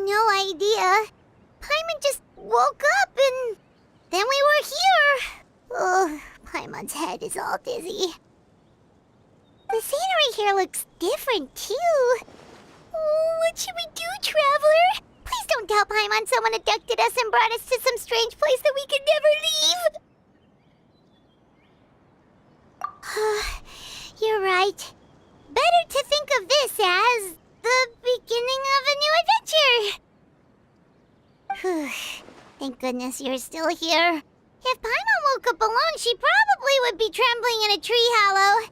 no idea. Paimon just woke up and then we were here. Oh, Paimon's head is all dizzy. The scenery here looks different, too. Oh, what should we do, Traveler? Please don't tell Paimon someone abducted us and brought us to some strange place that we could never leave. You're right. Better to think of this as the beginning of a new adventure. Thank goodness you're still here. If Paimon woke up alone, she probably would be trembling in a tree hollow.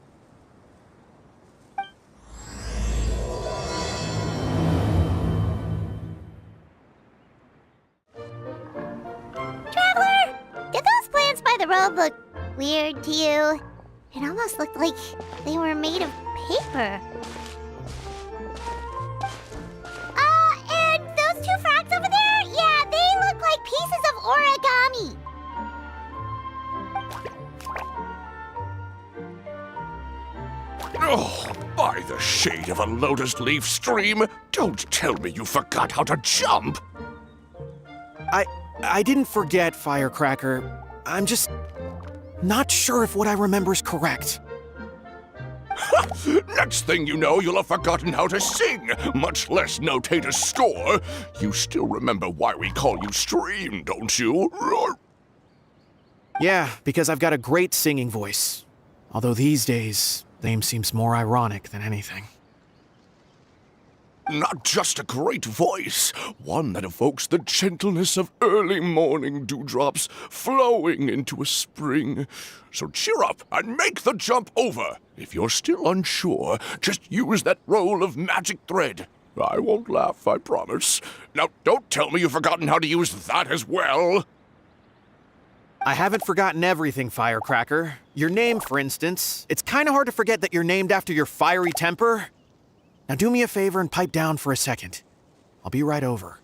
Traveler, did those plants by the road look weird to you? It almost looked like they were made of paper. And those two frogs over there? Yeah, they look like pieces of origami. Oh, by the shade of a lotus leaf stream, don't tell me you forgot how to jump! I didn't forget, Firecracker. I'm just not sure if what I remember is correct. Next thing you know, you'll have forgotten how to sing, much less notate a score. You still remember why we call you Stream, don't you? Yeah, because I've got a great singing voice. Although these days, the name seems more ironic than anything. Not just a great voice, one that evokes the gentleness of early morning dewdrops flowing into a spring. So cheer up and make the jump over. If you're still unsure, just use that roll of magic thread. I won't laugh, I promise. Now, don't tell me you've forgotten how to use that as well. I haven't forgotten everything, Firecracker. Your name, for instance. It's kind of hard to forget that you're named after your fiery temper. Now do me a favor and pipe down for a second. I'll be right over.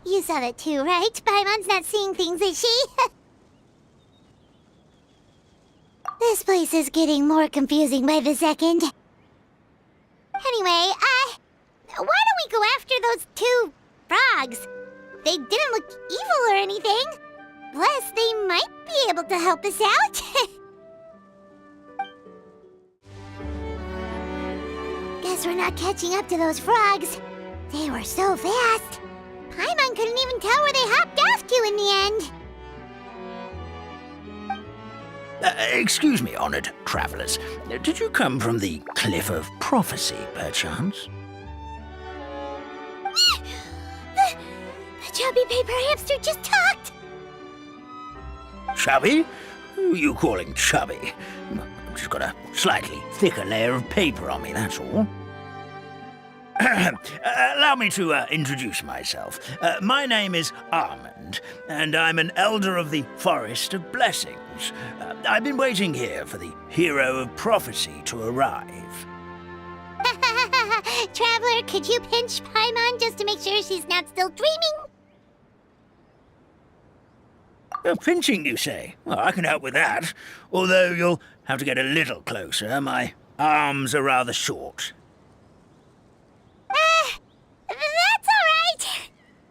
You saw that too, right? Paimon's not seeing things, is she? This place is getting more confusing by the second. Anyway, why don't we go after those two frogs? They didn't look evil or anything. Plus, they might be able to help us out. Guess we're not catching up to those frogs. They were so fast. Paimon couldn't even tell where they hopped off to in the end. Excuse me, honored travelers. Did you come from the Cliff of Prophecy, perchance? The chubby paper hamster just talked. Chubby? Who are you calling chubby? I've just got a slightly thicker layer of paper on me, that's all. Allow me to introduce myself. My name is Armand, and I'm an elder of the Forest of Blessings. I've been waiting here for the hero of prophecy to arrive. Traveler, could you pinch Paimon just to make sure she's not still dreaming? Pinching, you say? Well, I can help with that. Although you'll have to get a little closer. My arms are rather short. That's all right.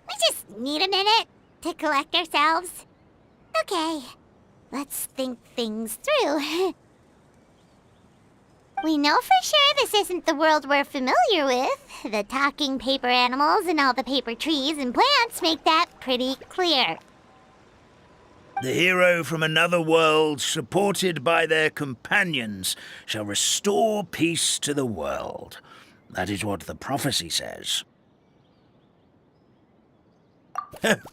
We just need a minute to collect ourselves. Okay, let's think things through. We know for sure this isn't the world we're familiar with. The talking paper animals and all the paper trees and plants make that pretty clear. The hero from another world, supported by their companions, shall restore peace to the world. That is what the prophecy says.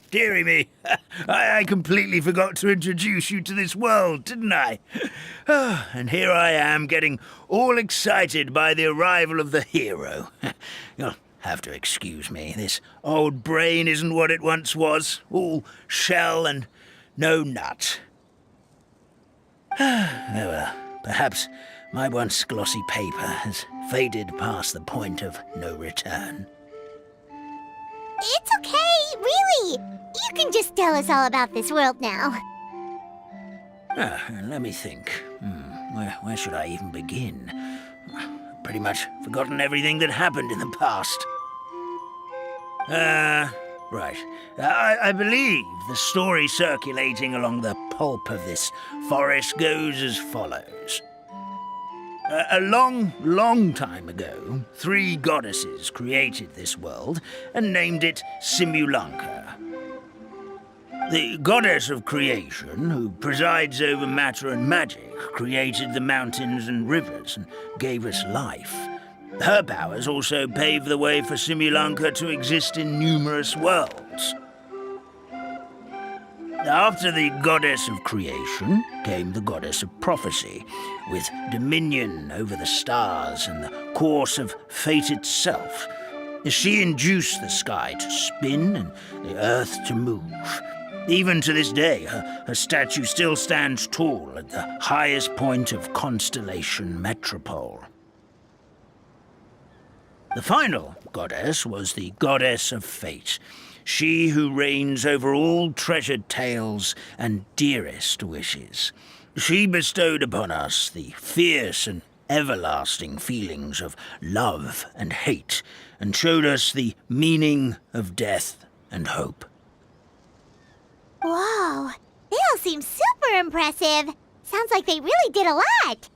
Dearie me, I completely forgot to introduce you to this world, didn't I? And here I am, getting all excited by the arrival of the hero. You'll have to excuse me. This old brain isn't what it once was, all shell and no nut. Oh well, perhaps my once glossy paper has faded past the point of no return. It's okay, really. You can just tell us all about this world now. Let me think. Where should I even begin? Pretty much forgotten everything that happened in the past. Right. I believe the story circulating along the pulp of this forest goes as follows. A long time ago, 3 goddesses created this world and named it Simulanka. The goddess of creation, who presides over matter and magic, created the mountains and rivers and gave us life. Her powers also paved the way for Simulanka to exist in numerous worlds. After the goddess of creation came the goddess of prophecy, with dominion over the stars and the course of fate itself. She induced the sky to spin and the earth to move. Even to this day, her statue still stands tall at the highest point of Constellation Metropole. The final goddess was the goddess of fate, she who reigns over all treasured tales and dearest wishes. She bestowed upon us the fierce and everlasting feelings of love and hate, and showed us the meaning of death and hope. Whoa, they all seem super impressive. Sounds like they really did a lot.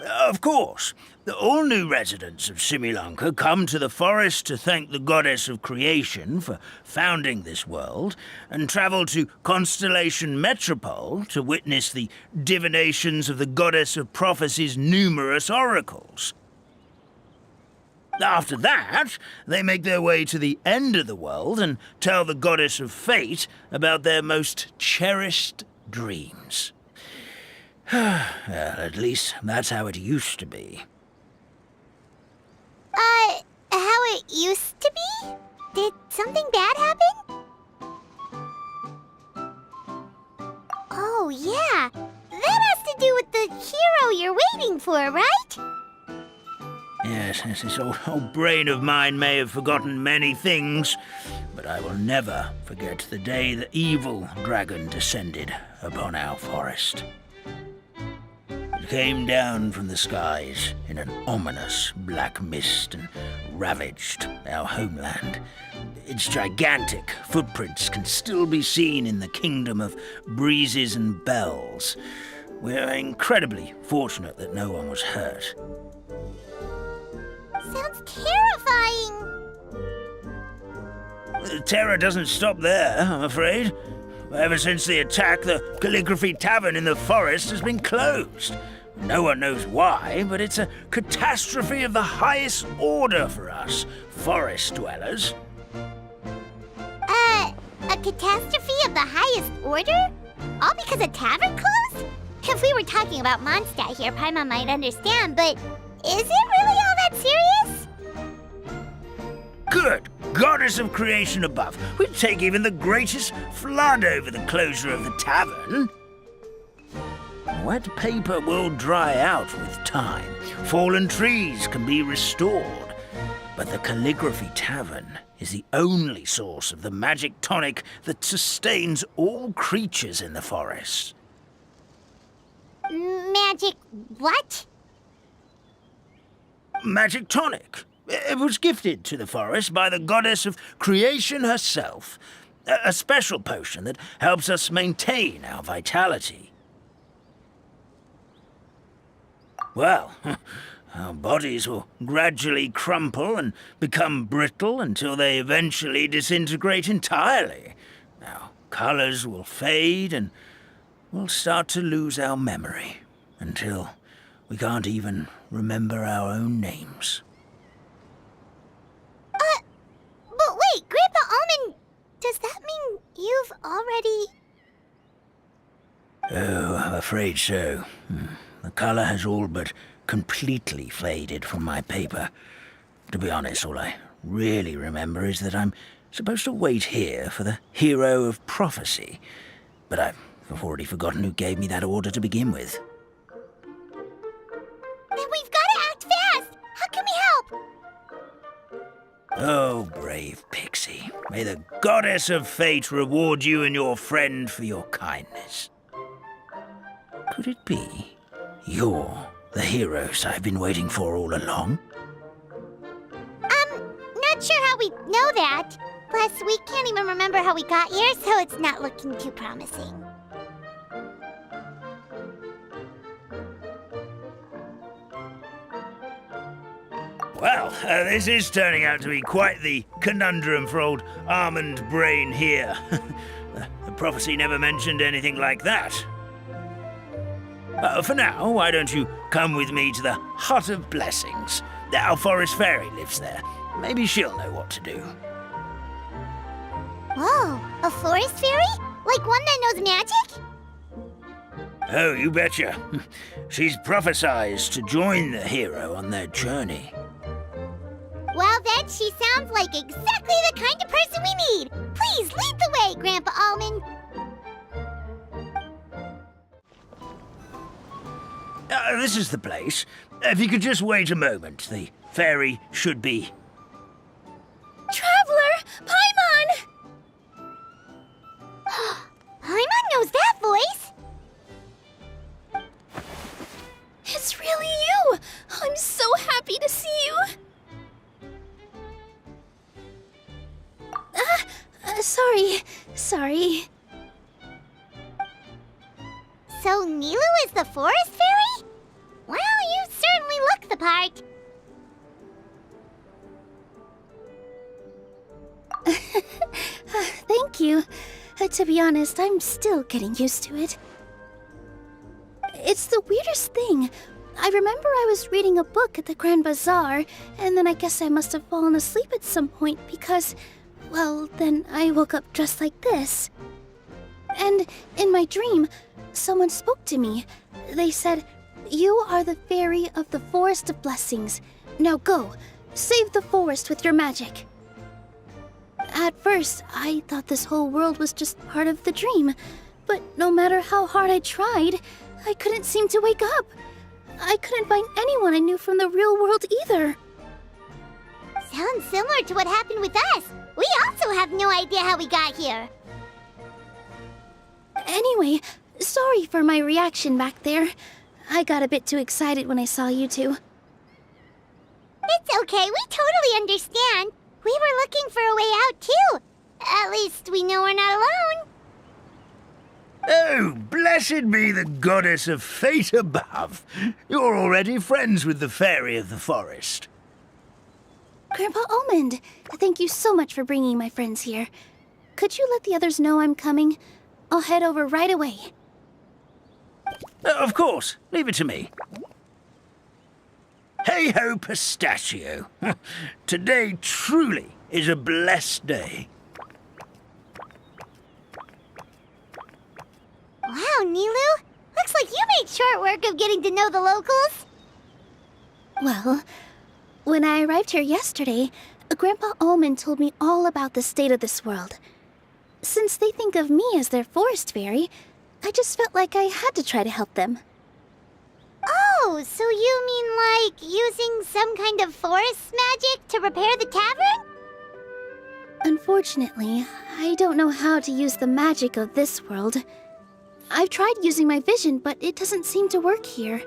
Of course. All new residents of Simulanka come to the forest to thank the goddess of creation for founding this world, and travel to Constellation Metropole to witness the divinations of the goddess of prophecy's numerous oracles. After that, they make their way to the end of the world and tell the goddess of fate about their most cherished dreams. Well, at least that's how it used to be. How it used to be? Did something bad happen? Oh, yeah. That has to do with the hero you're waiting for, right? Yes, this old brain of mine may have forgotten many things, but I will never forget the day the evil dragon descended upon our forest. It came down from the skies in an ominous black mist and ravaged our homeland. Its gigantic footprints can still be seen in the kingdom of breezes and bells. We're incredibly fortunate that no one was hurt. Sounds terrifying. The terror doesn't stop there, I'm afraid. Ever since the attack, the Calligraphy Tavern in the forest has been closed. No one knows why, but it's a catastrophe of the highest order for us, forest dwellers. A catastrophe of the highest order? All because a tavern closed? If we were talking about Mondstadt here, Paimon might understand, but is it really all that serious? Good goddess of creation above. We'd take even the greatest flood over the closure of the tavern. Wet paper will dry out with time. Fallen trees can be restored. But the Calligraphy Tavern is the only source of the magic tonic that sustains all creatures in the forest. Magic what? Magic tonic. It was gifted to the forest by the goddess of creation herself. A special potion that helps us maintain our vitality. Well, our bodies will gradually crumple and become brittle until they eventually disintegrate entirely. Our colors will fade and we'll start to lose our memory until we can't even remember our own names. But wait, Grandpa Almond, does that mean you've already... Oh, I'm afraid so. The color has all but completely faded from my paper. To be honest, all I really remember is that I'm supposed to wait here for the hero of prophecy. But I've already forgotten who gave me that order to begin with. Then we've got to act fast! How can we help? Oh, brave Pixie. May the goddess of fate reward you and your friend for your kindness. Could it be you're the heroes I've been waiting for all along? Not sure how we know that. Plus, we can't even remember how we got here, so it's not looking too promising. Well, this is turning out to be quite the conundrum for old Almond Brain here. The prophecy never mentioned anything like that. For now, why don't you come with me to the Hut of Blessings? Our forest fairy lives there. Maybe she'll know what to do. Whoa, a forest fairy? Like one that knows magic? Oh, you betcha. She's prophesied to join the hero on their journey. Well, then she sounds like exactly the kind of person we need. Please lead the way, Grandpa Almond. This is the place. If you could just wait a moment, the fairy should be... Traveler! Paimon! Paimon knows that voice! It's really you! I'm so happy to see you! Sorry. So Nilu is the forest fairy? Well, you certainly look the part. Thank you. To be honest, I'm still getting used to it. It's the weirdest thing. I remember I was reading a book at the Grand Bazaar, and then I guess I must have fallen asleep at some point because, well, then I woke up dressed like this. And in my dream, someone spoke to me. They said, "You are the fairy of the Forest of Blessings. Now go, save the forest with your magic." At first, I thought this whole world was just part of the dream, but no matter how hard I tried, I couldn't seem to wake up. I couldn't find anyone I knew from the real world either. Sounds similar to what happened with us. We also have no idea how we got here. Anyway, sorry for my reaction back there. I got a bit too excited when I saw you two. It's okay, we totally understand. We were looking for a way out too. At least we know we're not alone. Oh, blessed be the goddess of fate above. You're already friends with the fairy of the forest. Grandpa Almond, thank you so much for bringing my friends here. Could you let the others know I'm coming? I'll head over right away. Of course, leave it to me. Hey-ho, pistachio. Today truly is a blessed day. Wow, Nilu. Looks like you made short work of getting to know the locals. Well, when I arrived here yesterday, Grandpa Almond told me all about the state of this world. Since they think of me as their forest fairy, I just felt like I had to try to help them. Oh, so you mean like using some kind of forest magic to repair the tavern? Unfortunately, I don't know how to use the magic of this world. I've tried using my vision, but it doesn't seem to work here.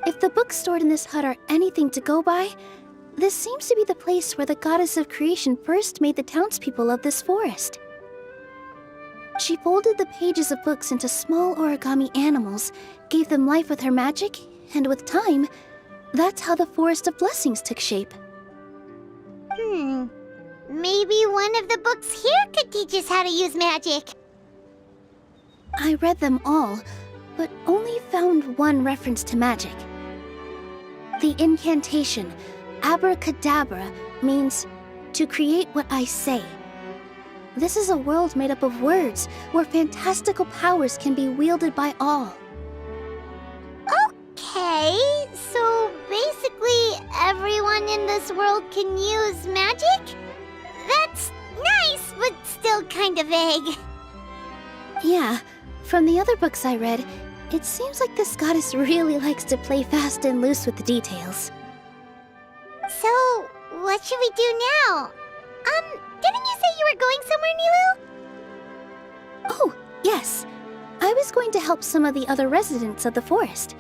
If the books stored in this hut are anything to go by, this seems to be the place where the goddess of creation first made the townspeople of this forest. She folded the pages of books into small origami animals, gave them life with her magic, and with time, that's how the Forest of Blessings took shape. Maybe one of the books here could teach us how to use magic. I read them all, but only found one reference to magic. The incantation, abracadabra, means to create what I say. This is a world made up of words, where fantastical powers can be wielded by all. Okay, so basically everyone in this world can use magic? That's nice, but still kind of vague. Yeah, from the other books I read, it seems like this goddess really likes to play fast and loose with the details. So, what should we do now? Didn't you say you were going somewhere, Nilu? Oh, yes. I was going to help some of the other residents of the forest.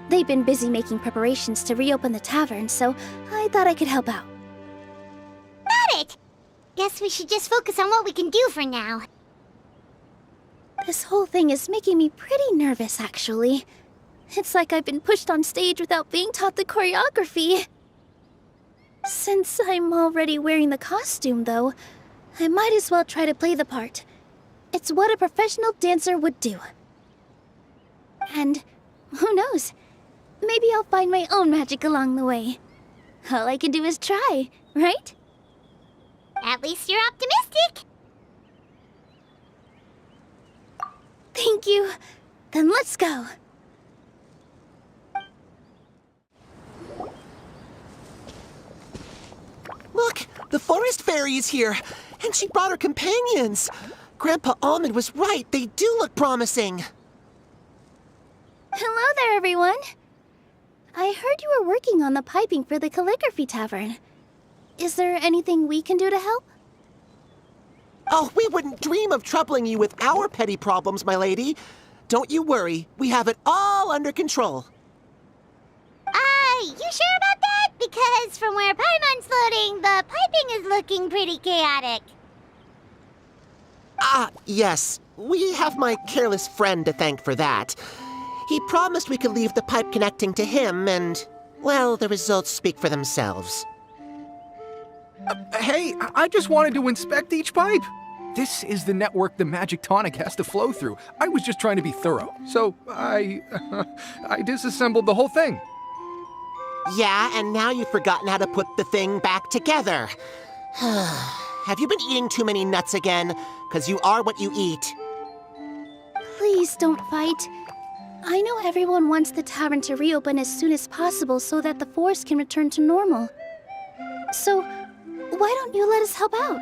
They've been busy making preparations to reopen the tavern, so I thought I could help out. Got it! Guess we should just focus on what we can do for now. This whole thing is making me pretty nervous, actually. It's like I've been pushed on stage without being taught the choreography. Since I'm already wearing the costume, though, I might as well try to play the part. It's what a professional dancer would do. And who knows? Maybe I'll find my own magic along the way. All I can do is try, right? At least you're optimistic. Thank you. Then let's go. Look, the forest fairy is here, and she brought her companions. Grandpa Almond was right. They do look promising. Hello there, everyone. I heard you were working on the piping for the calligraphy tavern. Is there anything we can do to help? Oh, we wouldn't dream of troubling you with our petty problems, my lady. Don't you worry. We have it all under control. You sure about that? Because from where Paimon's floating, the piping is looking pretty chaotic. Ah, yes. We have my careless friend to thank for that. He promised we could leave the pipe connecting to him, and, well, the results speak for themselves. Hey, I just wanted to inspect each pipe. This is the network the magic tonic has to flow through. I was just trying to be thorough, so I disassembled the whole thing. Yeah, and now you've forgotten how to put the thing back together. Have you been eating too many nuts again? 'Cause you are what you eat. Please don't fight. I know everyone wants the tavern to reopen as soon as possible so that the forest can return to normal. So, why don't you let us help out?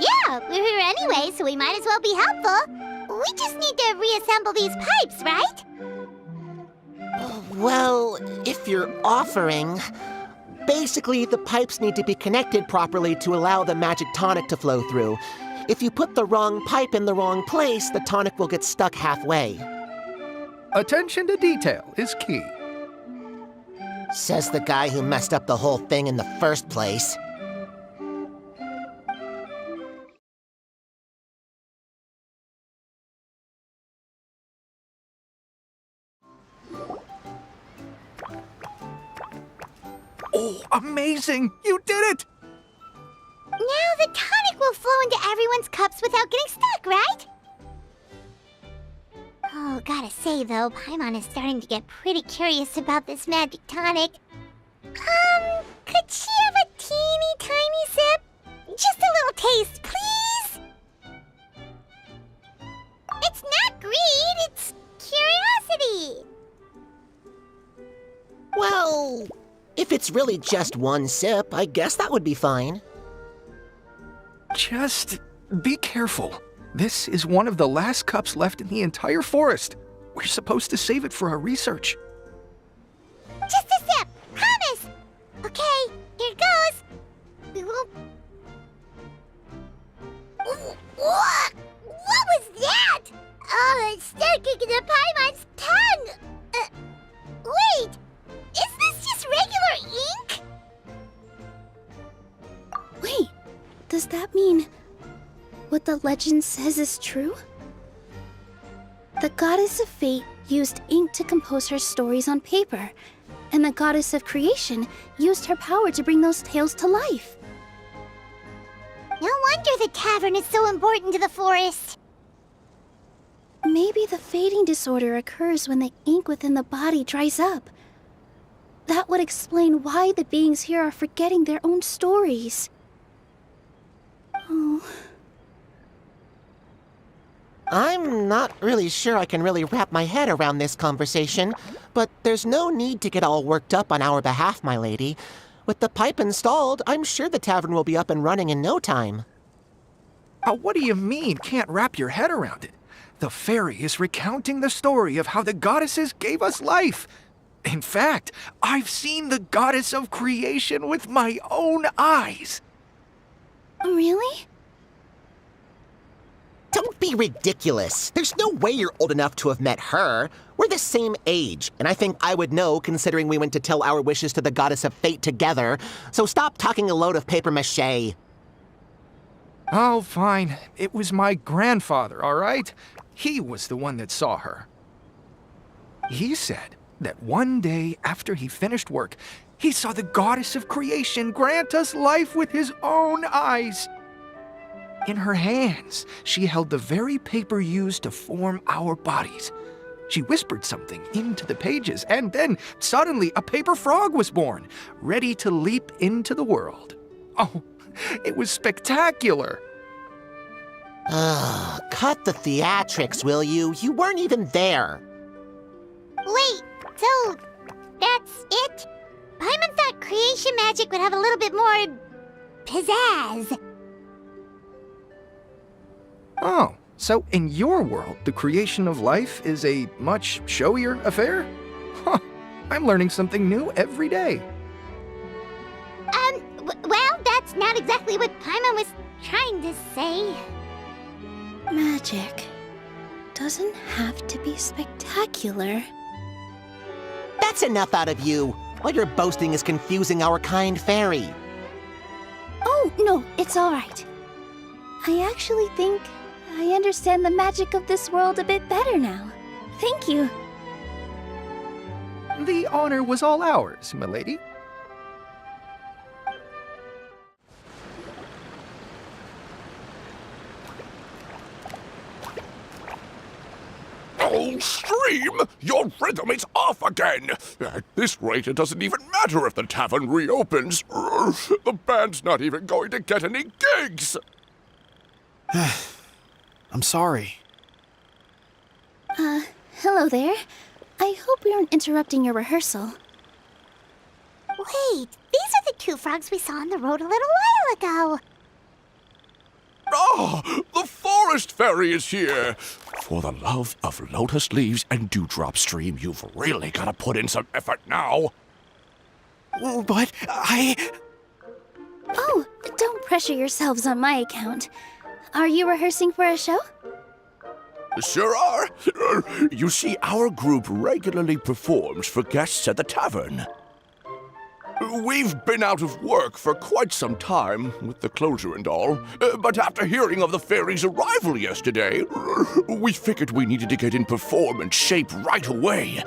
Yeah, we're here anyway, so we might as well be helpful. We just need to reassemble these pipes, right? Well, if you're offering... Basically, the pipes need to be connected properly to allow the magic tonic to flow through. If you put the wrong pipe in the wrong place, the tonic will get stuck halfway. Attention to detail is key. Says the guy who messed up the whole thing in the first place. Oh, amazing! You did it! Now the tonic will flow into everyone's cups without getting stuck, right? Oh, gotta say though, Paimon is starting to get pretty curious about this magic tonic. Could she have a teeny tiny sip? Just a little taste, please? It's not greed, it's curiosity. Well, if it's really just one sip, I guess that would be fine. Just be careful. This is one of the last cups left in the entire forest. We're supposed to save it for our research. Just a sip, promise. Okay, here it goes. We won't... What was that? Oh, it's sticking to Paimon's tongue. Wait, is this just regular ink? Wait, does that mean what the legend says is true? The goddess of fate used ink to compose her stories on paper, and the goddess of creation used her power to bring those tales to life. No wonder the tavern is so important to the forest. Maybe the fading disorder occurs when the ink within the body dries up. That would explain why the beings here are forgetting their own stories. Oh. I'm not really sure I can really wrap my head around this conversation, but there's no need to get all worked up on our behalf, my lady. With the pipe installed, I'm sure the tavern will be up and running in no time. What do you mean, can't wrap your head around it? The fairy is recounting the story of how the goddesses gave us life. In fact, I've seen the goddess of creation with my own eyes. Really? Don't be ridiculous. There's no way you're old enough to have met her. We're the same age, and I think I would know considering we went to tell our wishes to the goddess of fate together. So stop talking a load of papier-mâché. Oh, fine. It was my grandfather, all right? He was the one that saw her. He said that one day after he finished work, he saw the goddess of creation grant us life with his own eyes. In her hands, she held the very paper used to form our bodies. She whispered something into the pages, and then suddenly a paper frog was born, ready to leap into the world. Oh, it was spectacular. Cut the theatrics, will you? You weren't even there. Wait, so that's it? Paimon thought creation magic would have a little bit more pizzazz. Oh, so in your world, the creation of life is a much showier affair? Huh, I'm learning something new every day. Well, that's not exactly what Paimon was trying to say. Magic doesn't have to be spectacular. That's enough out of you. All your boasting is confusing our kind fairy. Oh, no, it's all right. I actually think I understand the magic of this world a bit better now. Thank you. The honor was all ours, milady. Oh, Stream! Your rhythm is off again! At this rate, it doesn't even matter if the tavern reopens. The band's not even going to get any gigs! I'm sorry. Hello there. I hope we aren't interrupting your rehearsal. Wait, these are the two frogs we saw on the road a little while ago. Ah, the forest fairy is here! For the love of lotus leaves and dewdrop, Stream, you've really got to put in some effort now. But Oh, don't pressure yourselves on my account. Are you rehearsing for a show? Sure are. You see, our group regularly performs for guests at the tavern. We've been out of work for quite some time, with the closure and all, but after hearing of the fairy's arrival yesterday, we figured we needed to get in performance shape right away.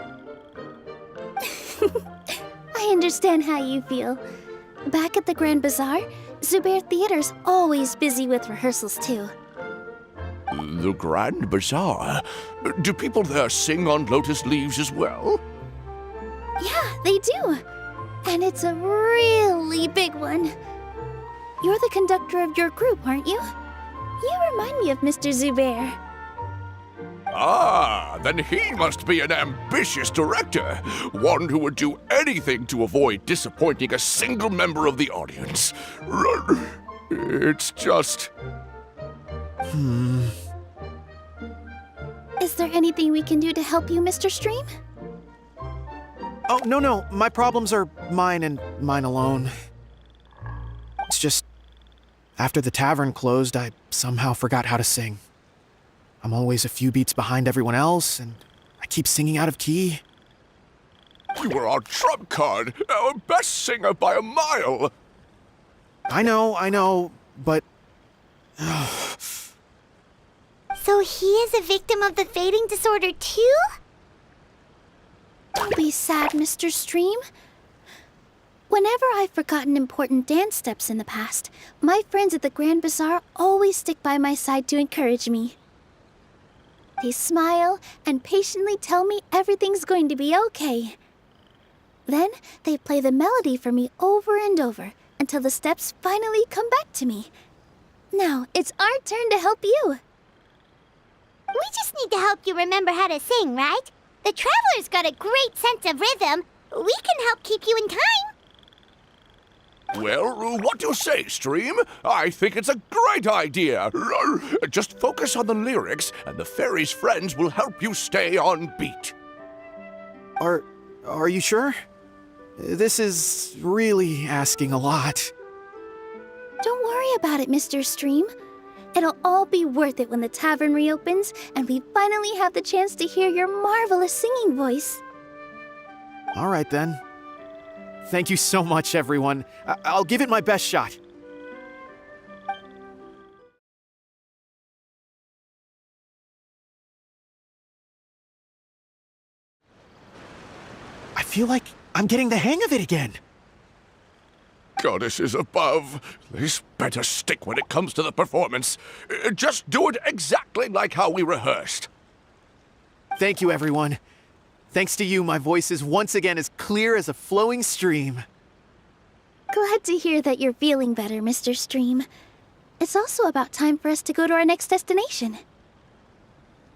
I understand how you feel. Back at the Grand Bazaar, Zubair Theater's always busy with rehearsals too. The Grand Bazaar? Do people there sing on lotus leaves as well? Yeah, they do. And it's a really big one. You're the conductor of your group, aren't you? You remind me of Mr. Zubair. Ah, then he must be an ambitious director. One who would do anything to avoid disappointing a single member of the audience. It's just... Is there anything we can do to help you, Mr. Stream? Oh, no. My problems are mine and mine alone. It's just, after the tavern closed, I somehow forgot how to sing. I'm always a few beats behind everyone else, and I keep singing out of key. You were our trump card, our best singer by a mile. I know, but... So he is a victim of the fading disorder too? Don't be sad, Mr. Stream. Whenever I've forgotten important dance steps in the past, my friends at the Grand Bazaar always stick by my side to encourage me. They smile and patiently tell me everything's going to be okay. Then they play the melody for me over and over until the steps finally come back to me. Now it's our turn to help you. We just need to help you remember how to sing, right? The Traveler's got a great sense of rhythm. We can help keep you in time. Well, what do you say, Stream? I think it's a great idea. Just focus on the lyrics, and the fairy's friends will help you stay on beat. Are you sure? This is really asking a lot. Don't worry about it, Mr. Stream. It'll all be worth it when the tavern reopens and we finally have the chance to hear your marvelous singing voice. All right, then. Thank you so much, everyone. I'll give it my best shot. I feel like I'm getting the hang of it again. Goddesses above, this better stick when it comes to the performance. Just do it exactly like how we rehearsed. Thank you, everyone. Thanks to you, my voice is once again as clear as a flowing stream. Glad to hear that you're feeling better, Mr. Stream. It's also about time for us to go to our next destination.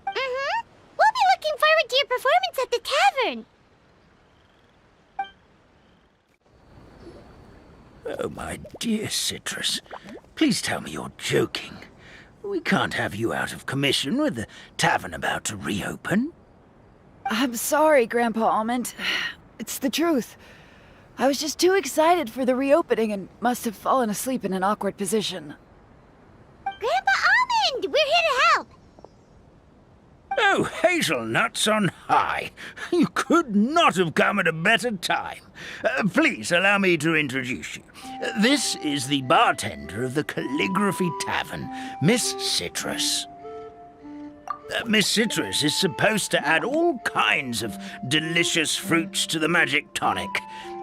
Mm-hmm. We'll be looking forward to your performance at the tavern. Oh, my dear Citrus, please tell me you're joking. We can't have you out of commission with the tavern about to reopen. I'm sorry, Grandpa Almond. It's the truth. I was just too excited for the reopening and must have fallen asleep in an awkward position. Grandpa Almond, we're here to help. Oh, hazelnuts on high. You could not have come at a better time. Please allow me to introduce you. This is the bartender of the Calligraphy Tavern, Miss Citrus. Miss Citrus is supposed to add all kinds of delicious fruits to the magic tonic.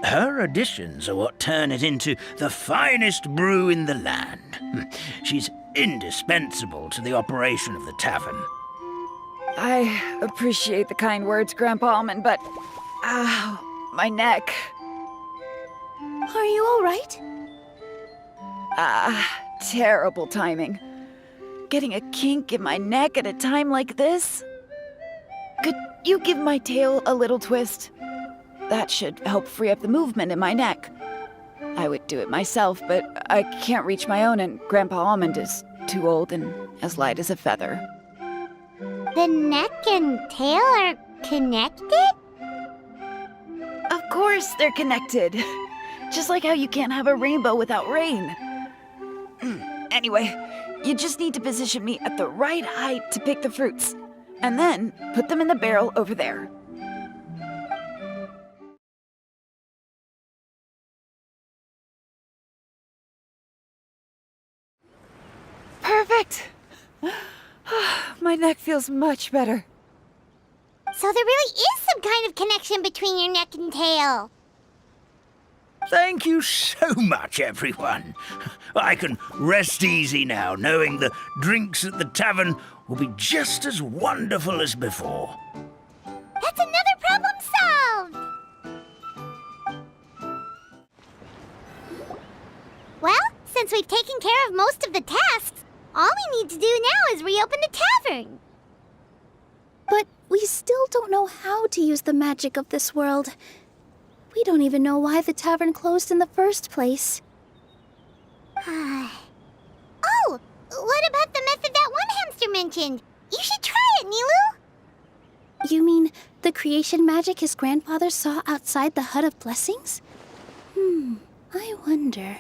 Her additions are what turn it into the finest brew in the land. She's indispensable to the operation of the tavern. I appreciate the kind words, Grandpa Almond, but... ow, my neck. Are you all right? Terrible timing. Getting a kink in my neck at a time like this? Could you give my tail a little twist? That should help free up the movement in my neck. I would do it myself, but I can't reach my own, and Grandpa Almond is too old and as light as a feather. The neck and tail are connected? Of course they're connected. Just like how you can't have a rainbow without rain. Anyway, you just need to position me at the right height to pick the fruits, and then put them in the barrel over there. Perfect! My neck feels much better. So there really is some kind of connection between your neck and tail. Thank you so much, everyone. I can rest easy now, knowing the drinks at the tavern will be just as wonderful as before. That's another problem solved! Well, since we've taken care of most of the tasks, all we need to do now is reopen the tavern. But we still don't know how to use the magic of this world. We don't even know why the tavern closed in the first place. Oh, what about the method that one hamster mentioned? You should try it, Nilu. You mean the creation magic his grandfather saw outside the Hut of Blessings? I wonder.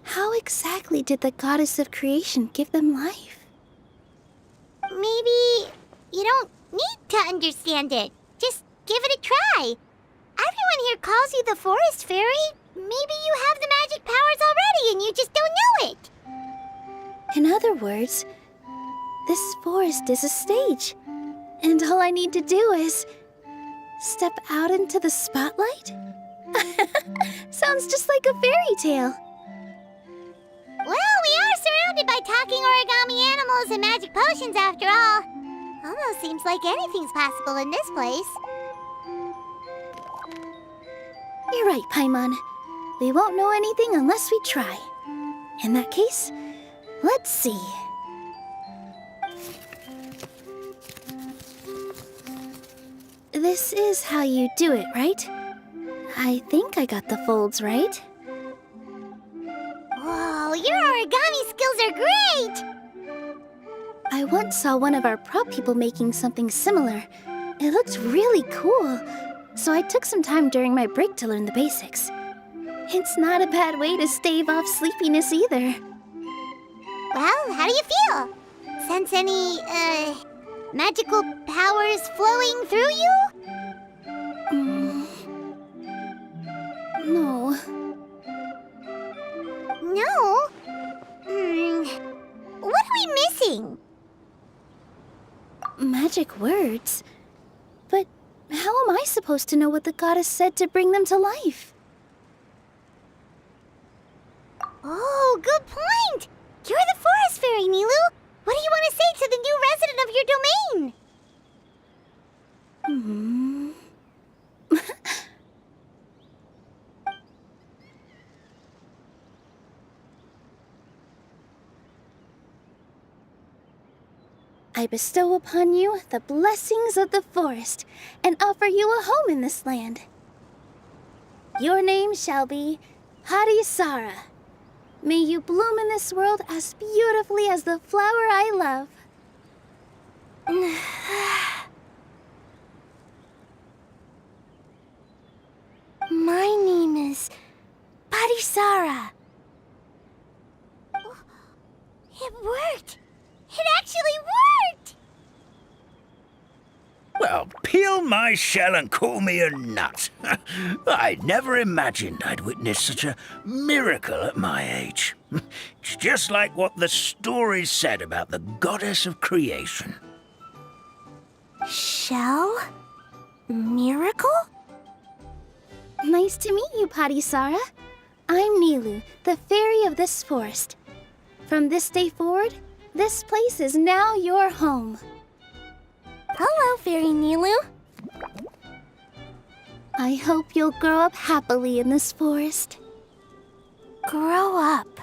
How exactly did the goddess of creation give them life? Maybe you don't need to understand it. Just give it a try. Everyone here calls you the Forest Fairy. Maybe you have the magic powers already and you just don't know it. In other words, this forest is a stage. And all I need to do is step out into the spotlight? Sounds just like a fairy tale. Well, we are surrounded by talking origami animals and magic potions after all. Almost seems like anything's possible in this place. You're right, Paimon. We won't know anything unless we try. In that case, let's see. This is how you do it, right? I think I got the folds right. Whoa, your origami skills are great! I once saw one of our prop people making something similar. It looked really cool, so I took some time during my break to learn the basics. It's not a bad way to stave off sleepiness either. Well, how do you feel? Sense any, magical powers flowing through you? No. No? What are we missing? Magic words? But how am I supposed to know what the goddess said to bring them to life? Oh, good point! You're the forest fairy, Nilu! What do you want to say to the new resident of your domain? I bestow upon you the blessings of the forest and offer you a home in this land. Your name shall be Hadisara. May you bloom in this world as beautifully as the flower I love. My name is Hadisara. It worked! It actually worked! Well, peel my shell and call me a nut. I never imagined I'd witness such a miracle at my age. It's just like what the stories said about the goddess of creation. Shell? Miracle? Nice to meet you, Hadisara. I'm Nilu, the fairy of this forest. From this day forward, this place is now your home. Hello, Fairy Nilu. I hope you'll grow up happily in this forest. Grow up.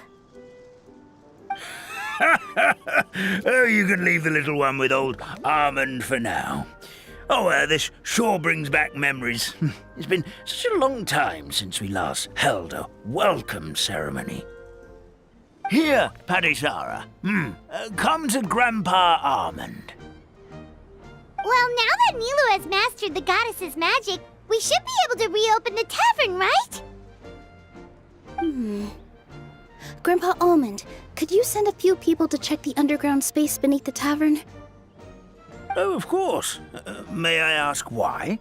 Oh, you can leave the little one with old Almond for now. Oh, this sure brings back memories. It's been such a long time since we last held a welcome ceremony. Here, Hadisara. Come to Grandpa Almond. Well, now that Nilu has mastered the goddess's magic, we should be able to reopen the tavern, right? Grandpa Almond, could you send a few people to check the underground space beneath the tavern? Oh, of course. May I ask why?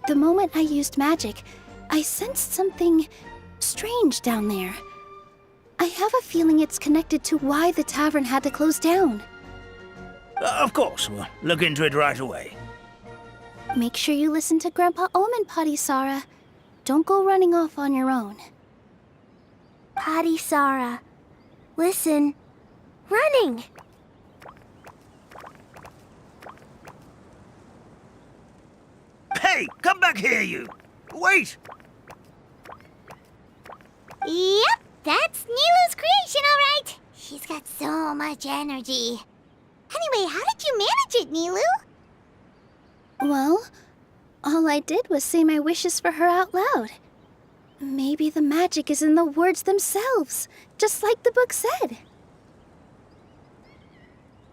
The moment I used magic, I sensed something strange down there. I have a feeling it's connected to why the tavern had to close down. Of course, we'll look into it right away. Make sure you listen to Grandpa Almond, Hadisara. Don't go running off on your own. Hadisara, listen. Running! Hey, come back here, you! Wait! Yep, that's Nilu's creation, all right. She's got so much energy. Anyway, how did you manage it, Nilu? Well, all I did was say my wishes for her out loud. Maybe the magic is in the words themselves, just like the book said.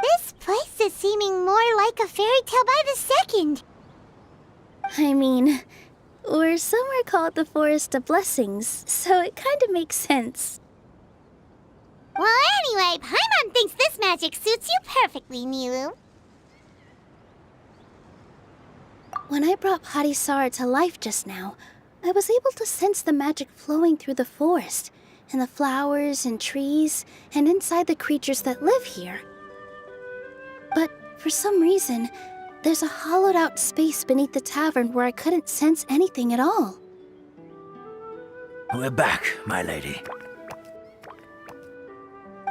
This place is seeming more like a fairy tale by the second. I mean, or somewhere called the Forest of Blessings, so it kind of makes sense. Well, anyway, Paimon thinks this magic suits you perfectly, Nilu. When I brought Hadisara to life just now, I was able to sense the magic flowing through the forest, and the flowers and trees, and inside the creatures that live here. But for some reason, there's a hollowed-out space beneath the tavern where I couldn't sense anything at all. We're back, my lady.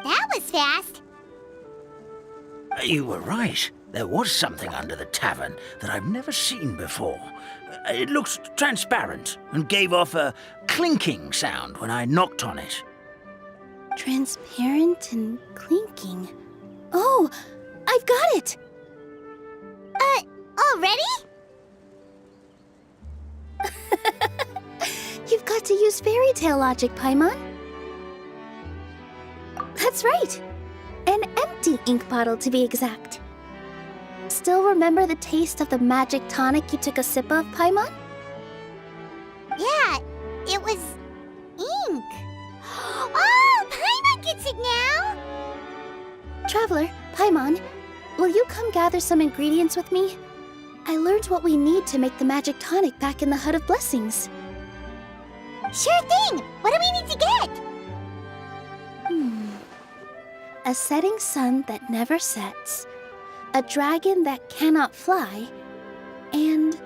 That was fast. You were right. There was something under the tavern that I've never seen before. It looked transparent and gave off a clinking sound when I knocked on it. Transparent and clinking. Oh, I've got it! Already? You've got to use fairy tale logic, Paimon. That's right. An empty ink bottle, to be exact. Still remember the taste of the magic tonic you took a sip of, Paimon? Yeah, it was ink. Oh, Paimon gets it now! Traveler, Paimon, will you come gather some ingredients with me? I learned what we need to make the magic tonic back in the Hut of Blessings. Sure thing! What do we need to get? A setting sun that never sets, a dragon that cannot fly, and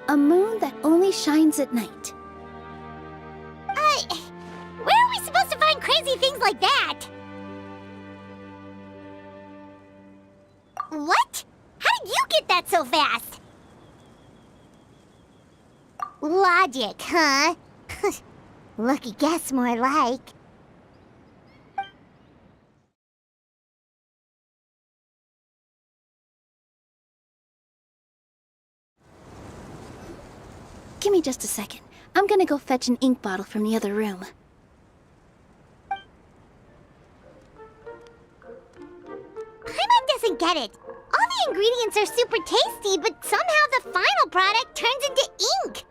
a moon that only shines at night. Where are we supposed to find crazy things like that? What? How did you get that so fast? Logic, huh? Lucky guess, more like. Give me just a second. I'm gonna go fetch an ink bottle from the other room. Paimon doesn't get it. All the ingredients are super tasty, but somehow the final product turns into ink.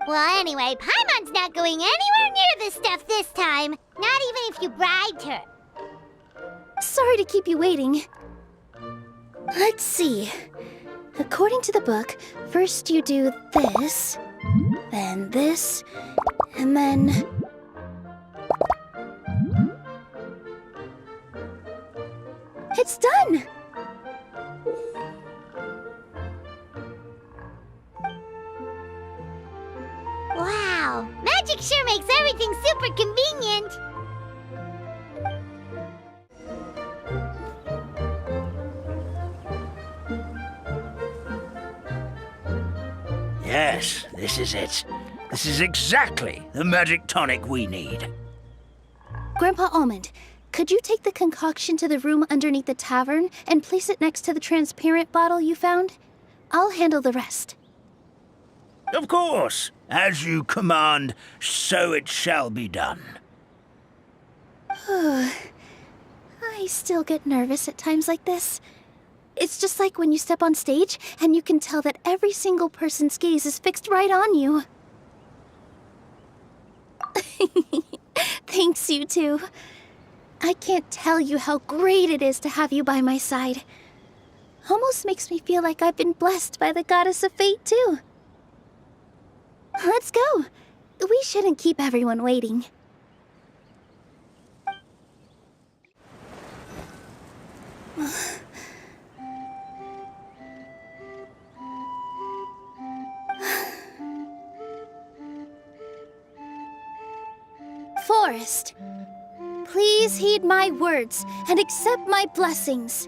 Well, anyway, Paimon's not going anywhere near this stuff this time. Not even if you bribed her. Sorry to keep you waiting. Let's see. According to the book, first you do this, then this, and then... It's done! Wow, magic sure makes everything super convenient. Yes, this is it. This is exactly the magic tonic we need. Grandpa Almond, could you take the concoction to the room underneath the tavern and place it next to the transparent bottle you found? I'll handle the rest. Of course. As you command, so it shall be done. I still get nervous at times like this. It's just like when you step on stage and you can tell that every single person's gaze is fixed right on you. Thanks, you two. I can't tell you how great it is to have you by my side. Almost makes me feel like I've been blessed by the goddess of fate, too. Let's go. We shouldn't keep everyone waiting. Forest, please heed my words and accept my blessings.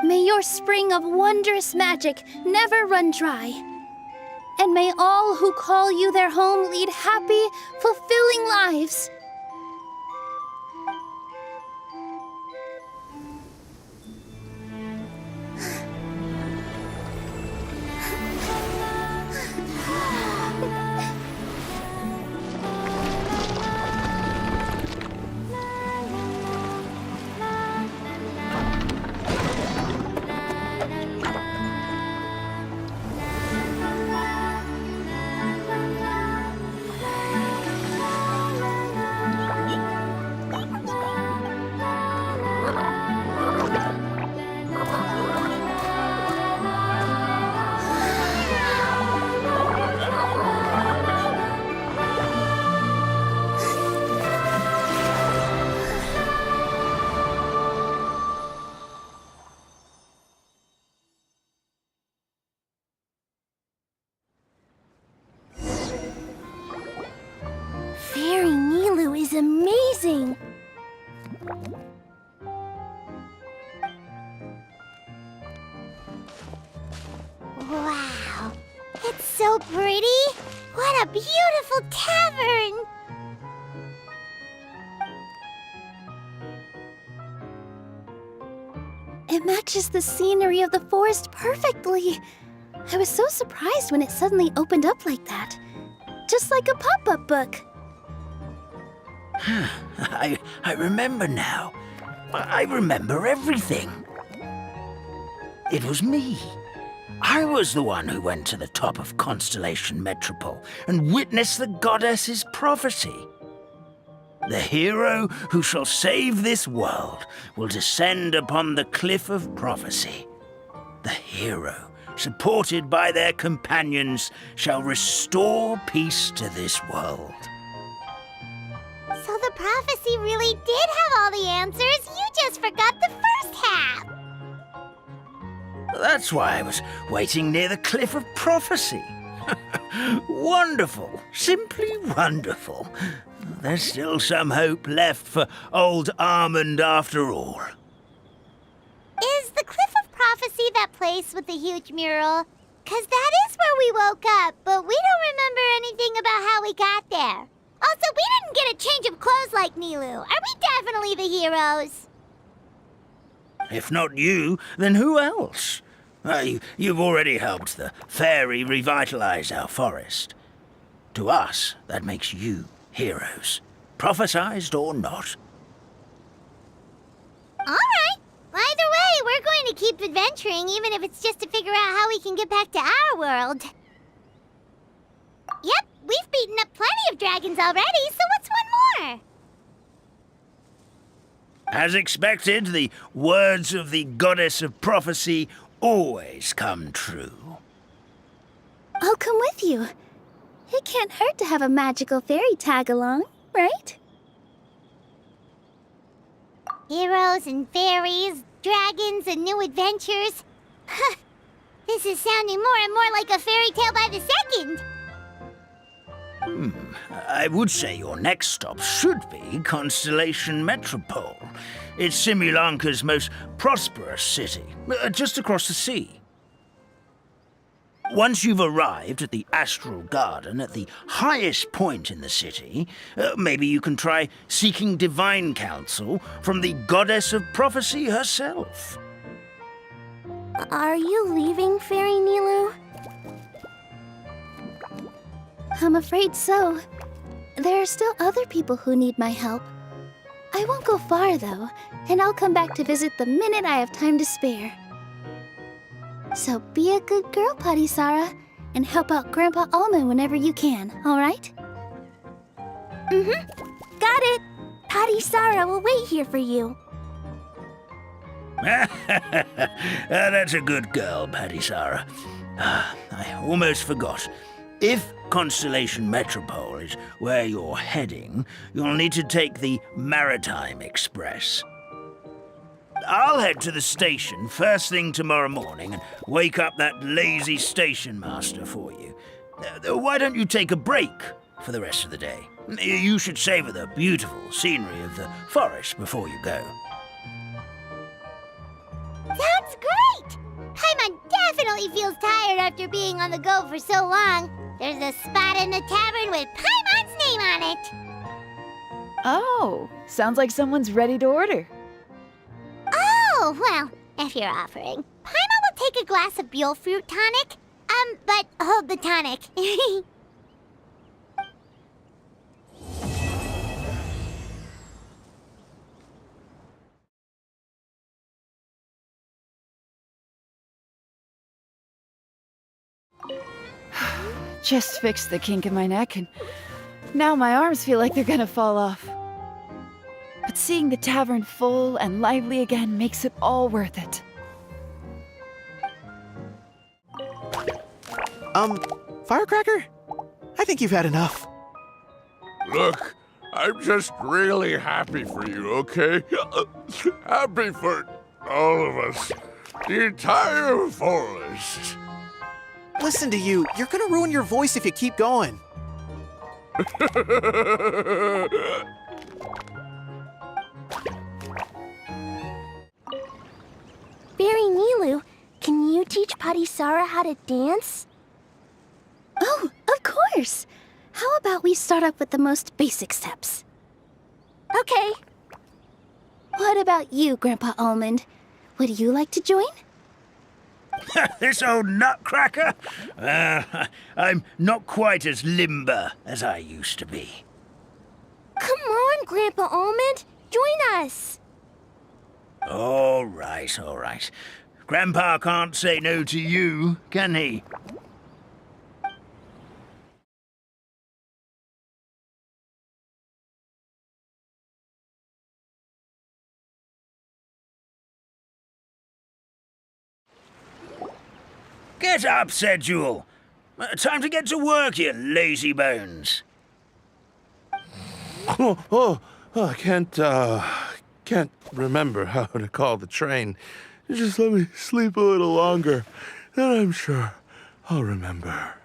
May your spring of wondrous magic never run dry. And may all who call you their home lead happy, fulfilling lives. Fairy Nilu is amazing! Wow, it's so pretty. What a beautiful tavern! It matches the scenery of the forest perfectly. I was so surprised when it suddenly opened up like that. Just like a pop-up book. I remember now. I remember everything. It was me. I was the one who went to the top of Constellation Metropole and witnessed the goddess's prophecy. The hero who shall save this world will descend upon the cliff of prophecy. The hero, supported by their companions, shall restore peace to this world. So the prophecy really did have all the answers. You just forgot the first half. That's why I was waiting near the cliff of prophecy. Wonderful, simply wonderful. There's still some hope left for old Almond after all. Is the Cliff of Prophecy that place with the huge mural? 'Cause that is where we woke up, but we don't remember anything about how we got there. Also, we didn't get a change of clothes like Nilu. Are we definitely the heroes? If not you, then who else? You've already helped the fairy revitalize our forest. To us, that makes you heroes, prophesized or not. All right. Either way, we're going to keep adventuring, even if it's just to figure out how we can get back to our world. Yep, we've beaten up plenty of dragons already, so what's one more? As expected, the words of the goddess of prophecy always come true. I'll come with you. It can't hurt to have a magical fairy tag along, right? Heroes and fairies, dragons and new adventures. This is sounding more and more like a fairy tale by the second. I would say your next stop should be Constellation Metropole. It's Simulanka's most prosperous city, just across the sea. Once you've arrived at the Astral Garden at the highest point in the city, maybe you can try seeking divine counsel from the goddess of prophecy herself. Are you leaving, Fairy Nilu? I'm afraid so. There are still other people who need my help. I won't go far, though, and I'll come back to visit the minute I have time to spare. So be a good girl, Padisara, and help out Grandpa Almond whenever you can, all right? Got it! Padisara will wait here for you. That's a good girl, Padisara. I almost forgot. If Constellation Metropole is where you're heading, you'll need to take the Maritime Express. I'll head to the station first thing tomorrow morning and wake up that lazy station master for you. Why don't you take a break for the rest of the day? You should savor the beautiful scenery of the forest before you go. Sounds great! Paimon definitely feels tired after being on the go for so long. There's a spot in the tavern with Paimon's name on it. Oh, sounds like someone's ready to order. Oh, well, if you're offering. Paimon will take a glass of Buell fruit tonic. But hold the tonic. Just fixed the kink in my neck, and now my arms feel like they're gonna fall off. But seeing the tavern full and lively again makes it all worth it. Firecracker? I think you've had enough. Look, I'm just really happy for you, okay? Happy for all of us. The entire forest. Listen to you. You're gonna ruin your voice if you keep going. Fairy Nilu, can you teach Padisara how to dance? Oh, of course! How about we start up with the most basic steps? Okay. What about you, Grandpa Almond? Would you like to join? This old nutcracker? I'm not quite as limber as I used to be. Come on, Grandpa Almond. Join us. All right, all right. Grandpa can't say no to you, can he? Get up, said Jewel. Time to get to work, you lazy bones. I can't remember how to call the train. Just let me sleep a little longer, then I'm sure I'll remember.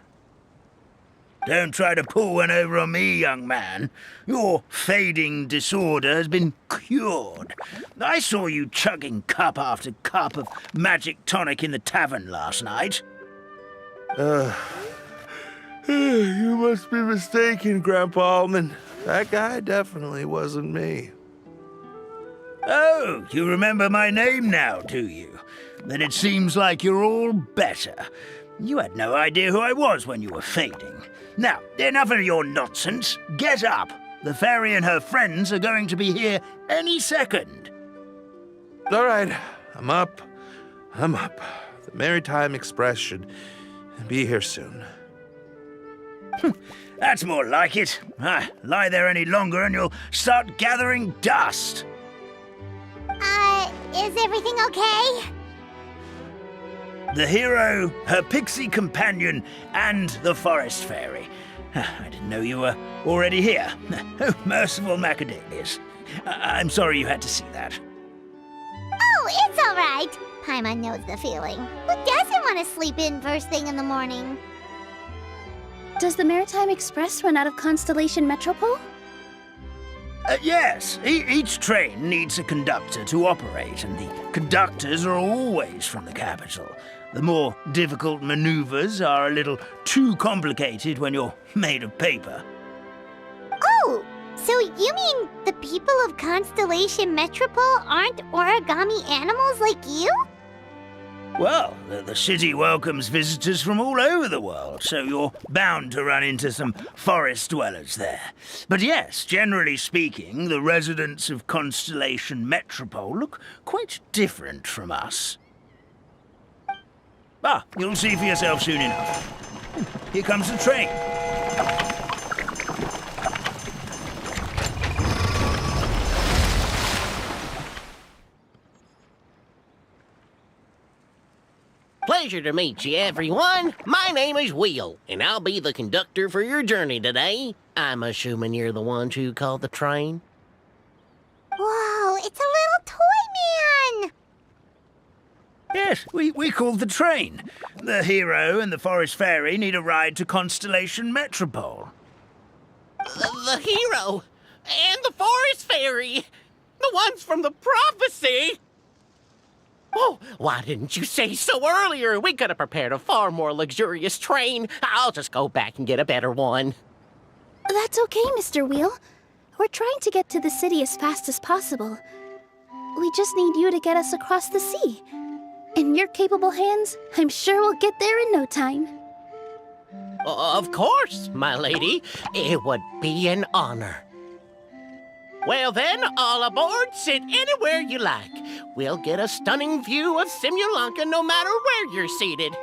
Don't try to pull one over on me, young man. Your fading disorder has been cured. I saw you chugging cup after cup of magic tonic in the tavern last night. You must be mistaken, Grandpa Almond. That guy definitely wasn't me. Oh, you remember my name now, do you? Then it seems like you're all better. You had no idea who I was when you were fading. Now, enough of your nonsense. Get up. The fairy and her friends are going to be here any second. All right, I'm up. The Maritime Express should be here soon. That's more like it. Lie there any longer and you'll start gathering dust. Is everything okay? The hero, her pixie companion, and the forest fairy. I didn't know you were already here. Oh, merciful macadamias. I'm sorry you had to see that. Oh, it's all right. Paimon knows the feeling. Who doesn't want to sleep in first thing in the morning? Does the Maritime Express run out of Constellation Metropole? Yes, each train needs a conductor to operate, and the conductors are always from the capital. The more difficult maneuvers are a little too complicated when you're made of paper. Oh, so you mean the people of Constellation Metropole aren't origami animals like you? Well, the city welcomes visitors from all over the world, so you're bound to run into some forest dwellers there. But yes, generally speaking, the residents of Constellation Metropole look quite different from us. You'll see for yourself soon enough. Here comes the train. Pleasure to meet you, everyone. My name is Will, and I'll be the conductor for your journey today. I'm assuming you're the ones who called the train. Whoa, it's a little toy man! Yes, we called the train. The hero and the forest fairy need a ride to Constellation Metropole. The hero and the forest fairy, the ones from the prophecy. Oh, why didn't you say so earlier? We could have prepared a far more luxurious train. I'll just go back and get a better one. That's okay, Mr. Wheel. We're trying to get to the city as fast as possible. We just need you to get us across the sea. In your capable hands, I'm sure we'll get there in no time. Of course, my lady. It would be an honor. Well then, all aboard, sit anywhere you like. We'll get a stunning view of Simulanka no matter where you're seated.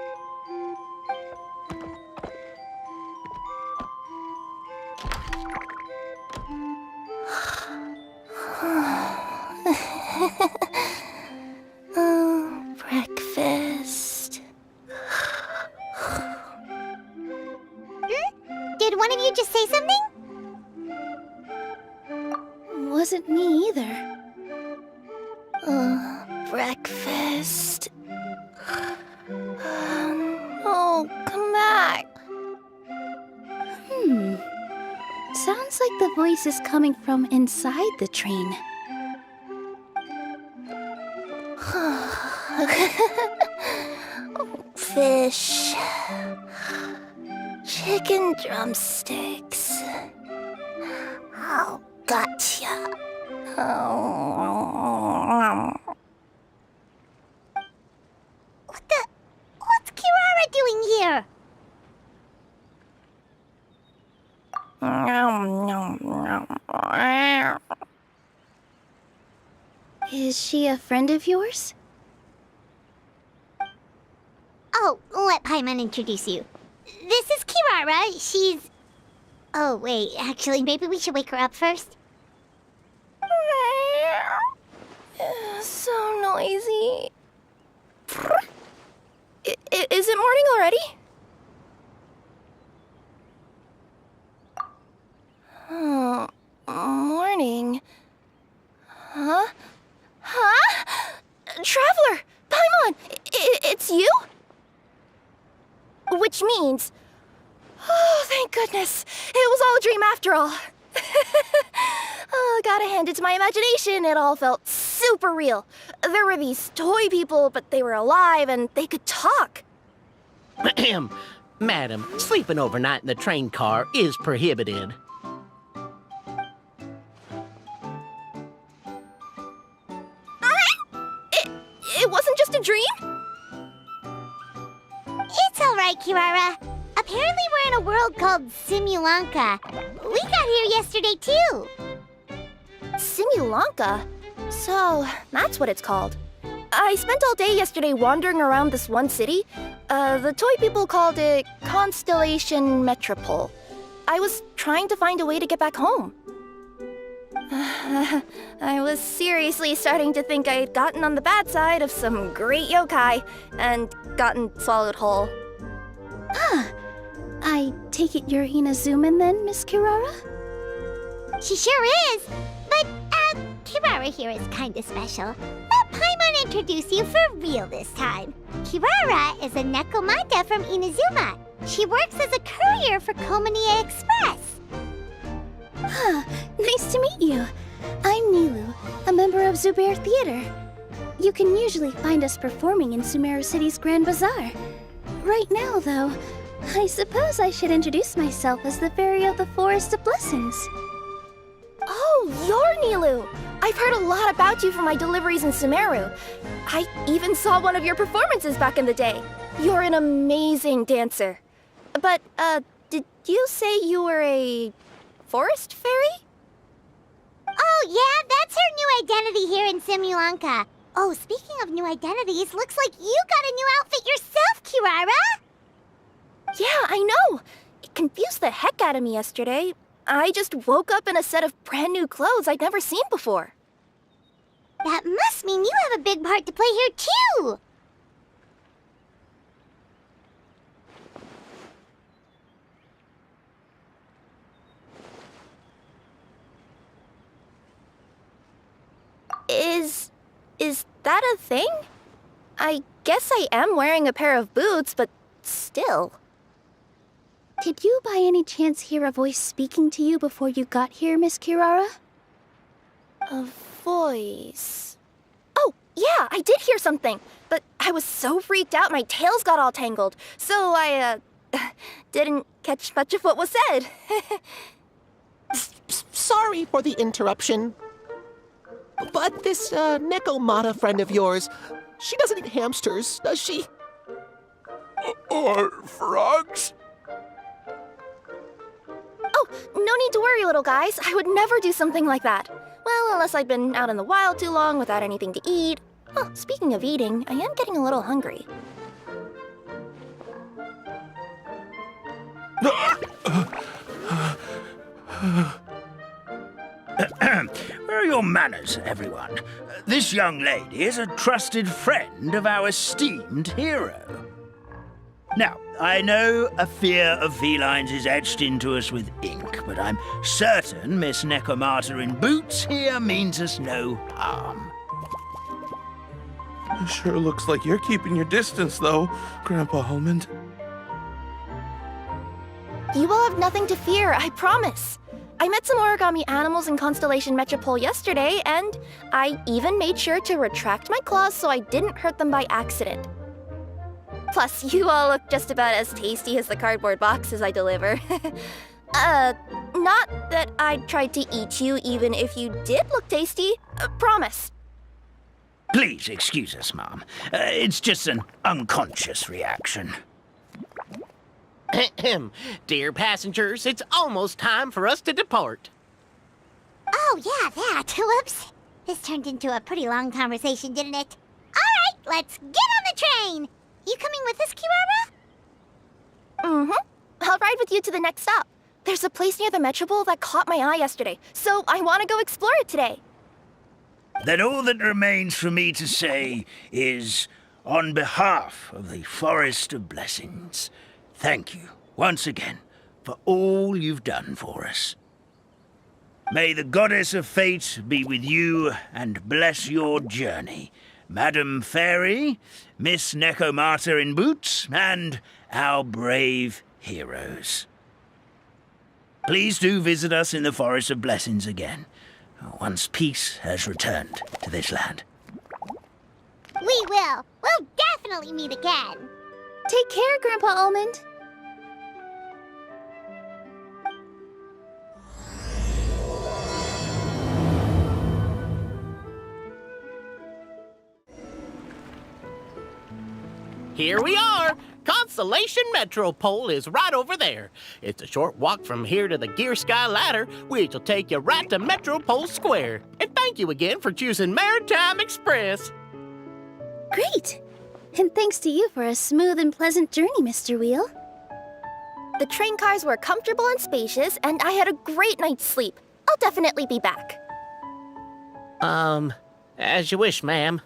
Oh, breakfast. Did one of you just say something? Wasn't me either. Breakfast. Oh, come back. Sounds like the voice is coming from inside the train. Fish. Chicken drumsticks. Oh, gotcha. What's Kirara doing here? Is she a friend of yours? Oh, let Paimon introduce you. This is Kirara. She's... Oh, wait, actually, maybe we should wake her up first. So noisy. Is it morning already? Oh, morning. Huh? Huh? Traveler! Paimon! It's you? Which means... Oh, thank goodness. It was all a dream after all. Oh, gotta hand it to my imagination. It all felt super real. There were these toy people, but they were alive and they could talk. Ahem. Madam, sleeping overnight in the train car is prohibited. It wasn't just a dream? It's all right, Kirara. Apparently we're in a world called Simulanka. We got here yesterday, too. Simulanka? So, that's what it's called. I spent all day yesterday wandering around this one city. The toy people called it Constellation Metropole. I was trying to find a way to get back home. I was seriously starting to think I'd gotten on the bad side of some great yokai and gotten swallowed whole. I take it you're Inazuman then, Miss Kirara? She sure is. But, Kirara here is kinda special. Let Paimon introduce you for real this time. Kirara is a Nekomata from Inazuma. She works as a courier for Komania Express. Nice to meet you. I'm Nilu, a member of Zubair Theater. You can usually find us performing in Sumeru City's Grand Bazaar. Right now, though, I suppose I should introduce myself as the Fairy of the Forest of Blessings. Oh, you're Nilu! I've heard a lot about you from my deliveries in Sumeru. I even saw one of your performances back in the day. You're an amazing dancer. But, did you say you were a forest fairy? Oh, yeah, that's her new identity here in Simulanka. Oh, speaking of new identities, looks like you got a new outfit yourself, Kirara! Yeah, I know! It confused the heck out of me yesterday. I just woke up in a set of brand new clothes I'd never seen before. That must mean you have a big part to play here, too! Is that a thing? I guess I am wearing a pair of boots, but still. Did you by any chance hear a voice speaking to you before you got here, Miss Kirara? A voice... Oh, yeah, I did hear something, but I was so freaked out my tails got all tangled, so I, didn't catch much of what was said. Sorry for the interruption. But this, Nekomata friend of yours, she doesn't eat hamsters, does she? Or frogs? Oh, no need to worry, little guys. I would never do something like that. Well, unless I'd been out in the wild too long without anything to eat. Oh, speaking of eating, I am getting a little hungry. Where are your manners, everyone? This young lady is a trusted friend of our esteemed hero. Now, I know a fear of felines is etched into us with ink, but I'm certain Miss Nekomata in boots here means us no harm. Sure looks like you're keeping your distance, though, Grandpa Almond. You will have nothing to fear, I promise. I met some origami animals in Constellation Metropole yesterday, and I even made sure to retract my claws so I didn't hurt them by accident. Plus, you all look just about as tasty as the cardboard boxes I deliver. Not that I'd try to eat you even if you did look tasty. Promise. Please excuse us, Mom. It's just an unconscious reaction. Ahem. Dear passengers, it's almost time for us to depart. Oh, yeah, that. Whoops. This turned into a pretty long conversation, didn't it? All right, let's get on the train. You coming with us, Kirara? Mm-hmm. I'll ride with you to the next stop. There's a place near the Metropole that caught my eye yesterday, so I want to go explore it today. Then all that remains for me to say is on behalf of the Forest of Blessings, thank you once again for all you've done for us. May the Goddess of Fate be with you and bless your journey, Madam Fairy, Miss Necomata in boots, and our brave heroes. Please do visit us in the Forest of Blessings again, once peace has returned to this land. We will. We'll definitely meet again. Take care, Grandpa Almond. Here we are! Constellation Metropole is right over there. It's a short walk from here to the Gear Sky Ladder, which will take you right to Metropole Square. And thank you again for choosing Maritime Express. Great! And thanks to you for a smooth and pleasant journey, Mr. Wheel. The train cars were comfortable and spacious, and I had a great night's sleep. I'll definitely be back. As you wish, ma'am.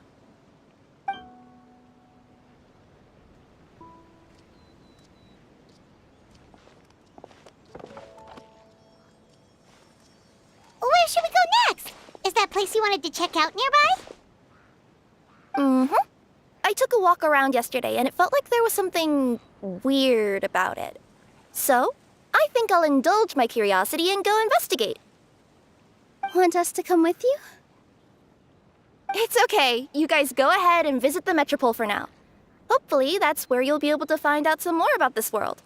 Where should we go next? Is that place you wanted to check out nearby? Mm-hmm. I took a walk around yesterday, and it felt like there was something weird about it. So, I think I'll indulge my curiosity and go investigate. Want us to come with you? It's okay. You guys go ahead and visit the Metropole for now. Hopefully, that's where you'll be able to find out some more about this world.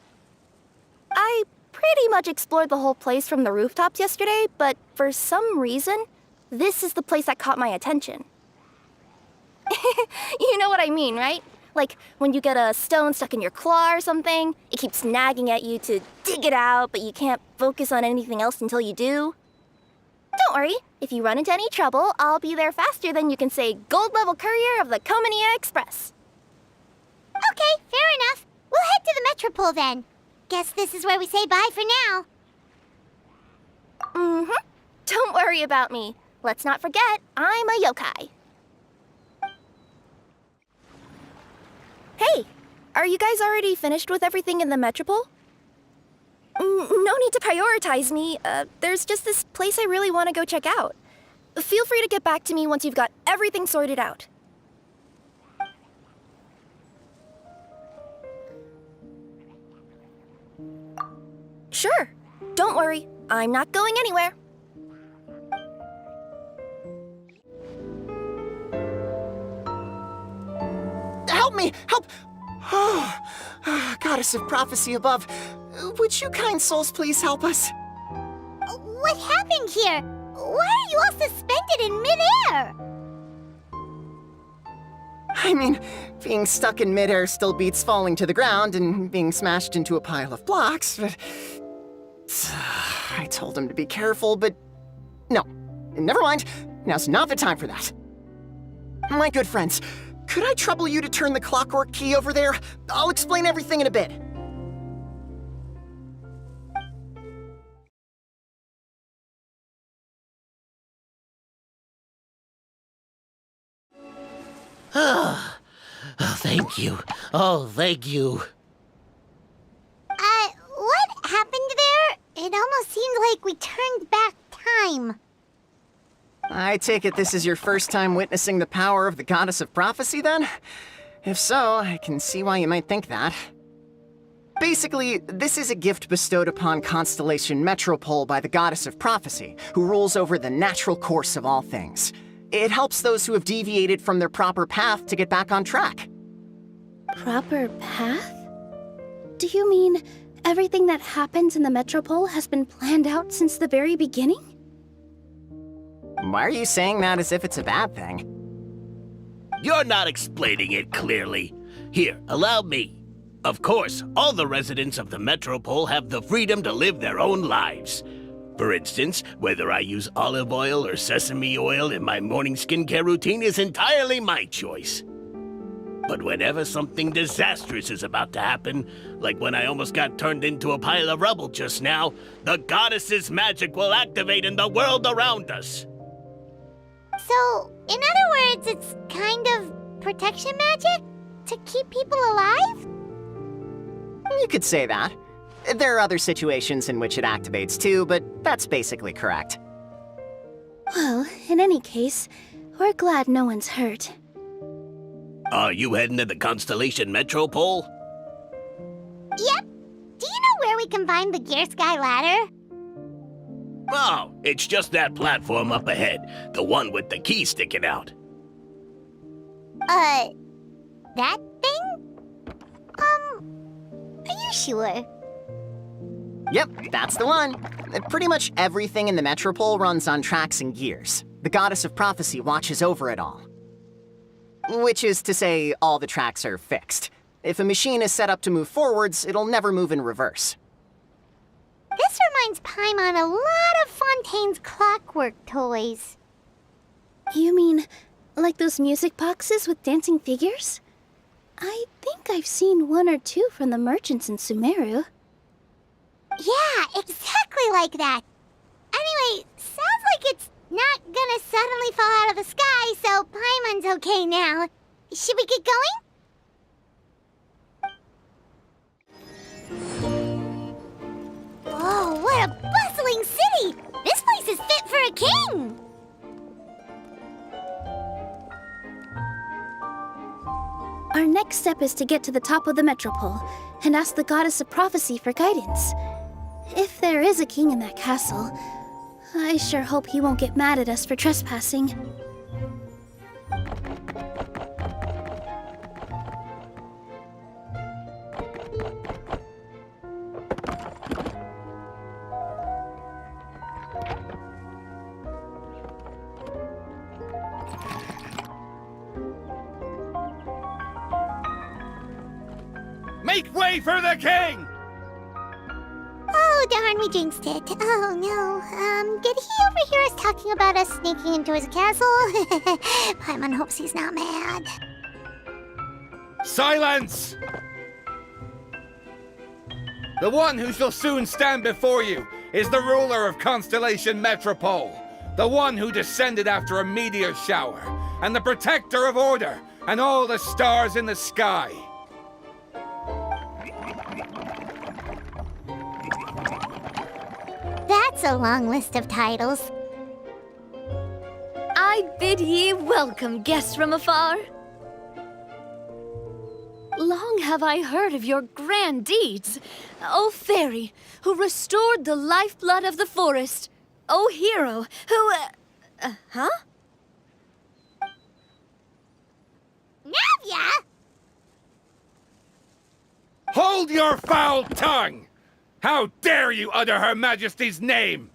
I pretty much explored the whole place from the rooftops yesterday, but for some reason, this is the place that caught my attention. You know what I mean, right? Like when you get a stone stuck in your claw or something, it keeps nagging at you to dig it out, but you can't focus on anything else until you do. Don't worry, if you run into any trouble, I'll be there faster than you can say gold-level courier of the Comania Express. Okay, fair enough. We'll head to the Metropole then. Guess this is where we say bye for now. Mm-hmm. Don't worry about me. Let's not forget, I'm a yokai. Hey, are you guys already finished with everything in the Metropole? No need to prioritize me. There's just this place I really want to go check out. Feel free to get back to me once you've got everything sorted out. Sure. Don't worry. I'm not going anywhere. Help me! Help! Oh, Goddess of Prophecy above, would you kind souls please help us? What happened here? Why are you all suspended in midair? I mean, being stuck in midair still beats falling to the ground and being smashed into a pile of blocks, but... I told him to be careful, but... No. Never mind. Now's not the time for that. My good friends, could I trouble you to turn the clockwork key over there? I'll explain everything in a bit. Oh, thank you. Oh, thank you. What happened there? It almost seemed like we turned back time. I take it this is your first time witnessing the power of the Goddess of Prophecy, then? If so, I can see why you might think that. Basically, this is a gift bestowed upon Constellation Metropole by the Goddess of Prophecy, who rules over the natural course of all things. It helps those who have deviated from their proper path to get back on track. Proper path? Do you mean everything that happens in the Metropole has been planned out since the very beginning? Why are you saying that as if it's a bad thing? You're not explaining it clearly. Here, allow me. Of course, all the residents of the Metropole have the freedom to live their own lives. For instance, whether I use olive oil or sesame oil in my morning skincare routine is entirely my choice. But whenever something disastrous is about to happen, like when I almost got turned into a pile of rubble just now, the goddess's magic will activate in the world around us. So, in other words, it's kind of protection magic? to keep people alive? You could say that. There are other situations in which it activates too, but that's basically correct. Well, in any case, we're glad no one's hurt. Are you heading to the Constellation Metropole? Yep. Do you know where we can find the Gear Sky ladder? Oh, it's just that platform up ahead. The one with the key sticking out. That thing? Are you sure? Yep, that's the one. Pretty much everything in the Metropole runs on tracks and gears. The Goddess of Prophecy watches over it all. Which is to say, all the tracks are fixed. If a machine is set up to move forwards, it'll never move in reverse. This reminds Paimon a lot of Fontaine's clockwork toys. You mean, like those music boxes with dancing figures? I think I've seen one or two from the merchants in Sumeru. Yeah, exactly like that. Anyway, sounds like it's not gonna suddenly fall out of the sky, so Paimon's okay now. Should we get going? Oh, what a bustling city! This place is fit for a king! Our next step is to get to the top of the Metropole and ask the Goddess of Prophecy for guidance. If there is a king in that castle, I sure hope he won't get mad at us for trespassing. Make way for the king! Oh, darn, we jinxed it. Oh, no. Did he overhear us talking about us sneaking into his castle? Paimon hopes he's not mad. Silence! The one who shall soon stand before you is the ruler of Constellation Metropole, the one who descended after a meteor shower, and the protector of order and all the stars in the sky. That's a long list of titles. I bid ye welcome, guests from afar. Long have I heard of your grand deeds, O fairy, who restored the lifeblood of the forest, O hero, who, huh? Navia! Hold your foul tongue! How dare you utter Her Majesty's name?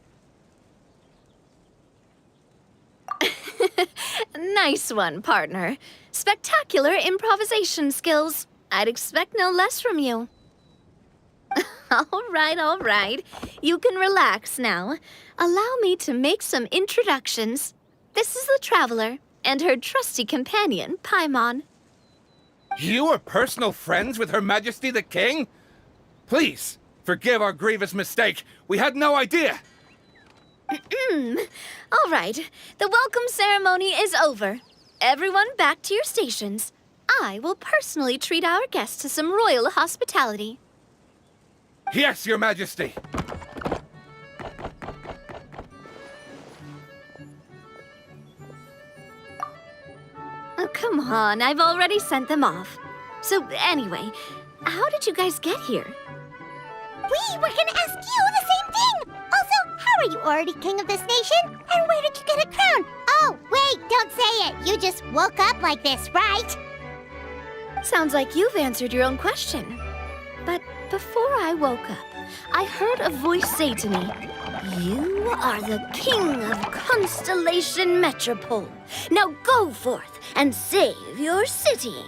Nice one, partner. Spectacular improvisation skills. I'd expect no less from you. All right. You can relax now. Allow me to make some introductions. This is the Traveler, and her trusty companion, Paimon. You are personal friends with Her Majesty the King? Please, forgive our grievous mistake. We had no idea. All right, the welcome ceremony is over. Everyone back to your stations. I will personally treat our guests to some royal hospitality. Yes, Your Majesty. Oh, come on, I've already sent them off. So anyway, how did you guys get here? We were gonna ask you the same thing! Also, how are you already king of this nation? And where did you get a crown? Oh, wait, don't say it. You just woke up like this, right? Sounds like you've answered your own question. But before I woke up, I heard a voice say to me, "You are the king of Constellation Metropole. Now go forth and save your city."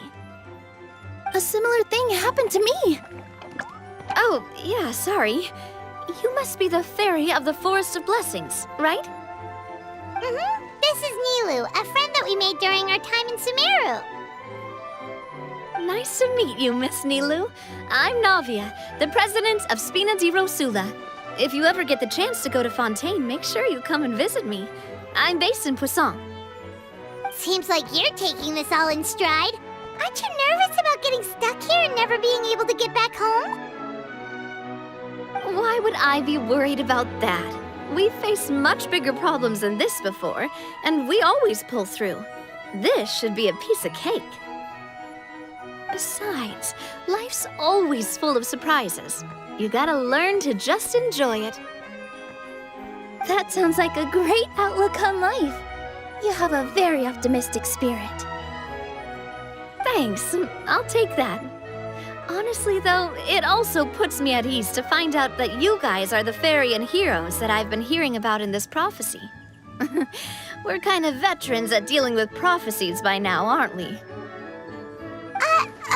A similar thing happened to me. Oh, yeah, sorry. You must be the fairy of the Forest of Blessings, right? Mm-hmm. This is Nilu, a friend that we made during our time in Sumeru. Nice to meet you, Miss Nilu. I'm Navia, the president of Spina di Rosula. If you ever get the chance to go to Fontaine, make sure you come and visit me. I'm based in Poisson. Seems like you're taking this all in stride. Aren't you nervous about getting stuck here and never being able to get back home? Why would I be worried about that? We've faced much bigger problems than this before, and we always pull through. This should be a piece of cake. Besides, life's always full of surprises. You gotta learn to just enjoy it. That sounds like a great outlook on life. You have a very optimistic spirit. Thanks, I'll take that. Honestly, though, it also puts me at ease to find out that you guys are the fairy and heroes that I've been hearing about in this prophecy. We're kind of veterans at dealing with prophecies by now, aren't we?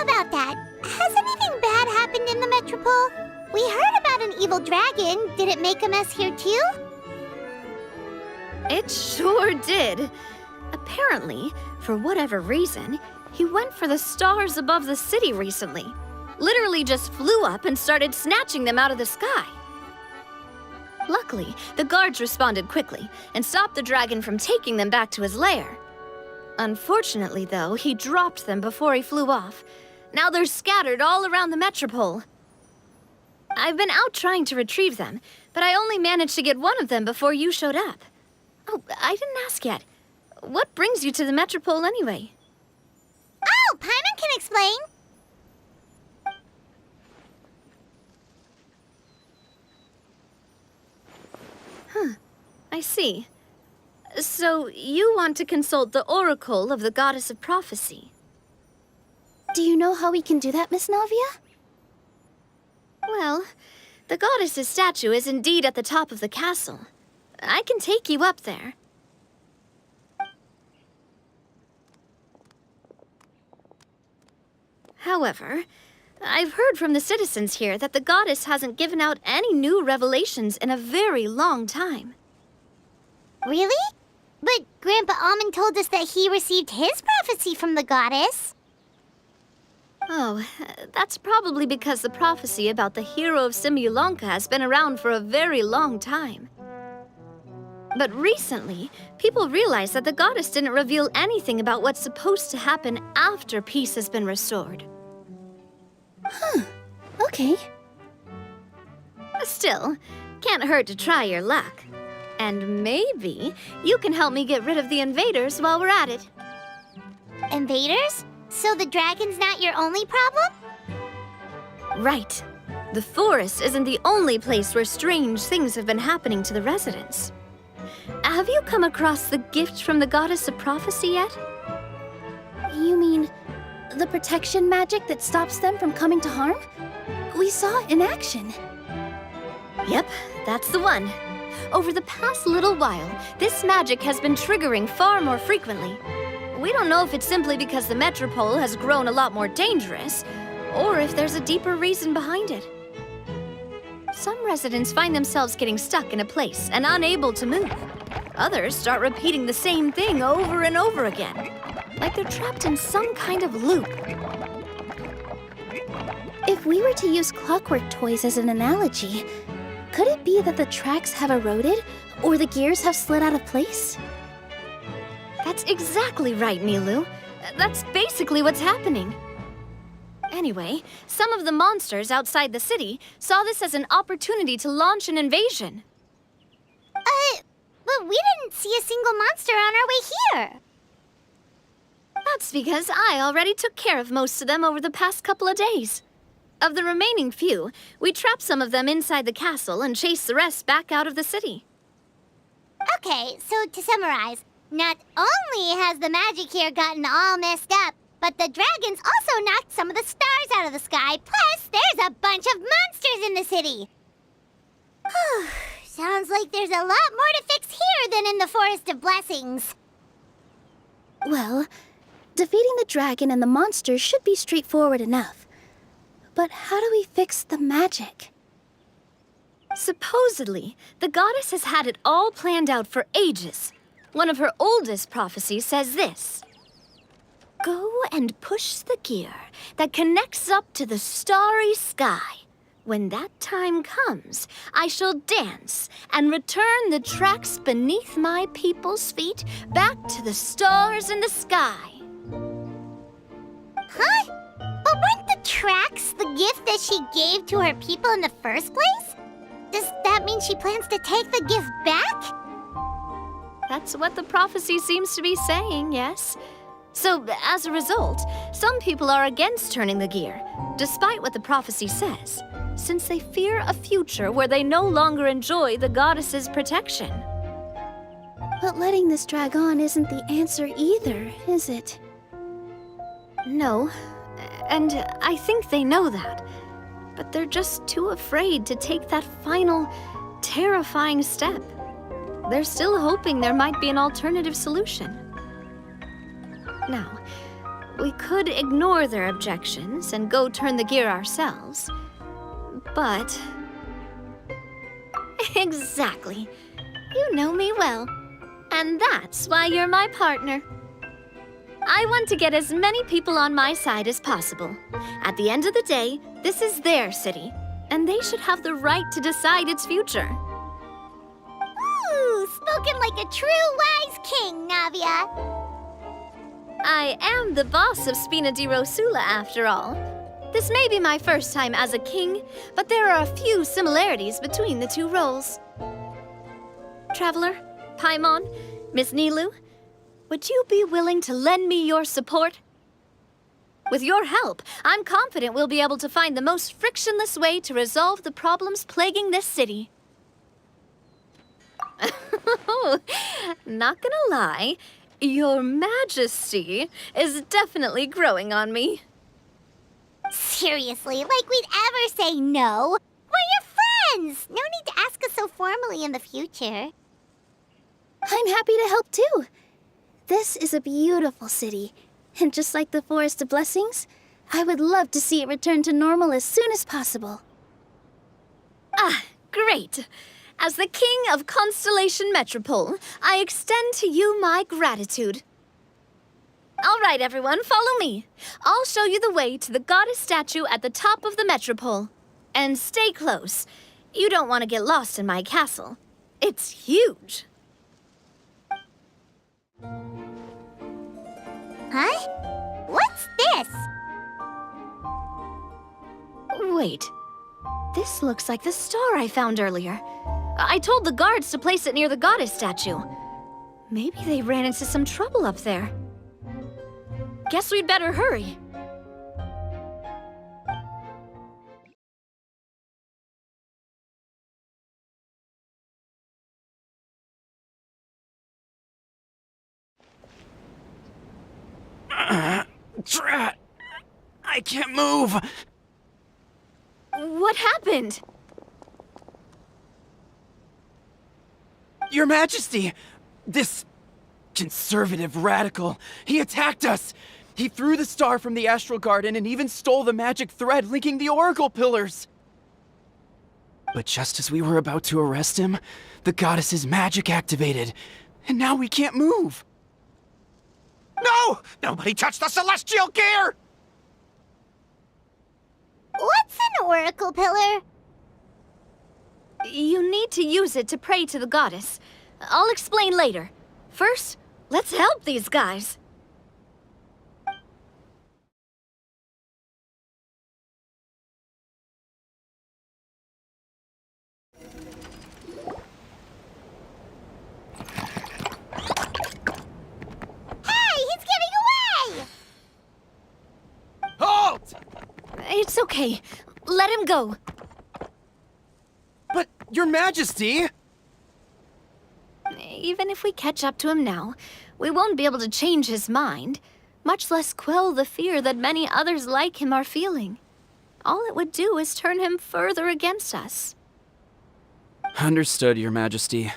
About that, has anything bad happened in the Metropole? We heard about an evil dragon. Did it make a mess here too? It sure did. Apparently, for whatever reason, he went for the stars above the city recently. Literally just flew up and started snatching them out of the sky. Luckily, the guards responded quickly and stopped the dragon from taking them back to his lair. Unfortunately, though, he dropped them before he flew off. Now they're scattered all around the Metropole. I've been out trying to retrieve them, but I only managed to get one of them before you showed up. Oh, I didn't ask yet. What brings you to the Metropole anyway? Oh, Paimon can explain. I see. So, you want to consult the Oracle of the Goddess of Prophecy. Do you know how we can do that, Miss Navia? Well, the goddess's statue is indeed at the top of the castle. I can take you up there. However, I've heard from the citizens here that the goddess hasn't given out any new revelations in a very long time. Really? But Grandpa Almond told us that he received his prophecy from the goddess. Oh, that's probably because the prophecy about the hero of Simulanka has been around for a very long time. But recently, people realized that the goddess didn't reveal anything about what's supposed to happen after peace has been restored. Okay. Still, can't hurt to try your luck. And maybe you can help me get rid of the invaders while we're at it. Invaders? So the dragon's not your only problem? Right. The forest isn't the only place where strange things have been happening to the residents. Have you come across the gift from the Goddess of Prophecy yet? You mean the protection magic that stops them from coming to harm? We saw it in action. Yep, that's the one. Over the past little while, this magic has been triggering far more frequently. We don't know if it's simply because the Metropole has grown a lot more dangerous, or if there's a deeper reason behind it. Some residents find themselves getting stuck in a place and unable to move. Others start repeating the same thing over and over again, like they're trapped in some kind of loop. If we were to use clockwork toys as an analogy, could it be that the tracks have eroded, or the gears have slid out of place? That's exactly right, Nilu. That's basically what's happening. Anyway, some of the monsters outside the city saw this as an opportunity to launch an invasion. But we didn't see a single monster on our way here. That's because I already took care of most of them over the past couple of days. Of the remaining few, we trapped some of them inside the castle and chased the rest back out of the city. Okay, so to summarize, not only has the magic here gotten all messed up, but the dragons also knocked some of the stars out of the sky, plus there's a bunch of monsters in the city. Sounds like there's a lot more to fix here than in the Forest of Blessings. Well, defeating the dragon and the monsters should be straightforward enough. But how do we fix the magic? Supposedly, the goddess has had it all planned out for ages. One of her oldest prophecies says this: "Go and push the gear that connects up to the starry sky. When that time comes, I shall dance and return the tracks beneath my people's feet back to the stars in the sky." Huh? But weren't the tracks the gift that she gave to her people in the first place? Does that mean she plans to take the gift back? That's what the prophecy seems to be saying, yes. So, as a result, some people are against turning the gear, despite what the prophecy says, since they fear a future where they no longer enjoy the goddess's protection. But letting this drag on isn't the answer either, is it? No, and I think they know that. But they're just too afraid to take that final, terrifying step. They're still hoping there might be an alternative solution. Now, we could ignore their objections and go turn the gear ourselves, but... Exactly. You know me well. And that's why you're my partner. I want to get as many people on my side as possible. At the end of the day, this is their city, and they should have the right to decide its future. Ooh, spoken like a true wise king, Navia. I am the boss of Spina di Rosula, after all. This may be my first time as a king, but there are a few similarities between the two roles. Traveler, Paimon, Miss Nilou, would you be willing to lend me your support? With your help, I'm confident we'll be able to find the most frictionless way to resolve the problems plaguing this city. Not gonna lie, Your Majesty is definitely growing on me. Seriously, like we'd ever say no. We're your friends! No need to ask us so formally in the future. I'm happy to help too. This is a beautiful city, and just like the Forest of Blessings, I would love to see it return to normal as soon as possible. Ah, great. As the King of Constellation Metropole, I extend to you my gratitude. All right, everyone, follow me. I'll show you the way to the goddess statue at the top of the Metropole. And stay close. You don't want to get lost in my castle. It's huge. Huh? What's this? Wait. This looks like the star I found earlier. I told the guards to place it near the goddess statue. Maybe they ran into some trouble up there. Guess we'd better hurry. Drat! I can't move! What happened? Your Majesty! This conservative radical, he attacked us! He threw the star from the Astral Garden and even stole the magic thread linking the Oracle Pillars! But just as we were about to arrest him, the goddess's magic activated, and now we can't move! No! Nobody touched the celestial gear! What's an oracle pillar? You need to use it to pray to the goddess. I'll explain later. First, let's help these guys. It's okay. Let him go. But, Your Majesty! Even if we catch up to him now, we won't be able to change his mind, much less quell the fear that many others like him are feeling. All it would do is turn him further against us. Understood, Your Majesty.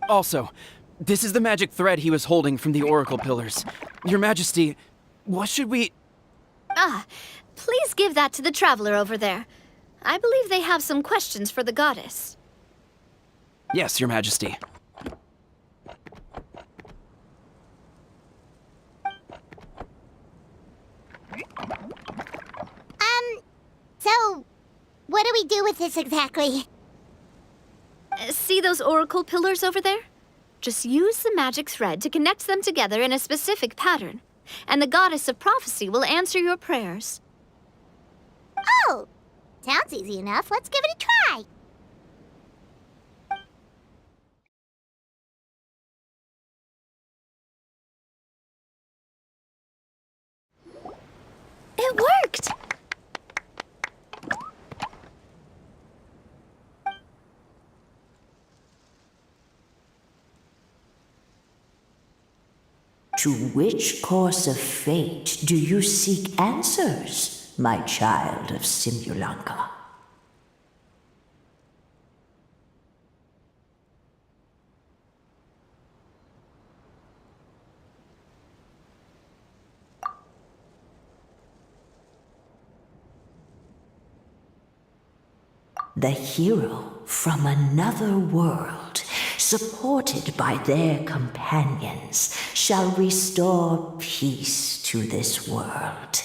Also, this is the magic thread he was holding from the Oracle Pillars. Your Majesty, what should we... Ah, please give that to the traveler over there. I believe they have some questions for the goddess. Yes, Your Majesty. So, what do we do with this exactly? See those oracle pillars over there? Just use the magic thread to connect them together in a specific pattern. and the goddess of prophecy will answer your prayers. Oh, sounds easy enough. Let's give it a try. It worked! To which course of fate do you seek answers, my child of Simulanka? The hero from another world, supported by their companions, shall restore peace to this world.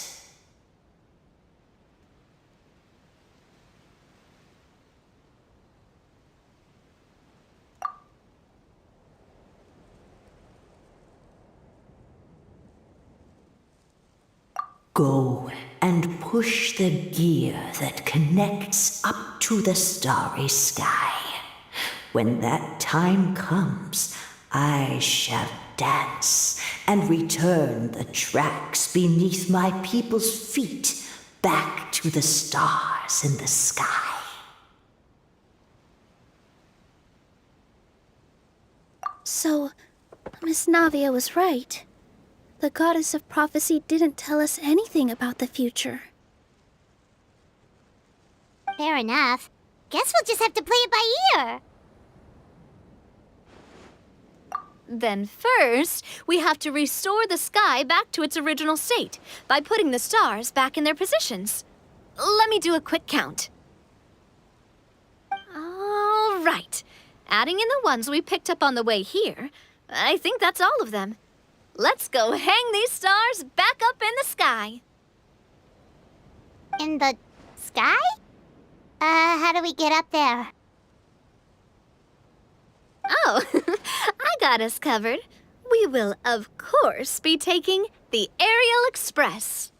Go and push the gear that connects up to the starry sky. When that time comes, I shall dance and return the tracks beneath my people's feet back to the stars in the sky. So, Miss Navia was right. The goddess of prophecy didn't tell us anything about the future. Fair enough. Guess we'll just have to play it by ear. Then first, we have to restore the sky back to its original state by putting the stars back in their positions. Let me do a quick count. All right. Adding in the ones we picked up on the way here, I think that's all of them. Let's go hang these stars back up in the sky. In the sky? How do we get up there? Oh, I got us covered. We will, of course, be taking the Aerial Express.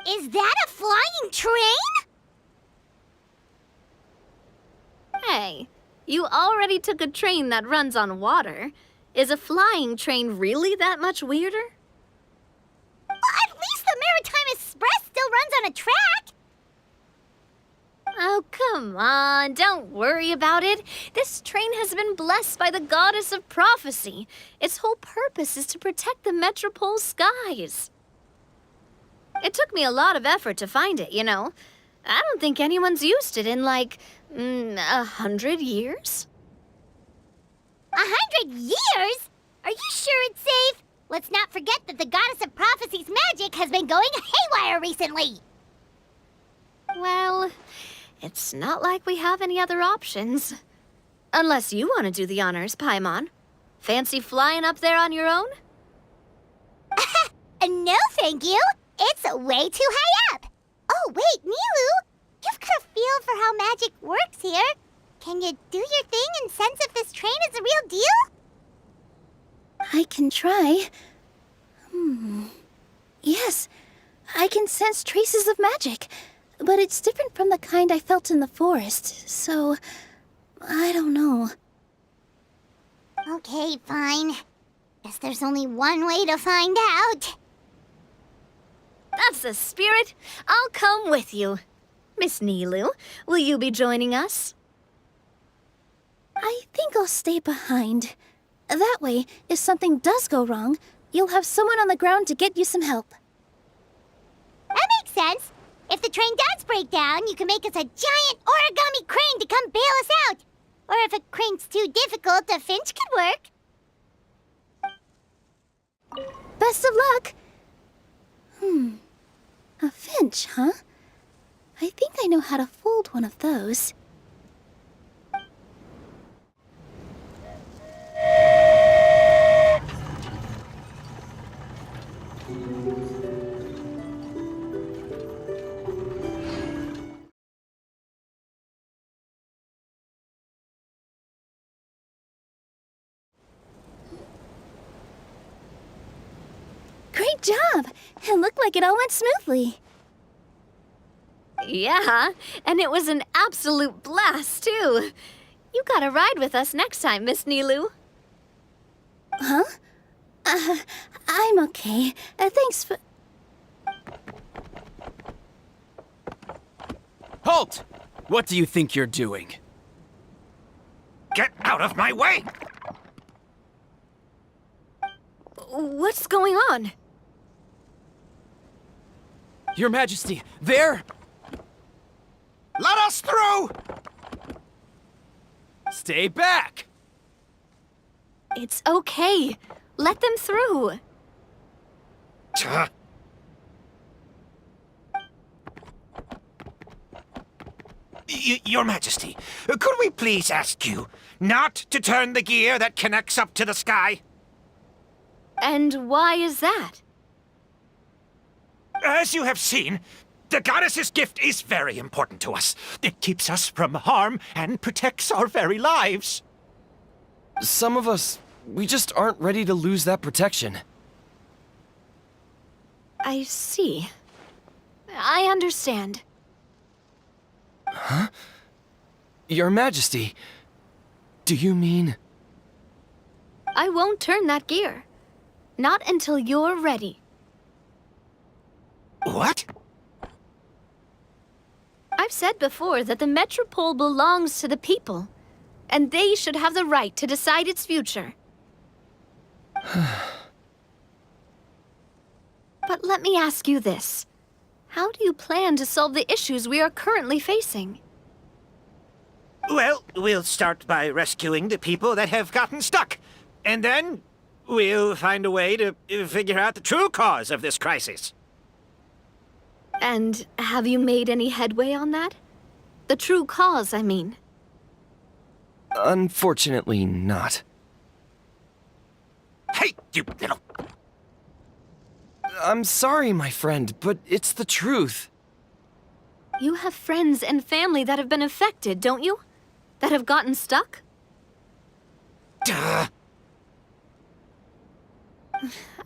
Is that a flying train? Hey, you already took a train that runs on water. Is a flying train really that much weirder? Well, at least the Maritime Express still runs on a track. Oh, come on, don't worry about it. This train has been blessed by the goddess of prophecy. Its whole purpose is to protect the Metropole skies. It took me a lot of effort to find it, you know. I don't think anyone's used it in, like, 100 years? 100 years? Are you sure it's safe? Let's not forget that the goddess of prophecy's magic has been going haywire recently. Well, it's not like we have any other options. Unless you want to do the honors, Paimon. Fancy flying up there on your own? No, thank you. It's way too high up. Oh, wait, Nilu. You've got a feel for how magic works here. Can you do your thing and sense if this train is the real deal? I can try. Yes, I can sense traces of magic, but it's different from the kind I felt in the forest, so I don't know. Okay, fine. Guess there's only one way to find out. That's the spirit. I'll come with you. Miss Nilu, will you be joining us? I think I'll stay behind. That way, if something does go wrong, you'll have someone on the ground to get you some help. That makes sense. If the train does break down, you can make us a giant origami crane to come bail us out. Or if a crane's too difficult, a finch could work. Best of luck! A finch, huh? I think I know how to fold one of those. Great job! It looked like it all went smoothly. Yeah, and it was an absolute blast, too. You gotta ride with us next time, Miss Nilu. Huh? I'm okay. Thanks for... Halt! What do you think you're doing? Get out of my way! What's going on? Your Majesty, there! Let us through! Stay back! It's okay. Let them through. Your Majesty, could we please ask you not to turn the gear that connects up to the sky? And why is that? As you have seen, the goddess's gift is very important to us. It keeps us from harm and protects our very lives. Some of us, we just aren't ready to lose that protection. I see. I understand. Huh? Your Majesty, do you mean... I won't turn that gear. Not until you're ready. What? I've said before that the Metropole belongs to the people, and they should have the right to decide its future. But let me ask you this. How do you plan to solve the issues we are currently facing? Well, we'll start by rescuing the people that have gotten stuck. And then we'll find a way to figure out the true cause of this crisis. And have you made any headway on that? The true cause, I mean. Unfortunately not. Hey, you little... I'm sorry, my friend, but it's the truth. You have friends and family that have been affected, don't you? That have gotten stuck? Duh.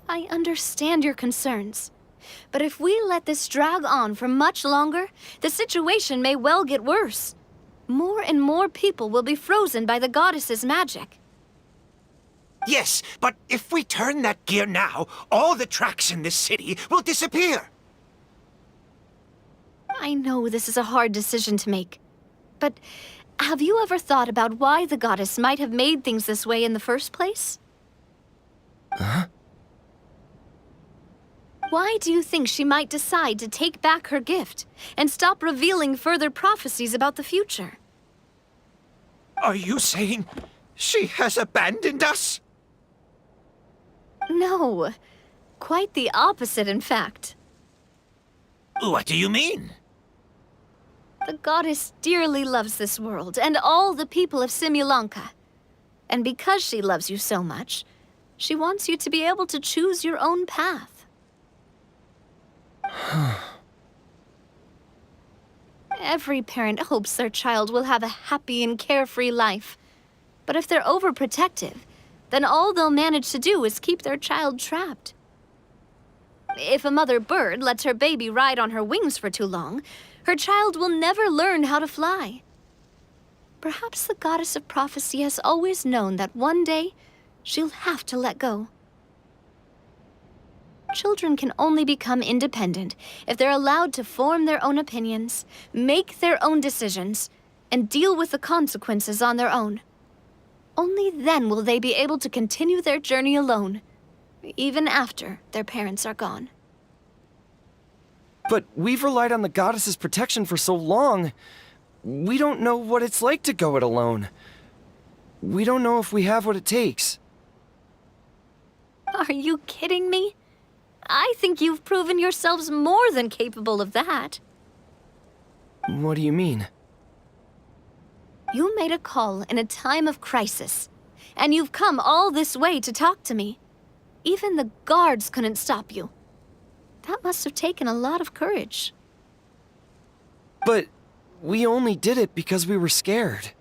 I understand your concerns. But if we let this drag on for much longer, the situation may well get worse. More and more people will be frozen by the goddess's magic. Yes, but if we turn that gear now, all the tracks in this city will disappear. I know this is a hard decision to make. But have you ever thought about why the goddess might have made things this way in the first place? Huh? Why do you think she might decide to take back her gift and stop revealing further prophecies about the future? Are you saying she has abandoned us? No. Quite the opposite, in fact. What do you mean? The goddess dearly loves this world and all the people of Simulanka. And because she loves you so much, she wants you to be able to choose your own path. Every parent hopes their child will have a happy and carefree life. But if they're overprotective, then all they'll manage to do is keep their child trapped. If a mother bird lets her baby ride on her wings for too long, her child will never learn how to fly. Perhaps the goddess of prophecy has always known that one day she'll have to let go. Children can only become independent if they're allowed to form their own opinions, make their own decisions, and deal with the consequences on their own. Only then will they be able to continue their journey alone, even after their parents are gone. But we've relied on the goddess's protection for so long. We don't know what it's like to go it alone. We don't know if we have what it takes. Are you kidding me? I think you've proven yourselves more than capable of that. What do you mean? You made a call in a time of crisis, and you've come all this way to talk to me. Even the guards couldn't stop you. That must have taken a lot of courage. But we only did it because we were scared.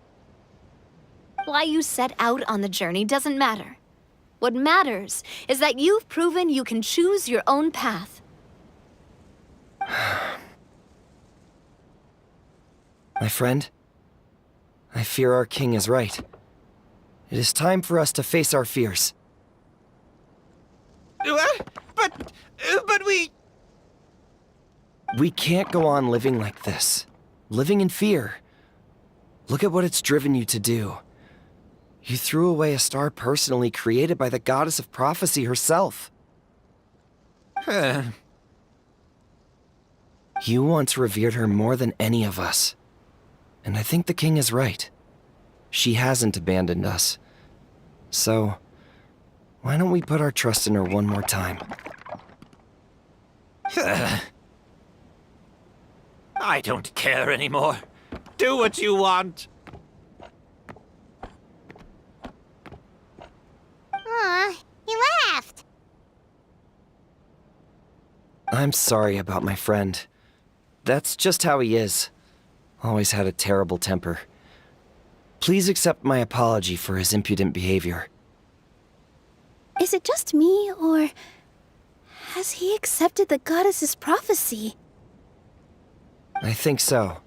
Why you set out on the journey doesn't matter. What matters is that you've proven you can choose your own path. My friend, I fear our king is right. It is time for us to face our fears. But we... We can't go on living like this. Living in fear. Look at what it's driven you to do. You threw away a star personally created by the goddess of prophecy herself. You once revered her more than any of us. And I think the king is right. She hasn't abandoned us. So, why don't we put our trust in her one more time? I don't care anymore. Do what you want. Aw, he laughed. I'm sorry about my friend. That's just how he is. Always had a terrible temper. Please accept my apology for his impudent behavior. Is it just me, or has he accepted the goddess's prophecy? I think so.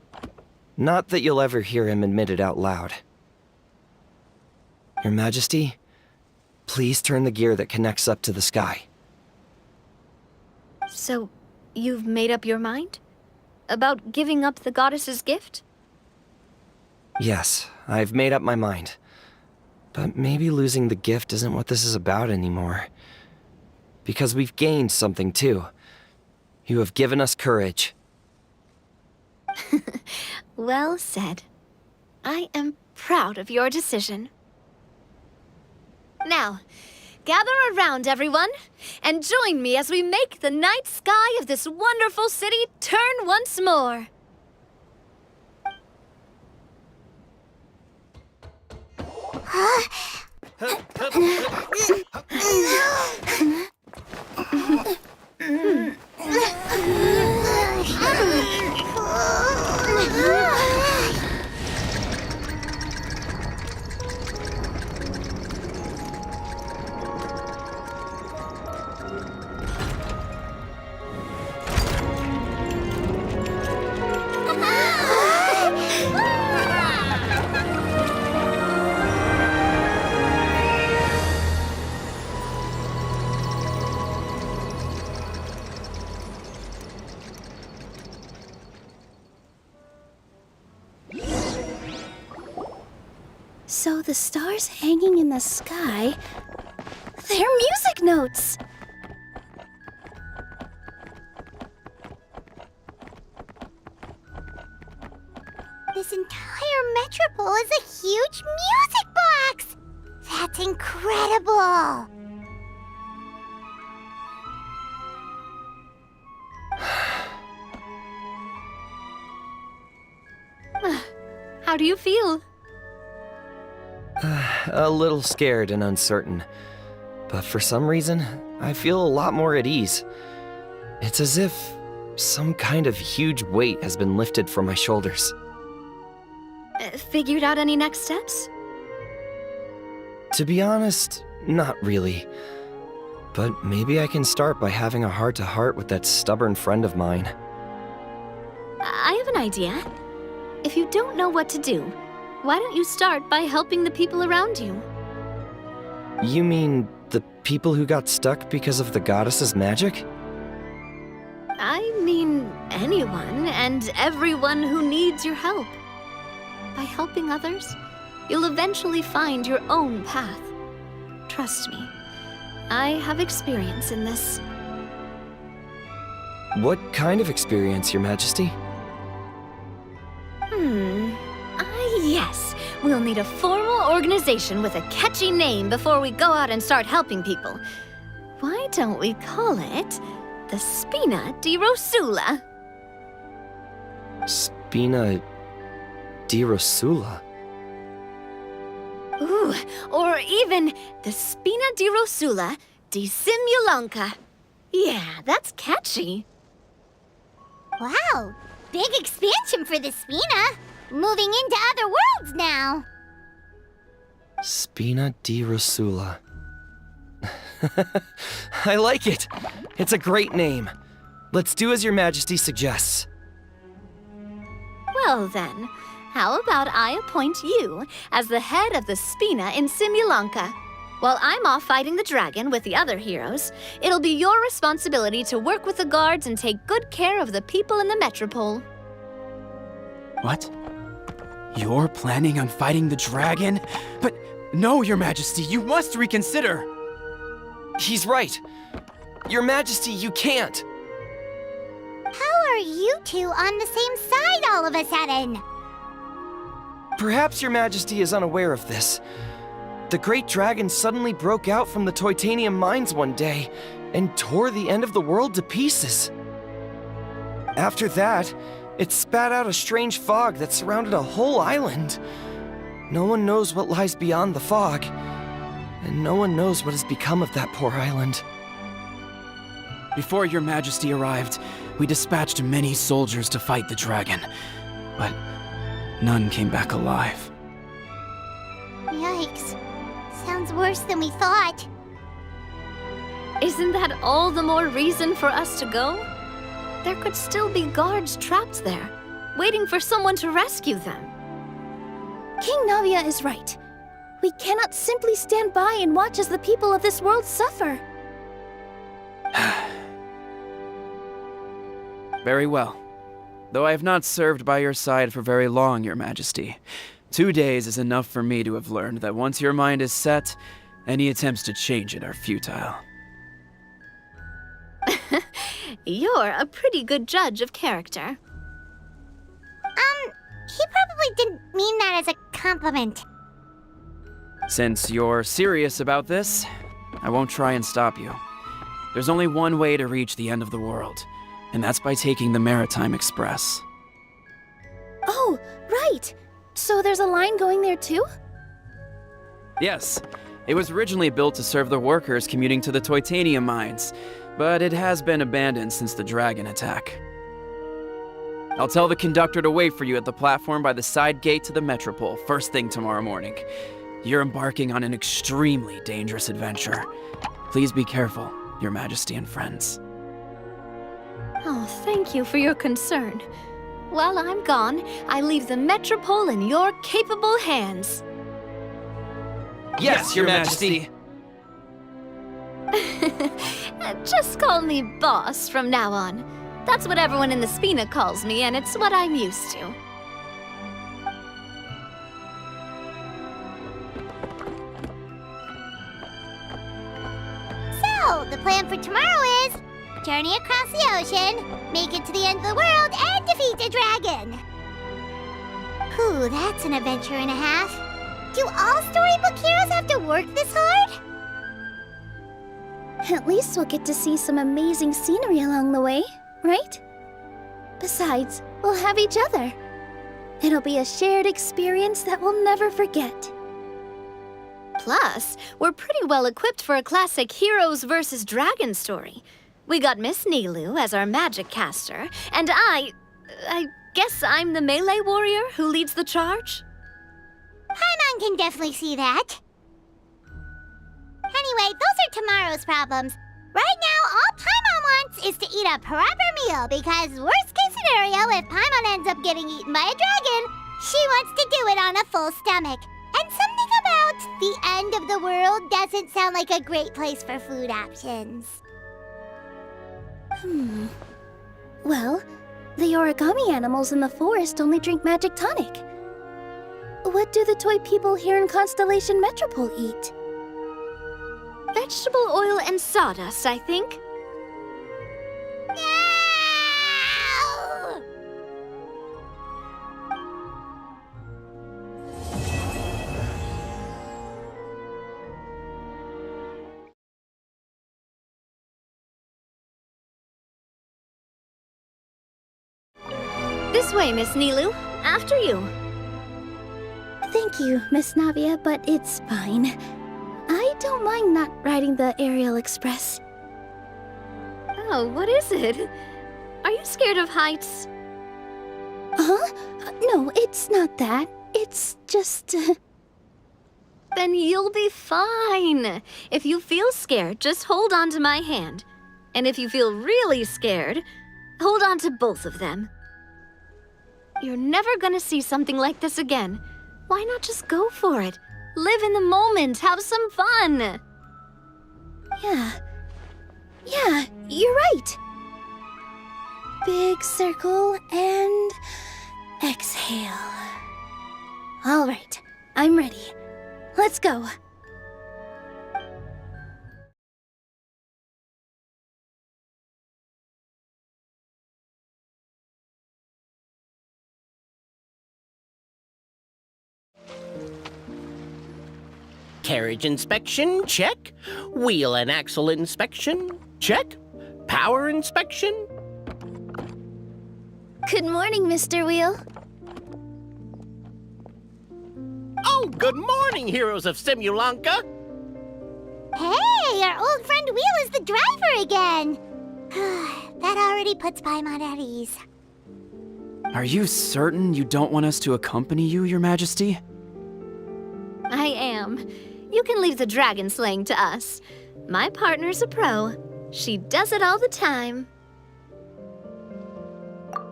Not that you'll ever hear him admit it out loud. Your Majesty, please turn the gear that connects up to the sky. So, you've made up your mind? About giving up the goddess's gift? Yes, I've made up my mind. But maybe losing the gift isn't what this is about anymore. Because we've gained something too. You have given us courage. Well said. I am proud of your decision. Now, gather around, everyone, and join me as we make the night sky of this wonderful city turn once more. So the stars hanging in the sky, they're music notes! This entire metropole is a huge music box! That's incredible! How do you feel? A little scared and uncertain. But for some reason, I feel a lot more at ease. It's as if some kind of huge weight has been lifted from my shoulders. Figured out any next steps? To be honest, not really. But maybe I can start by having a heart-to-heart with that stubborn friend of mine. I have an idea. If you don't know what to do, why don't you start by helping the people around you? You mean the people who got stuck because of the goddess's magic? I mean anyone and everyone who needs your help. By helping others, you'll eventually find your own path. Trust me, I have experience in this. What kind of experience, Your Majesty? Yes. We'll need a formal organization with a catchy name before we go out and start helping people. Why don't we call it the Spina di Rosula? Spina di Rosula? Ooh, or even the Spina di Rosula di Simulanka. Yeah, that's catchy. Wow, big expansion for the Spina. Moving into other worlds now. Spina di Rosula. I like it. It's a great name. Let's do as Your Majesty suggests. Well then, how about I appoint you as the head of the Spina in Simulanka? While I'm off fighting the dragon with the other heroes, it'll be your responsibility to work with the guards and take good care of the people in the metropole. What? You're planning on fighting the dragon? But no, Your Majesty, you must reconsider! He's right. Your Majesty, you can't. How are you two on the same side all of a sudden? Perhaps Your Majesty is unaware of this. The great dragon suddenly broke out from the Titanium mines one day and tore the end of the world to pieces. After that, it spat out a strange fog that surrounded a whole island. No one knows what lies beyond the fog, and no one knows what has become of that poor island. Before Your Majesty arrived, we dispatched many soldiers to fight the dragon, but none came back alive. Yikes. Sounds worse than we thought. Isn't that all the more reason for us to go? There could still be guards trapped there, waiting for someone to rescue them. King Navia is right. We cannot simply stand by and watch as the people of this world suffer. Very well. Though I have not served by your side for very long, Your Majesty. 2 days is enough for me to have learned that once your mind is set, any attempts to change it are futile. You're a pretty good judge of character. He probably didn't mean that as a compliment. Since you're serious about this, I won't try and stop you. There's only one way to reach the end of the world, and that's by taking the Maritime Express. Oh, right! So there's a line going there too? Yes, it was originally built to serve the workers commuting to the Titanium mines, but it has been abandoned since the dragon attack. I'll tell the conductor to wait for you at the platform by the side gate to the Metropole first thing tomorrow morning. You're embarking on an extremely dangerous adventure. Please be careful, Your Majesty and friends. Oh, thank you for your concern. While I'm gone, I leave the Metropole in your capable hands. Yes, Your Majesty. Just call me boss from now on. That's what everyone in the Spina calls me, and it's what I'm used to. So, the plan for tomorrow is journey across the ocean, make it to the end of the world, and defeat a dragon. Whew, that's an adventure and a half. Do all storybook heroes have to work this hard? At least we'll get to see some amazing scenery along the way, right? Besides, we'll have each other. It'll be a shared experience that we'll never forget. Plus, we're pretty well equipped for a classic heroes versus dragons story. We got Miss Nilu as our magic caster, and I guess I'm the melee warrior who leads the charge? Paimon can definitely see that. Anyway, those are tomorrow's problems. Right now, all Paimon wants is to eat a proper meal, because worst case scenario, if Paimon ends up getting eaten by a dragon, she wants to do it on a full stomach. And something about the end of the world doesn't sound like a great place for food options. Well, the origami animals in the forest only drink magic tonic. What do the toy people here in Constellation Metropole eat? Vegetable oil and sawdust, I think. This way, Miss Nilu. After you. Thank you, Miss Navia, but it's fine. I don't mind not riding the Aerial Express. Oh, what is it? Are you scared of heights? Huh? No, it's not that. It's just... Then you'll be fine. If you feel scared, just hold on to my hand. And if you feel really scared, hold on to both of them. You're never gonna see something like this again. Why not just go for it? Live in the moment, have some fun. Yeah, you're right. Big circle and exhale. All right, I'm ready. Let's go. Carriage inspection, check. Wheel and axle inspection, check. Power inspection. Good morning, Mr. Wheel. Oh, good morning, heroes of Simulanka. Hey, our old friend Wheel is the driver again. That already puts Paimon at ease. Are you certain you don't want us to accompany you, Your Majesty? I am. You can leave the dragon slaying to us. My partner's a pro. She does it all the time.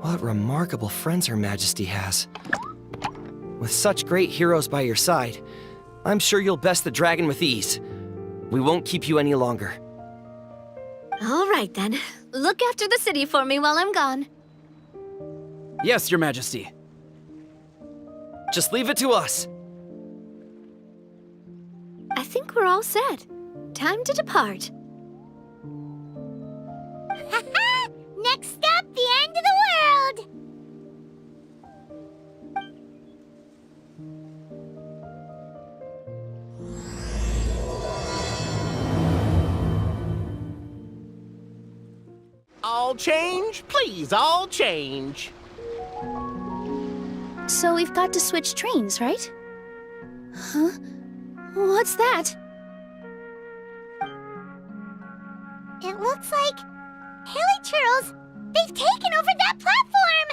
What remarkable friends Her Majesty has. With such great heroes by your side, I'm sure you'll best the dragon with ease. We won't keep you any longer. All right then. Look after the city for me while I'm gone. Yes, Your Majesty. Just leave it to us. I think we're all set. Time to depart. Next stop, the end of the world! All change, please, all change. So we've got to switch trains, right? Huh? What's that? It looks like Haley Churls, they've taken over that platform!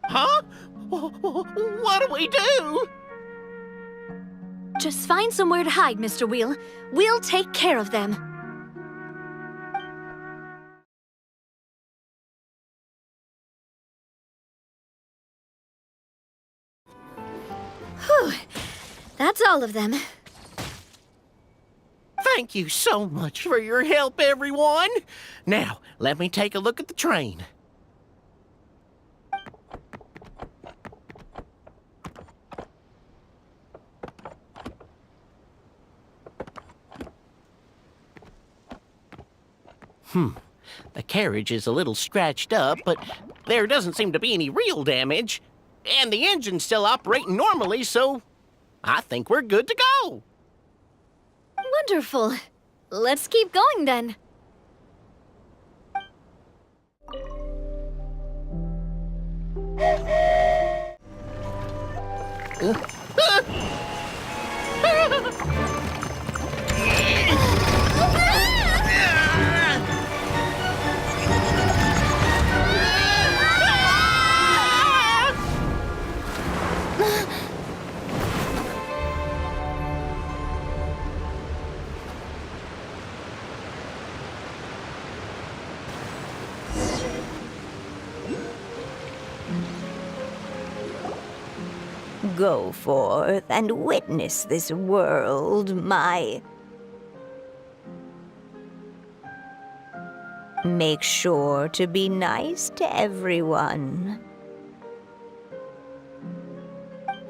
Huh? What do we do? Just find somewhere to hide, Mr. Wheel. We'll take care of them. Whew. That's all of them. Thank you so much for your help, everyone. Now, let me take a look at the train. The carriage is a little scratched up, but there doesn't seem to be any real damage. And the engine's still operating normally, so I think we're good to go. Wonderful. Let's keep going then. Go forth and witness this world, my... Make sure to be nice to everyone.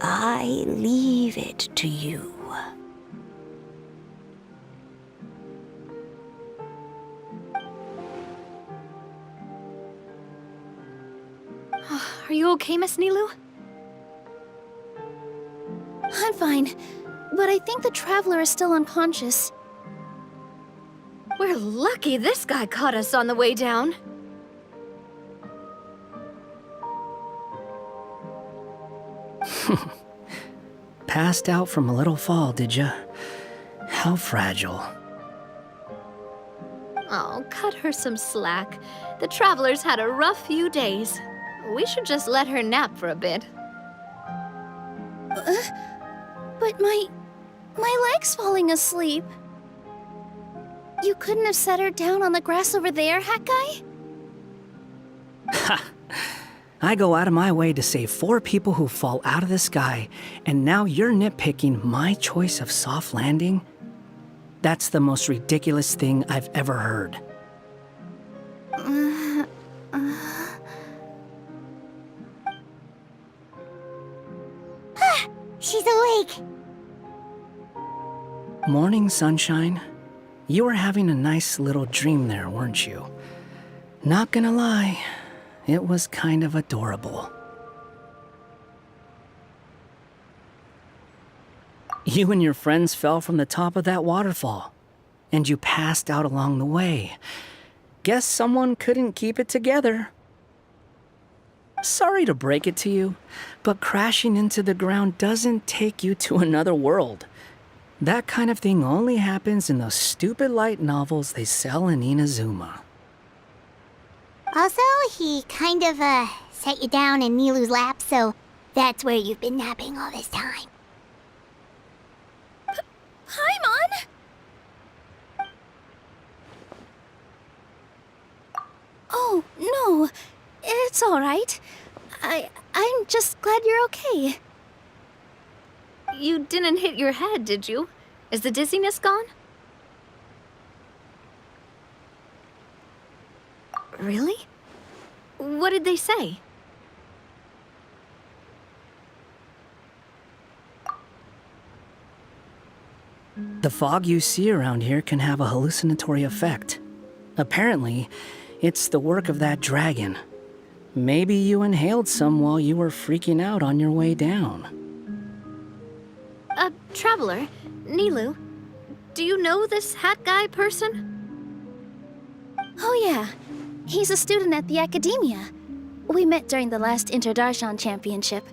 I leave it to you. Are you okay, Miss Nilu? I'm fine, but I think the traveler is still unconscious. We're lucky this guy caught us on the way down. Passed out from a little fall, did ya? How fragile. Oh, cut her some slack. The traveler's had a rough few days. We should just let her nap for a bit. But But my leg's falling asleep. You couldn't have set her down on the grass over there, Hat Guy? Ha! I go out of my way to save 4 people who fall out of the sky, and now you're nitpicking my choice of soft landing? That's the most ridiculous thing I've ever heard. She's awake. Morning, sunshine. You were having a nice little dream there, weren't you? Not gonna lie, it was kind of adorable. You and your friends fell from the top of that waterfall, and you passed out along the way. Guess someone couldn't keep it together. Sorry to break it to you, but crashing into the ground doesn't take you to another world. That kind of thing only happens in those stupid light novels they sell in Inazuma. Also, he kind of, set you down in Nilu's lap, so that's where you've been napping all this time. Paimon! Oh, no. It's all right. I'm just glad you're okay. You didn't hit your head, did you? Is the dizziness gone? Really? What did they say? The fog you see around here can have a hallucinatory effect. Apparently, it's the work of that dragon. Maybe you inhaled some while you were freaking out on your way down. Traveler, Nilu, do you know this hat guy person? Oh yeah, he's a student at the academia. We met during the last Inter-Darshan Championship.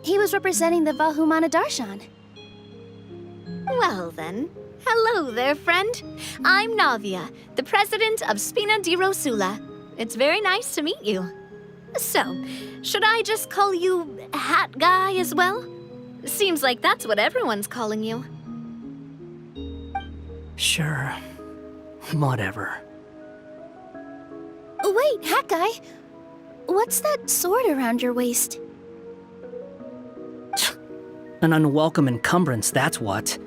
He was representing the Vahumana Darshan. Well then, hello there, friend. I'm Navia, the president of Spina di Rosula. It's very nice to meet you. So, should I just call you Hat Guy as well? Seems like that's what everyone's calling you. Sure. Whatever. Wait, Hat Guy. What's that sword around your waist? An unwelcome encumbrance, that's what.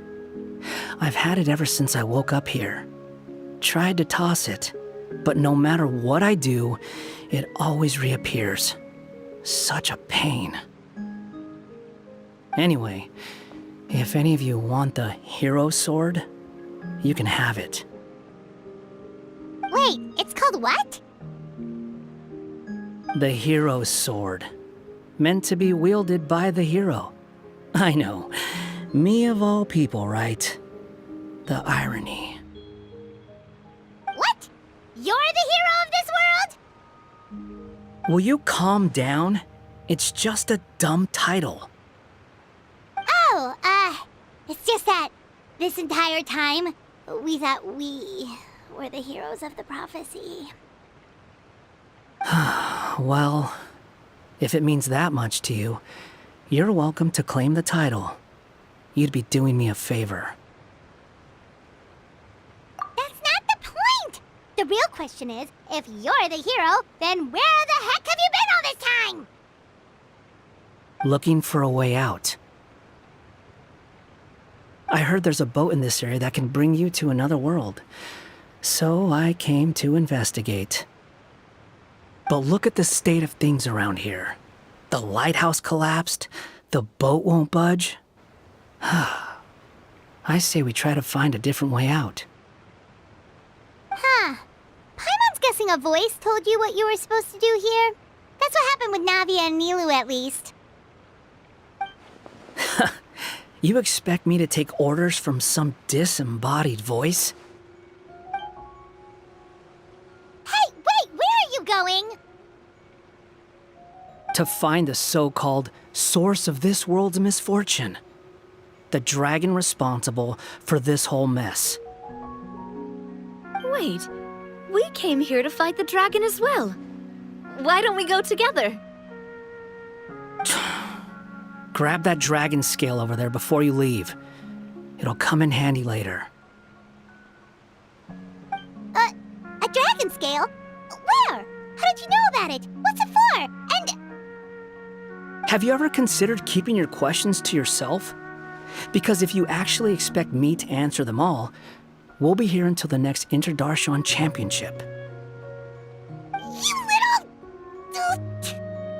I've had it ever since I woke up here. Tried to toss it, but no matter what I do, it always reappears. Such a pain. Anyway, if any of you want the hero sword, you can have it. Wait, it's called what? The hero's sword. Meant to be wielded by the hero. I know. Me of all people, right? The irony. What? You're the hero of this world? Will you calm down? It's just a dumb title. Oh, it's just that this entire time, we thought we were the heroes of the prophecy. Well, if it means that much to you, you're welcome to claim the title. You'd be doing me a favor. That's not the point! The real question is, if you're the hero, then where the heck have you been all this time? Looking for a way out. I heard there's a boat in this area that can bring you to another world. So I came to investigate. But look at the state of things around here. The lighthouse collapsed, the boat won't budge. I say we try to find a different way out. Huh. Paimon's guessing a voice told you what you were supposed to do here. That's what happened with Navia and Nilu, at least. You expect me to take orders from some disembodied voice? Hey, wait, where are you going? To find the so-called source of this world's misfortune. The dragon responsible for this whole mess. Wait, we came here to fight the dragon as well. Why don't we go together? Grab that dragon scale over there before you leave. It'll come in handy later. A dragon scale? Where? How did you know about it? What's it for? And Have you ever considered keeping your questions to yourself? Because if you actually expect me to answer them all, we'll be here until the next Interdarshan Championship. you little...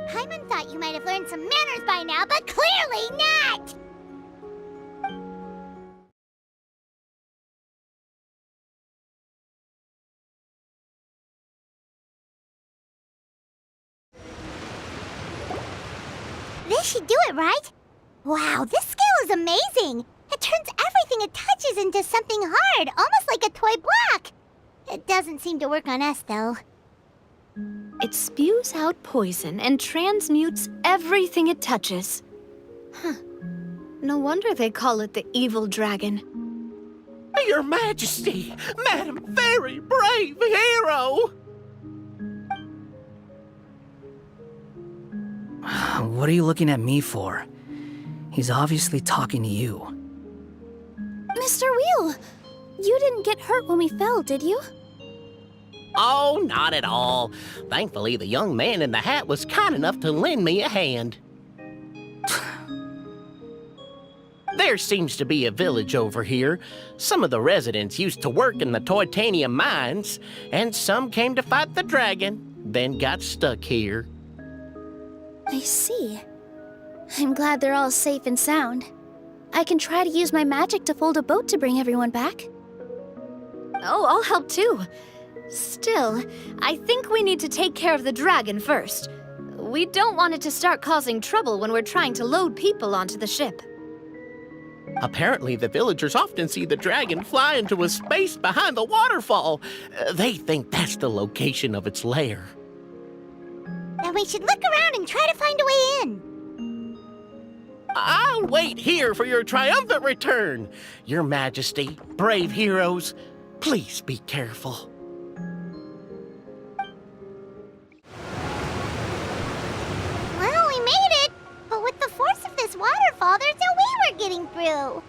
Paimon thought you might have learned some manners by now, but clearly not! This should do it, right? Wow, this scale is amazing! It turns everything it touches into something hard, almost like a toy block! It doesn't seem to work on us, though. It spews out poison and transmutes everything it touches. Huh. No wonder they call it the evil dragon. Your Majesty, Madam Very Brave Hero! What are you looking at me for? He's obviously talking to you. Mr. Wheel, you didn't get hurt when we fell, did you? Oh, not at all. Thankfully, the young man in the hat was kind enough to lend me a hand. There seems to be a village over here. Some of the residents used to work in the Titanium mines, and some came to fight the dragon, then got stuck here. I see. I'm glad they're all safe and sound. I can try to use my magic to fold a boat to bring everyone back. Oh, I'll help too. Still, I think we need to take care of the dragon first. We don't want it to start causing trouble when we're trying to load people onto the ship. Apparently, the villagers often see the dragon fly into a space behind the waterfall. They think that's the location of its lair. Then we should look around and try to find a way in. I'll wait here for your triumphant return. Your Majesty, brave heroes, please be careful. Well, we made it! But with the force of this waterfall, there's no way we're getting through.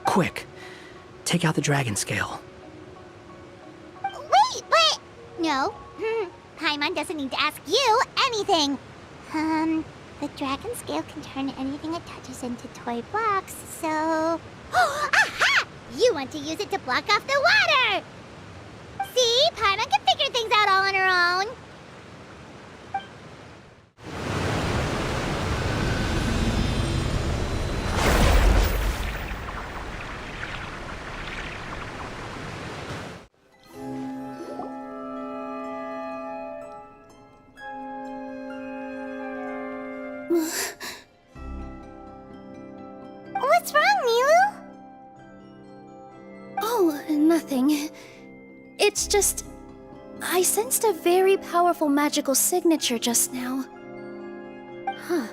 Quick, take out the dragon scale. Wait, but... No. Paimon doesn't need to ask you anything. The dragon scale can turn anything it touches into toy blocks, so... Aha! You want to use it to block off the water! See? Paimon can figure things out all on her own. What's wrong, Milu? Oh, nothing. It's just... I sensed a very powerful magical signature just now. Huh.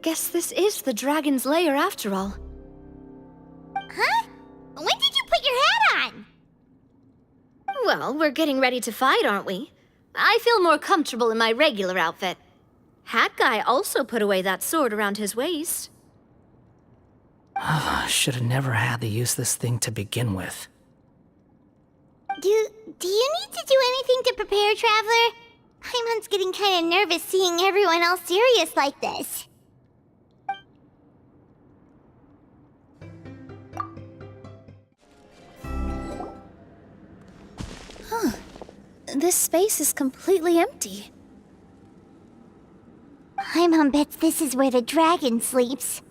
Guess this is the dragon's lair after all. Huh? When did you put your hat on? Well, we're getting ready to fight, aren't we? I feel more comfortable in my regular outfit. Hat Guy also put away that sword around his waist. Should have never had the useless thing to begin with. Do you need to do anything to prepare, Traveler? Paimon's getting kind of nervous seeing everyone else serious like this. Huh. This space is completely empty. Paimon bets this is where the dragon sleeps.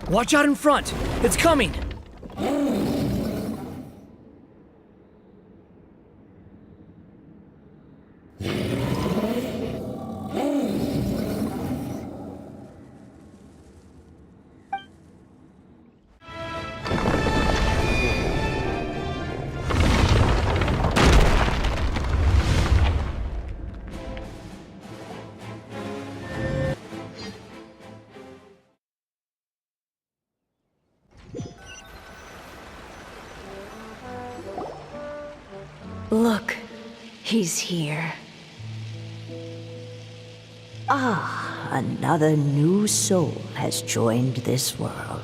Watch out in front! It's coming! Look, he's here. Ah, another new soul has joined this world.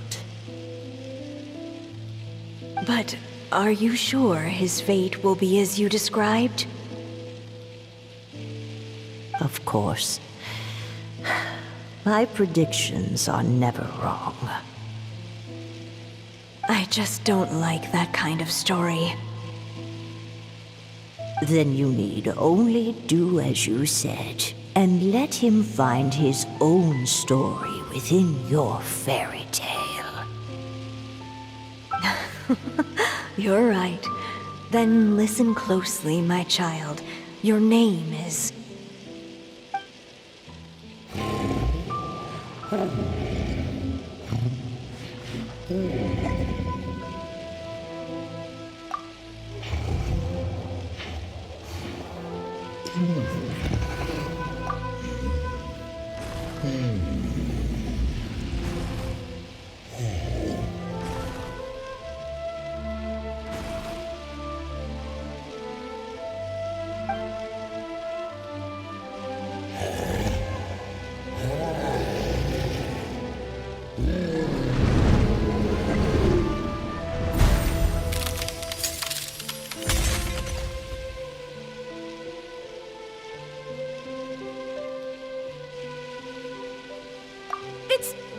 But are you sure his fate will be as you described? Of course. My predictions are never wrong. I just don't like that kind of story. Then you need only do as you said, and let him find his own story within your fairy tale. You're right. Then listen closely, my child. Your name is...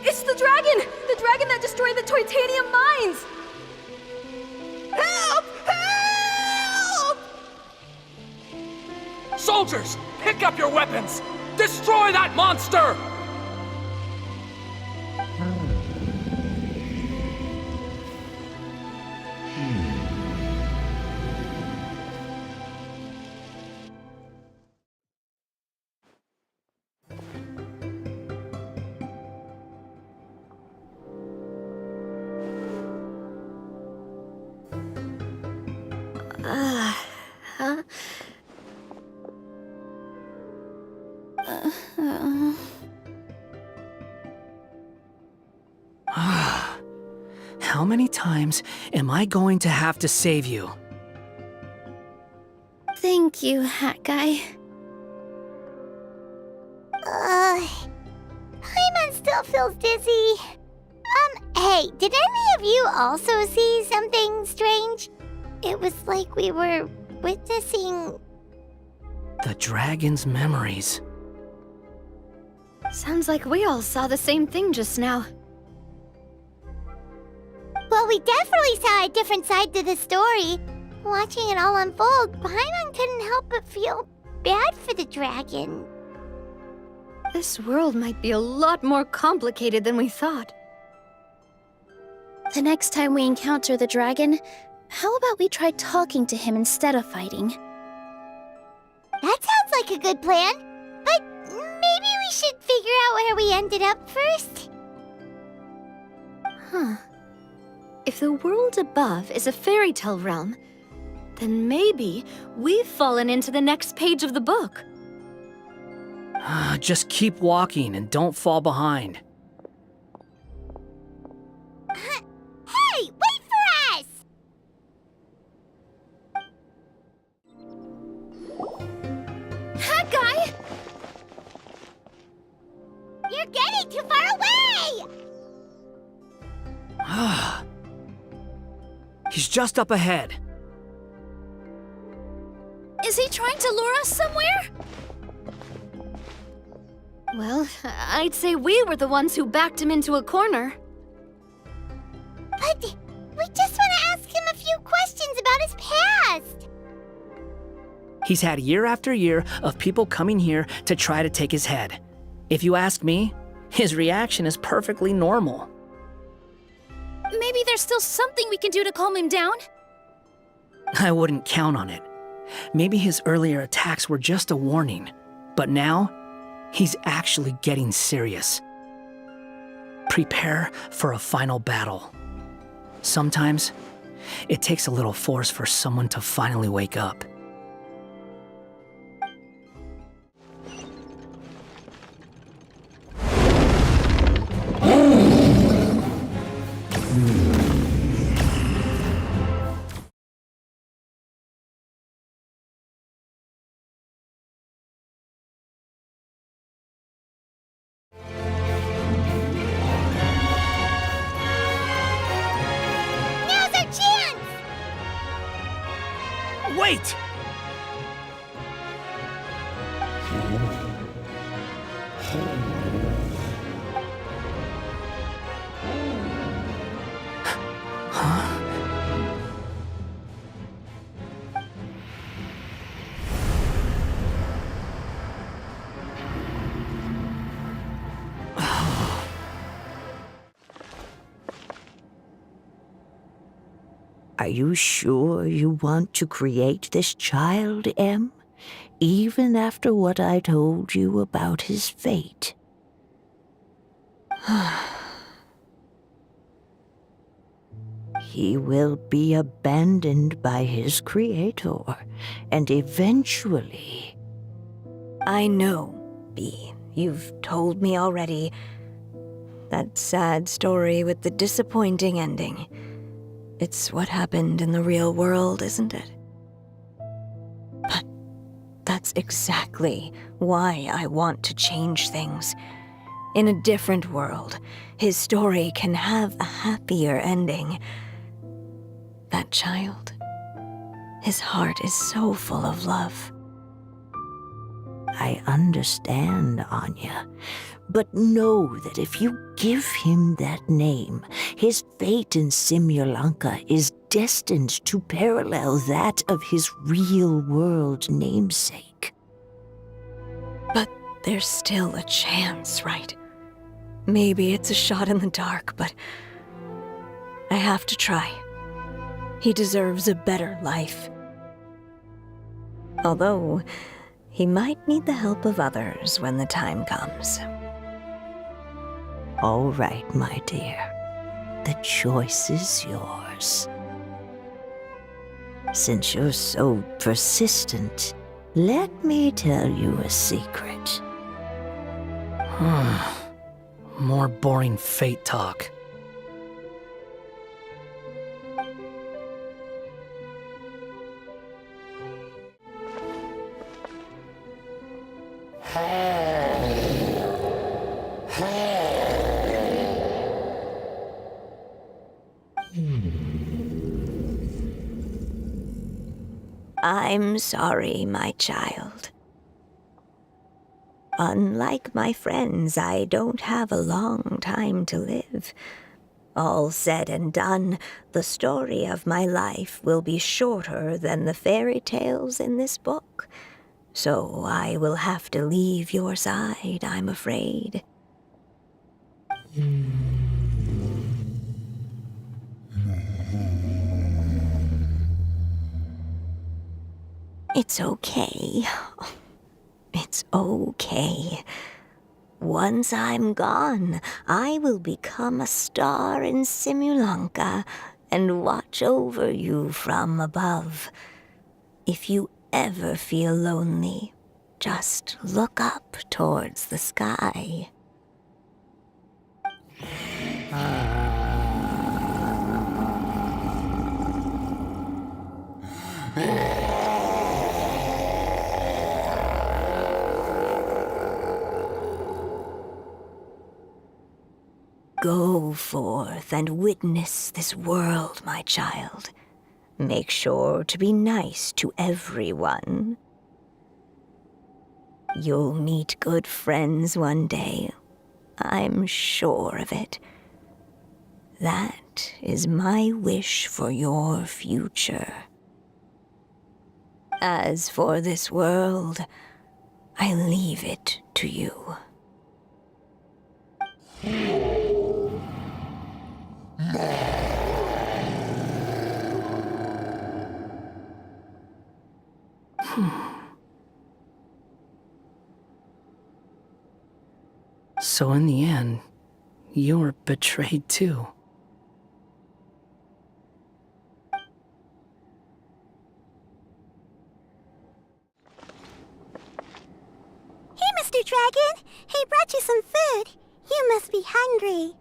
It's the dragon! The dragon that destroyed the Titanium mines! Help! Help! Soldiers, pick up your weapons! Destroy that monster! How many times am I going to have to save you? Thank you, Hat Guy. Paimon still feels dizzy. Hey, did any of you also see something strange? It was like we were witnessing... The dragon's memories. Sounds like we all saw the same thing just now. Well, we definitely saw a different side to the story. Watching it all unfold, Paimon couldn't help but feel bad for the dragon. This world might be a lot more complicated than we thought. The next time we encounter the dragon, how about we try talking to him instead of fighting? That sounds like a good plan. But maybe we should figure out where we ended up first. Huh. If the world above is a fairy tale realm, then maybe we've fallen into the next page of the book. Just keep walking and don't fall behind. Hey, wait for us! Hat Guy! You're getting too far away! He's just up ahead. Is he trying to lure us somewhere? Well, I'd say we were the ones who backed him into a corner. But we just want to ask him a few questions about his past. He's had year after year of people coming here to try to take his head. If you ask me, his reaction is perfectly normal. Maybe there's still something we can do to calm him down? I wouldn't count on it. Maybe his earlier attacks were just a warning, but now he's actually getting serious. Prepare for a final battle. Sometimes it takes a little force for someone to finally wake up. Wait! Are you sure you want to create this child, Em? Even after what I told you about his fate? He will be abandoned by his creator, and eventually... I know, Bee. You've told me already. That sad story with the disappointing ending. It's what happened in the real world, isn't it? But that's exactly why I want to change things. In a different world, his story can have a happier ending. That child, his heart is so full of love. I understand, Anya. But know that if you give him that name, his fate in Simulanka is destined to parallel that of his real-world namesake. But there's still a chance, right? Maybe it's a shot in the dark, but I have to try. He deserves a better life. Although, he might need the help of others when the time comes. All right, my dear. The choice is yours. Since you're so persistent, let me tell you a secret. More boring fate talk. I'm sorry, my child. Unlike my friends, I don't have a long time to live. All said and done, the story of my life will be shorter than the fairy tales in this book. So I will have to leave your side, I'm afraid. It's okay. It's okay. Once I'm gone, I will become a star in Simulanka and watch over you from above. If you ever feel lonely, just look up towards the sky. Go forth and witness this world, my child. Make sure to be nice to everyone. You'll meet good friends one day. I'm sure of it. That is my wish for your future. As for this world, I leave it to you. So in the end, you were betrayed too. Hey, Mr. Dragon! I brought you some food. You must be hungry.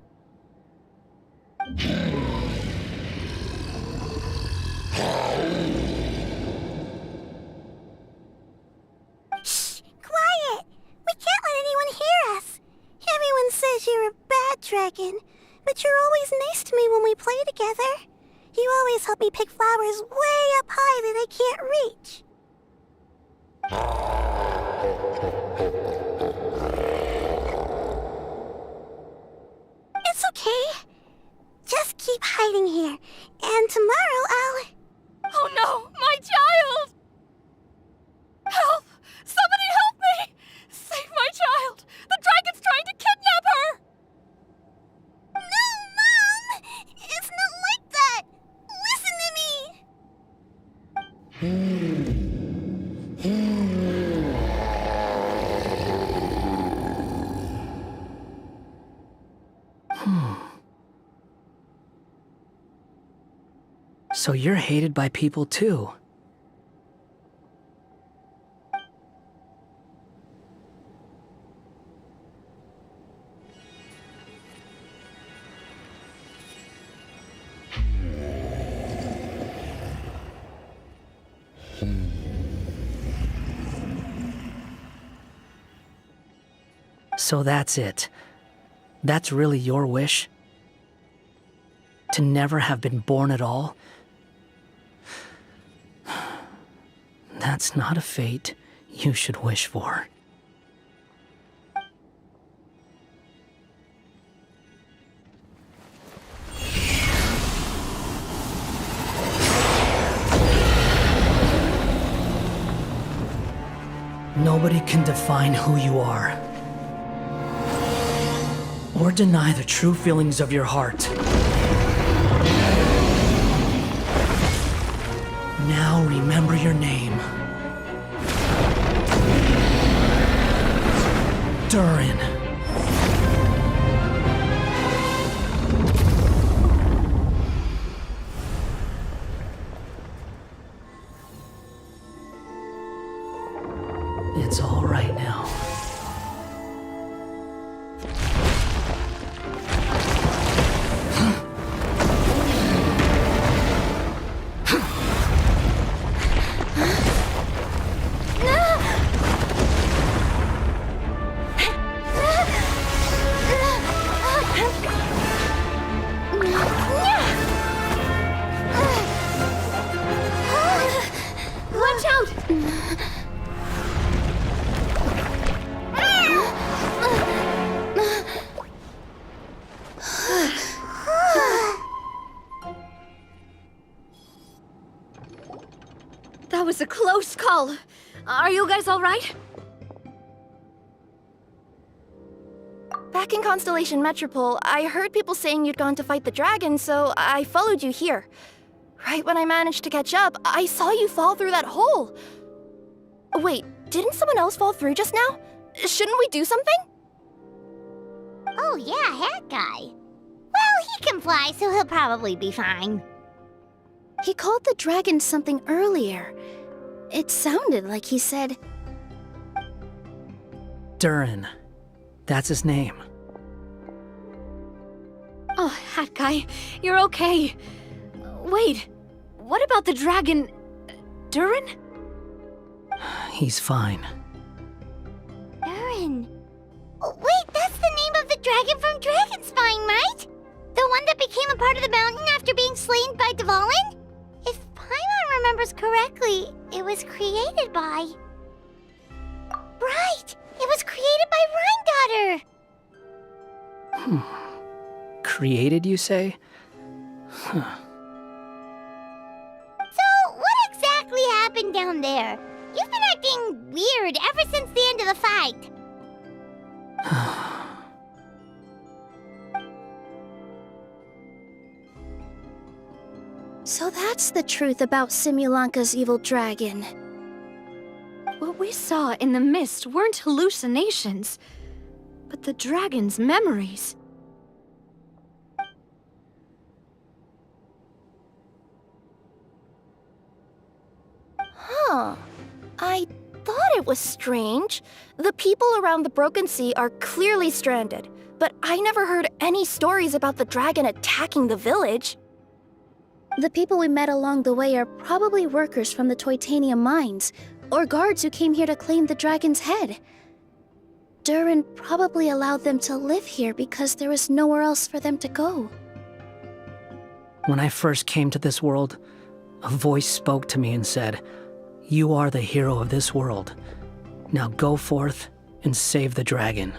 Shh! Quiet! We can't let anyone hear us. Everyone says you're a bad dragon, but you're always nice to me when we play together. You always help me pick flowers way up high that I can't reach. It's okay. Just keep hiding here, and tomorrow I'll... Oh no, my child! Help! Somebody help me! Save my child! The dragon's trying to kidnap her! No, Mom! It's not like that! Listen to me! So you're hated by people too. So that's it. That's really your wish? To never have been born at all? That's not a fate you should wish for. Nobody can define who you are, or deny the true feelings of your heart. Now remember your name. Durin. It's all right now. Watch out! That was a close call. Are you guys all right? Back in Constellation Metropole, I heard people saying you'd gone to fight the dragon, so I followed you here. Right when I managed to catch up, I saw you fall through that hole. Wait, didn't someone else fall through just now? Shouldn't we do something? Oh yeah, Hat Guy. Well, he can fly, so he'll probably be fine. He called the dragon something earlier. It sounded like he said... Durin. That's his name. Oh, Hat Guy, you're okay. Wait, what about the dragon... Durin? He's fine. Durin. Oh, wait, that's the name of the dragon from Dragonspine, right? The one that became a part of the mountain after being slain by Dvalin? If Paimon remembers correctly, it was created by... Right! It was created by Rhine Daughter! Created, you say? Huh. So, what exactly happened down there? You've been acting weird ever since the end of the fight. So that's the truth about Simulanka's evil dragon. What we saw in the mist weren't hallucinations, but the dragon's memories. Huh. I thought it was strange. The people around the Broken Sea are clearly stranded, but I never heard any stories about the dragon attacking the village. The people we met along the way are probably workers from the Toitanium mines, or guards who came here to claim the dragon's head. Durin probably allowed them to live here because there was nowhere else for them to go. When I first came to this world, a voice spoke to me and said, "You are the hero of this world. Now go forth and save the dragon."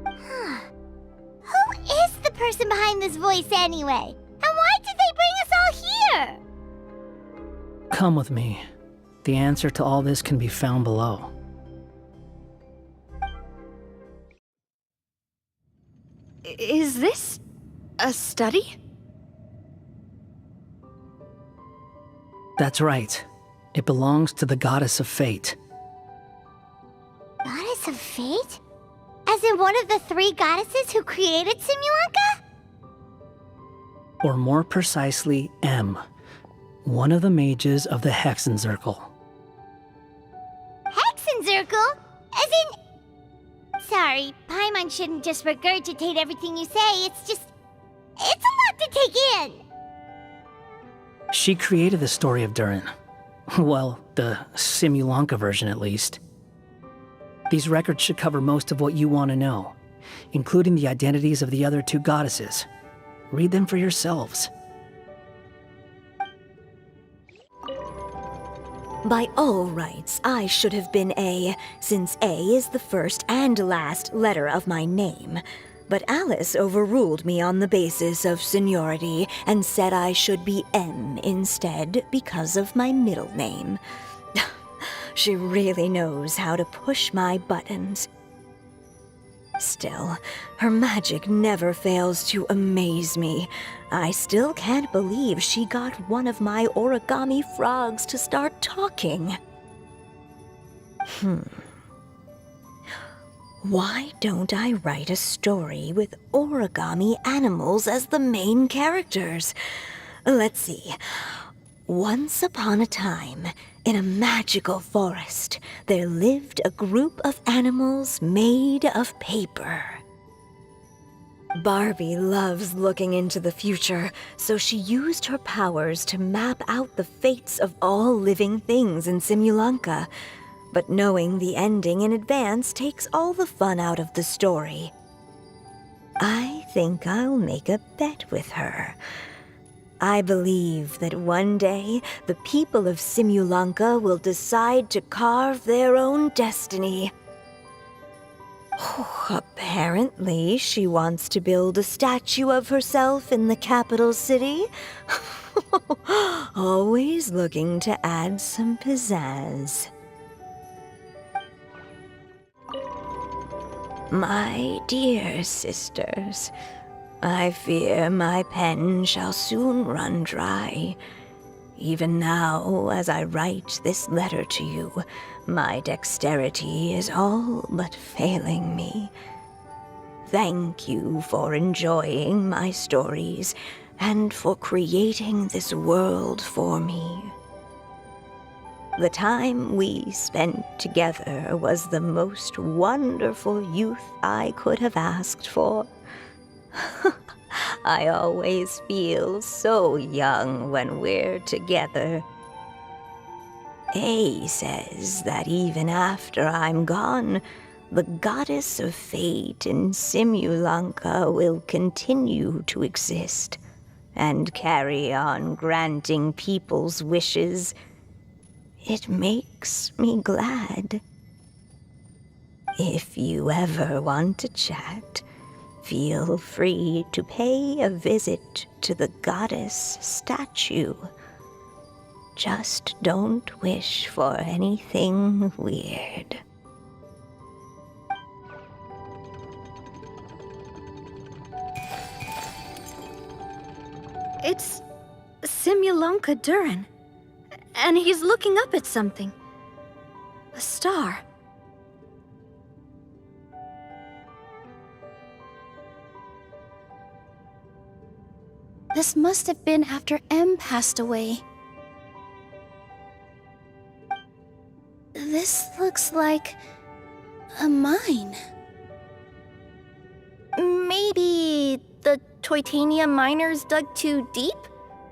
Who is the person behind this voice anyway? And why did they bring us all here? Come with me. The answer to all this can be found below. Is this a study? That's right. It belongs to the Goddess of Fate. Goddess of Fate? As in one of the 3 goddesses who created Simulanka? Or more precisely, M. One of the mages of the Hexenzirkel. Hexenzirkel? As in... Sorry, Paimon shouldn't just regurgitate everything you say. It's a lot to take in. She created the story of Durin. Well, the Simulanka version at least. These records should cover most of what you want to know, including the identities of the other 2 goddesses. Read them for yourselves. By all rights, I should have been A, since A is the first and last letter of my name. But Alice overruled me on the basis of seniority and said I should be M instead because of my middle name. She really knows how to push my buttons. Still, her magic never fails to amaze me. I still can't believe she got one of my origami frogs to start talking. Why don't I write a story with origami animals as the main characters? Let's see. Once upon a time, in a magical forest, there lived a group of animals made of paper. Barbie loves looking into the future, so she used her powers to map out the fates of all living things in Simulanka. But knowing the ending in advance takes all the fun out of the story. I think I'll make a bet with her. I believe that one day the people of Simulanka will decide to carve their own destiny. Apparently, she wants to build a statue of herself in the capital city. Always looking to add some pizzazz. My dear sisters, I fear my pen shall soon run dry. Even now, as I write this letter to you, my dexterity is all but failing me. Thank you for enjoying my stories and for creating this world for me. The time we spent together was the most wonderful youth I could have asked for. I always feel so young when we're together. A says that even after I'm gone, the Goddess of Fate in Simulanka will continue to exist and carry on granting people's wishes. It makes me glad. If you ever want to chat, feel free to pay a visit to the goddess statue. Just don't wish for anything weird. It's Simulanka Durin. And he's looking up at something. A star. This must have been after M passed away. This looks like a mine. Maybe the Toitania miners dug too deep?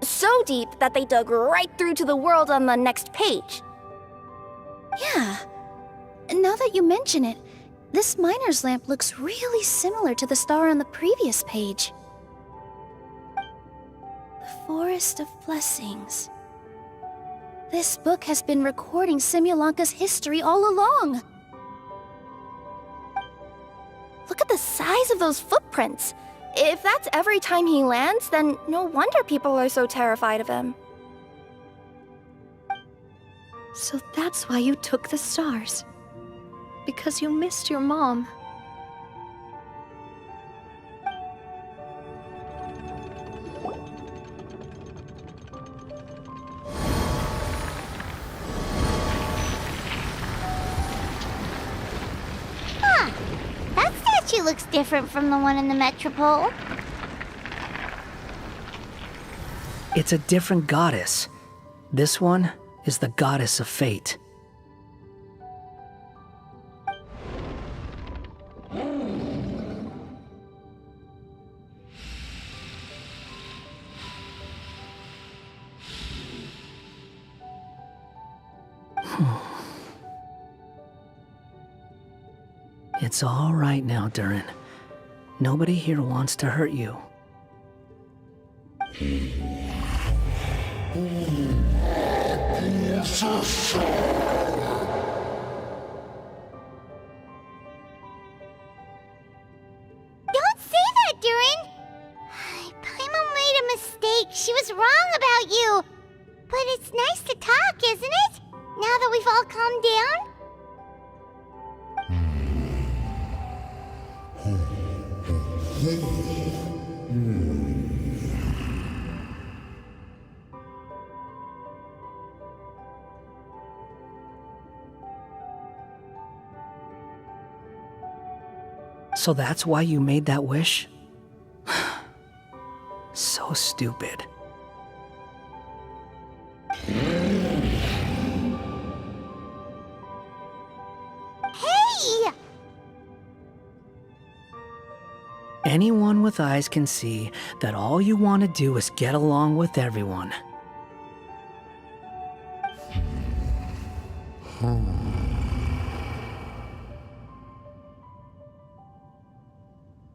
So deep that they dug right through to the world on the next page. Yeah. Now that you mention it, this miner's lamp looks really similar to the star on the previous page. Forest of Blessings. This book has been recording Simulanka's history all along. Look at the size of those footprints. If that's every time he lands, then no wonder people are so terrified of him. So that's why you took the stars. Because you missed your mom. Huh. That statue looks different from the one in the Metropole. It's a different goddess. This one is the goddess of fate. It's all right now, Durin. Nobody here wants to hurt you. Don't say that, Durin! Paimon made a mistake. She was wrong about you. But it's nice to talk, isn't it? Now that we've all calmed down? So that's why you made that wish? So stupid. Hey! Anyone with eyes can see that all you want to do is get along with everyone.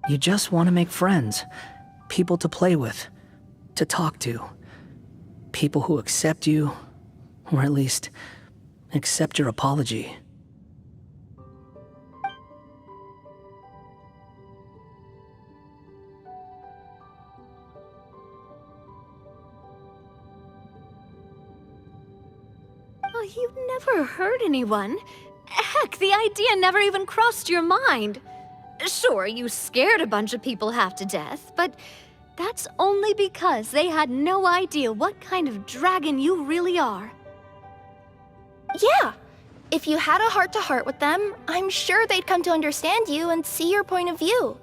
You just want to make friends, people to play with, to talk to, people who accept you, or at least accept your apology. Oh, you never hurt anyone. Heck, the idea never even crossed your mind. Sure, you scared a bunch of people half to death, but that's only because they had no idea what kind of dragon you really are. Yeah. If you had a heart-to-heart with them, I'm sure they'd come to understand you and see your point of view.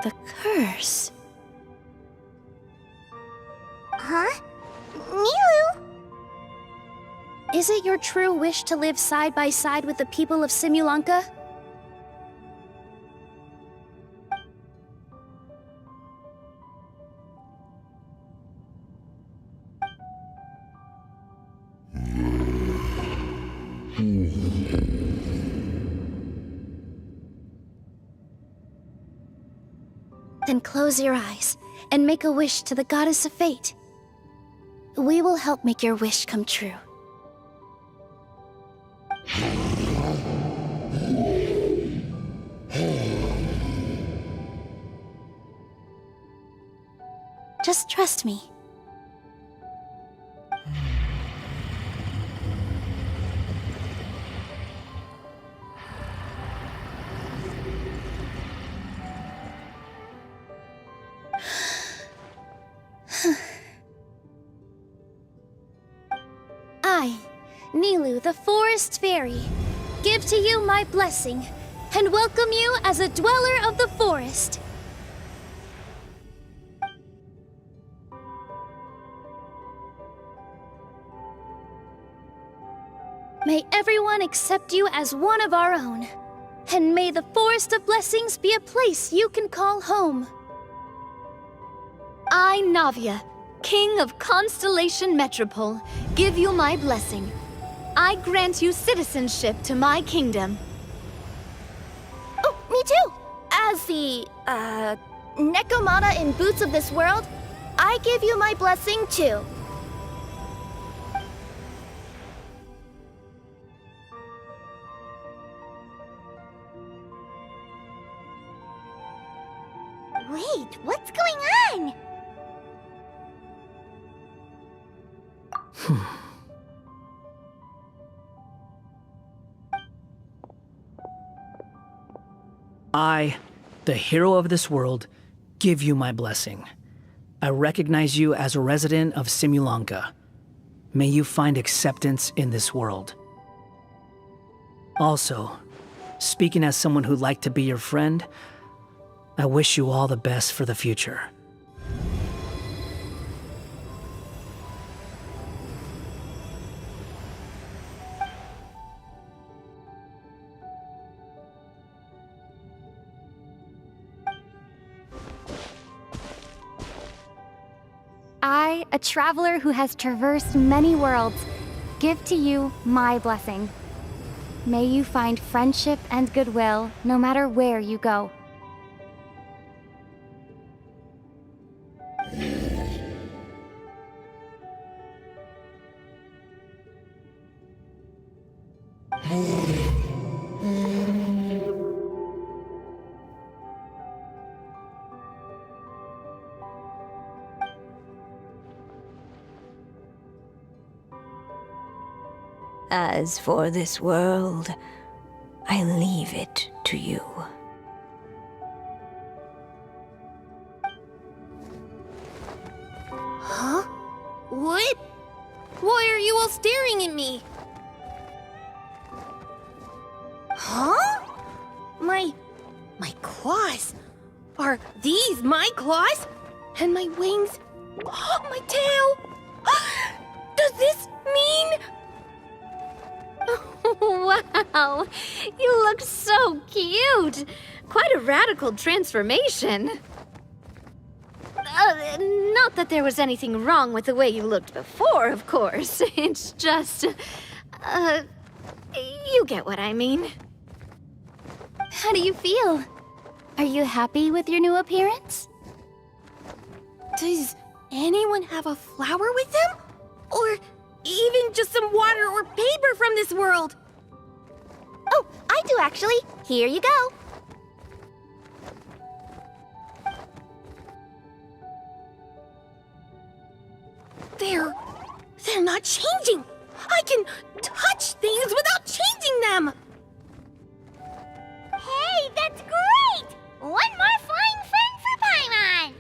The curse. Huh? Milu? Is it your true wish to live side by side with the people of Simulanka? Then close your eyes and make a wish to the goddess of fate. We will help make your wish come true. Just trust me. Nilu, the Forest Fairy, give to you my blessing and welcome you as a dweller of the forest. May everyone accept you as one of our own, and may the Forest of Blessings be a place you can call home. I, Navia, King of Constellation Metropole, give you my blessing. I grant you citizenship to my kingdom. Oh, me too! As the, Nekomata in Boots of this world, I give you my blessing too. Wait, what's going on? I, the hero of this world, give you my blessing. I recognize you as a resident of Simulanka. May you find acceptance in this world. Also, speaking as someone who'd like to be your friend, I wish you all the best for the future. I, a traveler who has traversed many worlds, give to you my blessing. May you find friendship and goodwill no matter where you go. As for this world, I leave it to you. Huh? What? Why are you all staring at me? Huh? My claws? Are these my claws? And my wings? Oh, my tail? Does this mean... Wow, you look so cute. Quite a radical transformation. Not that there was anything wrong with the way you looked before, of course. It's just, you get what I mean. How do you feel? Are you happy with your new appearance? Does anyone have a flower with them? Or even just some water or paper from this world? Oh, I do actually. Here you go. They're not changing. I can touch things without changing them. Hey, that's great! One more flying friend for Paimon.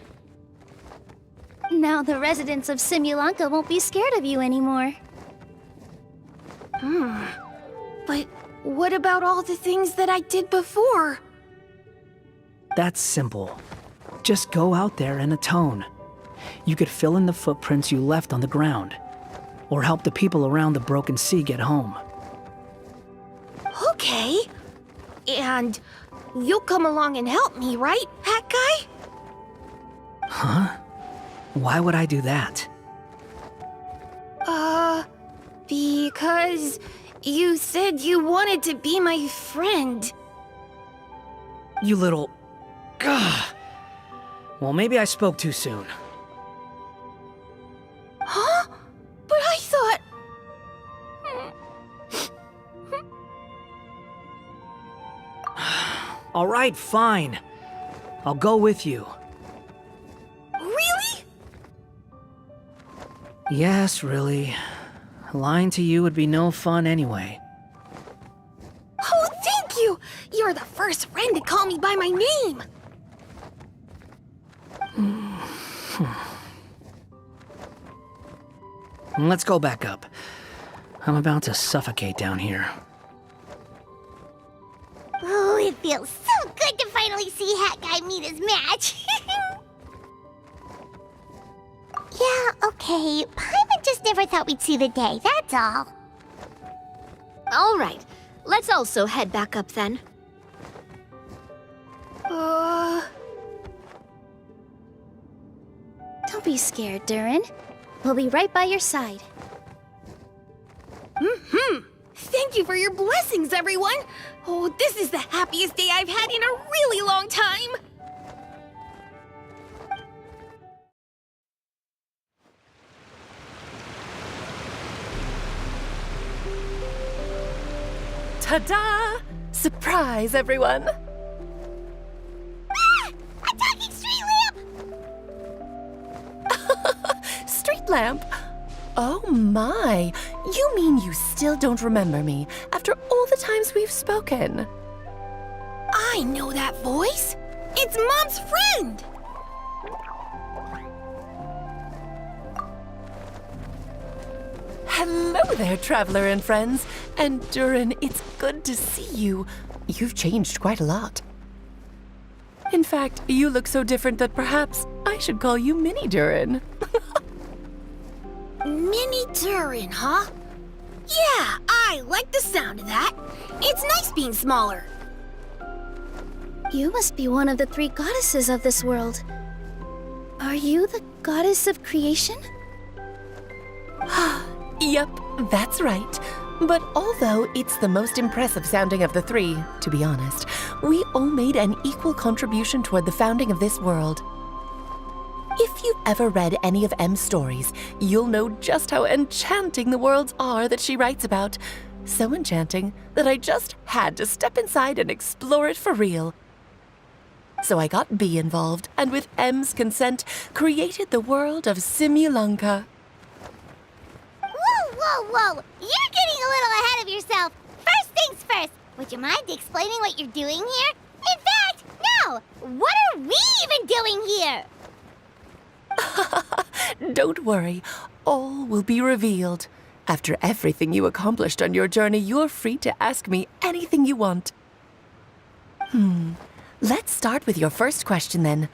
Now the residents of Simulanka won't be scared of you anymore. But what about all the things that I did before? That's simple. Just go out there and atone. You could fill in the footprints you left on the ground, or help the people around the broken sea get home. Okay. And you'll come along and help me, right, Hat Guy? Huh? Why would I do that? Because you said you wanted to be my friend. You little... Gah. Well, maybe I spoke too soon. Huh? But I thought... All right, fine. I'll go with you. Really? Yes, really. Lying to you would be no fun anyway. Oh, thank you! You're the first friend to call me by my name! Let's go back up. I'm about to suffocate down here. Oh, it feels so good to finally see Hat Guy meet his match. Yeah, okay. Paimon just never thought we'd see the day, that's all. All right, let's also head back up then. Don't be scared, Durin. We'll be right by your side. Thank you for your blessings, everyone! Oh, this is the happiest day I've had in a really long time! Ta-da! Surprise, everyone! Ah! A talking street lamp! Street lamp? Oh my! You mean you still don't remember me after all the times we've spoken? I know that voice! It's Mom's friend! Hello there, traveler and friends. And Durin, it's good to see you. You've changed quite a lot. In fact, you look so different that perhaps I should call you Mini Durin. Mini Durin, huh? Yeah, I like the sound of that. It's nice being smaller. You must be one of the 3 goddesses of this world. Are you the goddess of creation? Yep, that's right. But although it's the most impressive sounding of the 3, to be honest, we all made an equal contribution toward the founding of this world. If you've ever read any of M's stories, you'll know just how enchanting the worlds are that she writes about. So enchanting that I just had to step inside and explore it for real. So I got B involved, and with M's consent, created the world of Simulanka. Whoa, whoa, whoa! You're getting a little ahead of yourself. First things first, would you mind explaining what you're doing here? In fact, no! What are we even doing here? Don't worry, all will be revealed. After everything you accomplished on your journey, you're free to ask me anything you want. Let's start with your first question then.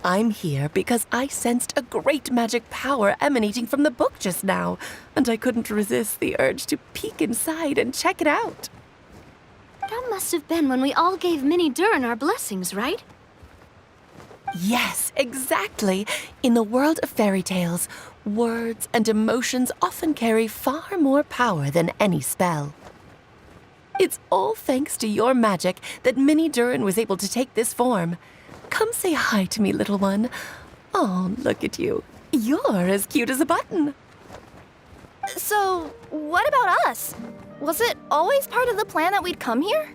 I'm here because I sensed a great magic power emanating from the book just now, and I couldn't resist the urge to peek inside and check it out. That must have been when we all gave Mini Durin our blessings, right? Yes, exactly. In the world of fairy tales, words and emotions often carry far more power than any spell. It's all thanks to your magic that Mini Durin was able to take this form. Come say hi to me, little one. Oh, look at you. You're as cute as a button. So, what about us? Was it always part of the plan that we'd come here?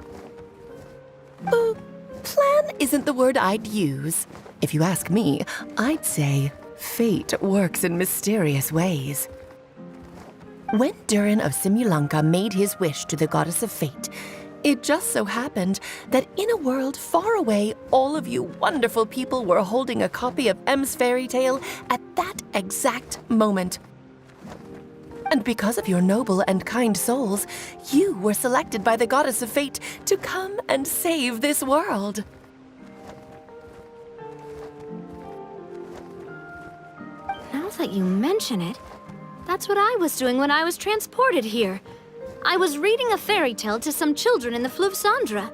Plan isn't the word I'd use. If you ask me, I'd say fate works in mysterious ways. When Durin of Simulanka made his wish to the goddess of fate, it just so happened that in a world far away, all of you wonderful people were holding a copy of M's fairy tale at that exact moment. And because of your noble and kind souls, you were selected by the goddess of fate to come and save this world. Now that you mention it, that's what I was doing when I was transported here. I was reading a fairy tale to some children in the Fleuve Cendra.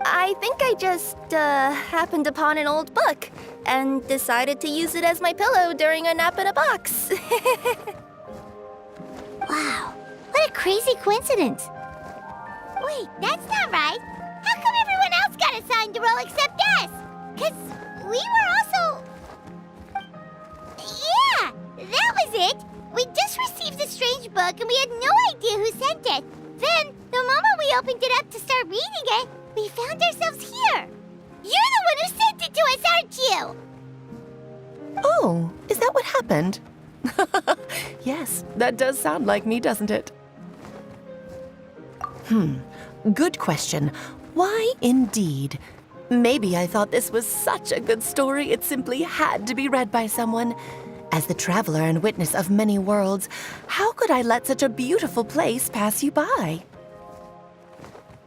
I think I just, happened upon an old book and decided to use it as my pillow during a nap in a box. Wow, what a crazy coincidence. Wait, that's not right. How come everyone else got assigned to roll except us? 'Cause we were also... Yeah, that was it. We just received a strange book and we had no idea who sent it. Then, the moment we opened it up to start reading it, we found ourselves here. You're the one who sent it to us, aren't you? Oh, is that what happened? Yes, that does sound like me, doesn't it? Good question. Why indeed? Maybe I thought this was such a good story it simply had to be read by someone. As the traveler and witness of many worlds, how could I let such a beautiful place pass you by?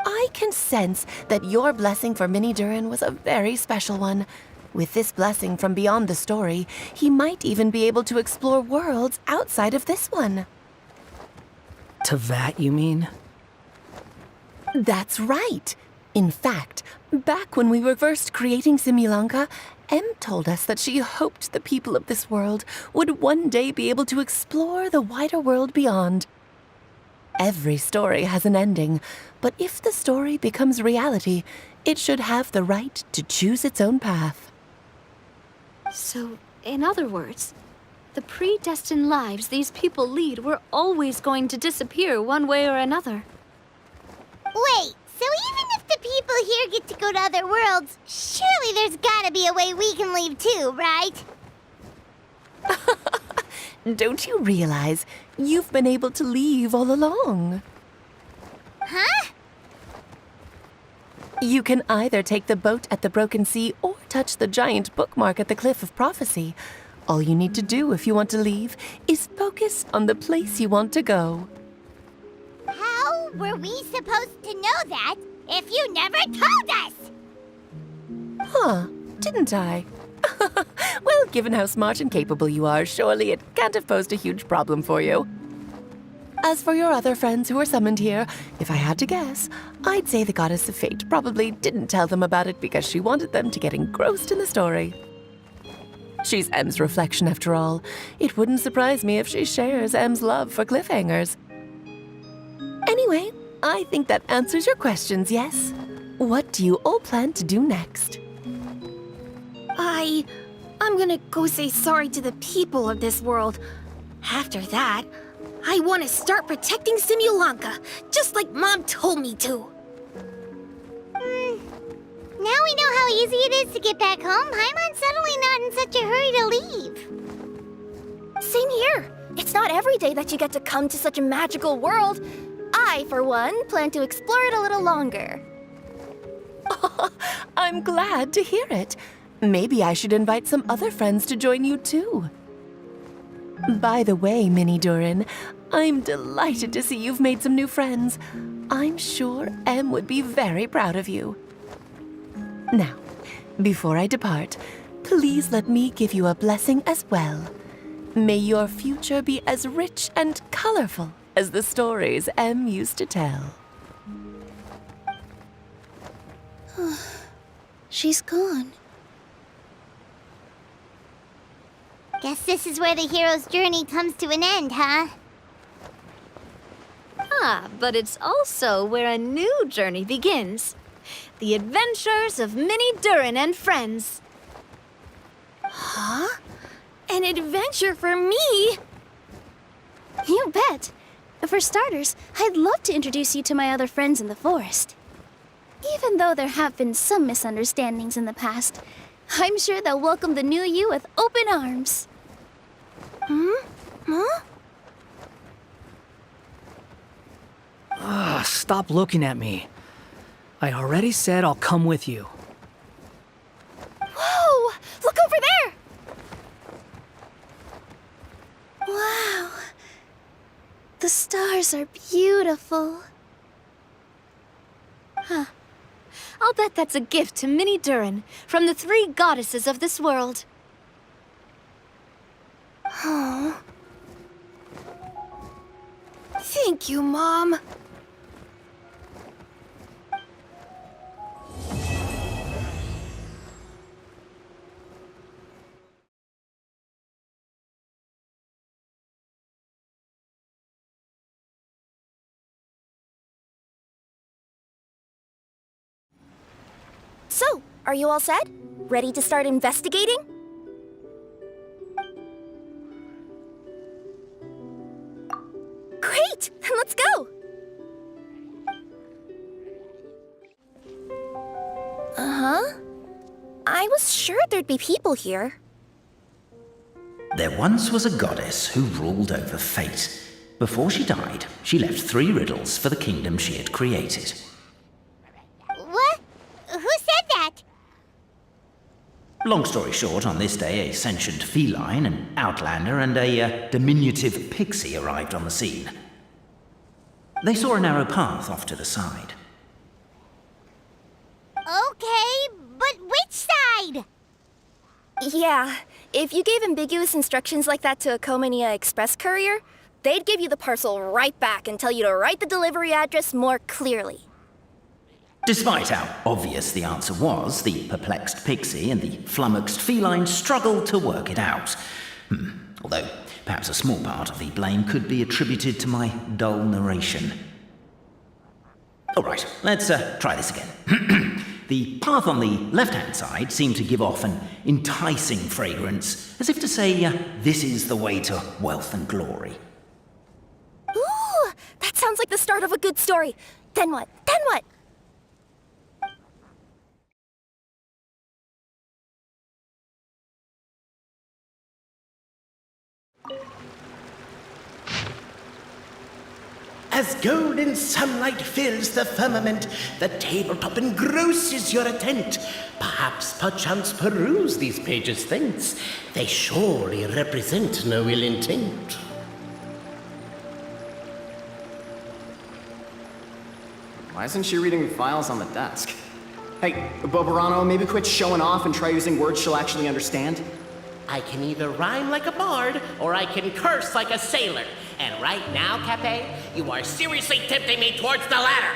I can sense that your blessing for Mini Durin was a very special one. With this blessing from beyond the story, he might even be able to explore worlds outside of this one. Teyvat, you mean? That's right. In fact, back when we were first creating Simulanka, Em told us that she hoped the people of this world would one day be able to explore the wider world beyond. Every story has an ending, but if the story becomes reality, it should have the right to choose its own path. So, in other words, the predestined lives these people lead were always going to disappear one way or another. Wait, so even if the people here get to go to other worlds, surely there's gotta be a way we can leave too, right? Don't you realize you've been able to leave all along? Huh? You can either take the boat at the Broken Sea or touch the giant bookmark at the Cliff of Prophecy. All you need to do if you want to leave is focus on the place you want to go. How were we supposed to know that if you never told us? Huh, didn't I? Well, given how smart and capable you are, surely it can't have posed a huge problem for you. As for your other friends who were summoned here, if I had to guess, I'd say the Goddess of Fate probably didn't tell them about it because she wanted them to get engrossed in the story. She's Em's reflection, after all. It wouldn't surprise me if she shares Em's love for cliffhangers. Anyway, I think that answers your questions, yes? What do you all plan to do next? I'm gonna go say sorry to the people of this world. After that, I want to start protecting Simulanka, just like Mom told me to. Now we know how easy it is to get back home. Paimon's suddenly not in such a hurry to leave. Same here. It's not every day that you get to come to such a magical world. I, for one, plan to explore it a little longer. I'm glad to hear it. Maybe I should invite some other friends to join you too. By the way, Mini Durin, I'm delighted to see you've made some new friends. I'm sure Em would be very proud of you. Now, before I depart, please let me give you a blessing as well. May your future be as rich and colorful as the stories Em used to tell. She's gone. Guess this is where the hero's journey comes to an end, huh? Ah, but it's also where a new journey begins. The adventures of Mini Durin and friends. Huh? An adventure for me? You bet. For starters, I'd love to introduce you to my other friends in the forest. Even though there have been some misunderstandings in the past, I'm sure they'll welcome the new you with open arms. Huh? Stop looking at me. I already said I'll come with you. Whoa! Look over there! Wow. The stars are beautiful. Huh. I'll bet that's a gift to Mini Durin from the 3 goddesses of this world. Oh. Thank you, Mom. So, are you all set? Ready to start investigating? Great! Then let's go! Uh-huh. I was sure there'd be people here. There once was a goddess who ruled over fate. Before she died, she left 3 riddles for the kingdom she had created. What? Who said that? Long story short, on this day, a sentient feline, an outlander, and a diminutive pixie arrived on the scene. They saw a narrow path off to the side. Okay, but which side? Yeah, if you gave ambiguous instructions like that to a Comania Express courier, they'd give you the parcel right back and tell you to write the delivery address more clearly. Despite how obvious the answer was, the perplexed pixie and the flummoxed feline struggled to work it out. Although, perhaps a small part of the blame could be attributed to my dull narration. Alright, let's try this again. The path on the left-hand side seemed to give off an enticing fragrance, as if to say, this is the way to wealth and glory. Ooh, that sounds like the start of a good story. Then what? Then what? As golden sunlight fills the firmament, the tabletop engrosses your attent. Perchance peruse these pages thence. They surely represent no ill intent. Why isn't she reading the files on the desk? Hey, Bobarano, maybe quit showing off and try using words she'll actually understand? I can either rhyme like a bard, or I can curse like a sailor. And right now, Cape, you are seriously tempting me towards the latter.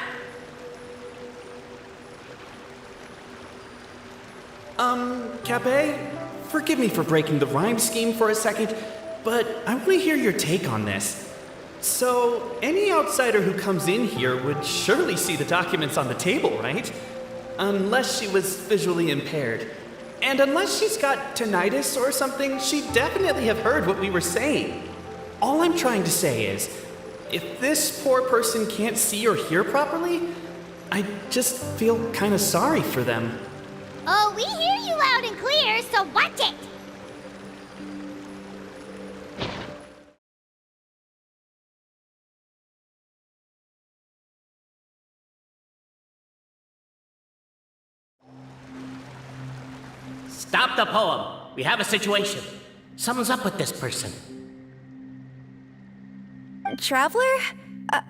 Cape, forgive me for breaking the rhyme scheme for a second, but I want to hear your take on this. So, any outsider who comes in here would surely see the documents on the table, right? Unless she was visually impaired. And unless she's got tinnitus or something, she'd definitely have heard what we were saying. All I'm trying to say is, if this poor person can't see or hear properly, I just feel kind of sorry for them. Oh, we hear you loud and clear, so watch it! Stop the poem. We have a situation. Something's up with this person. Traveler?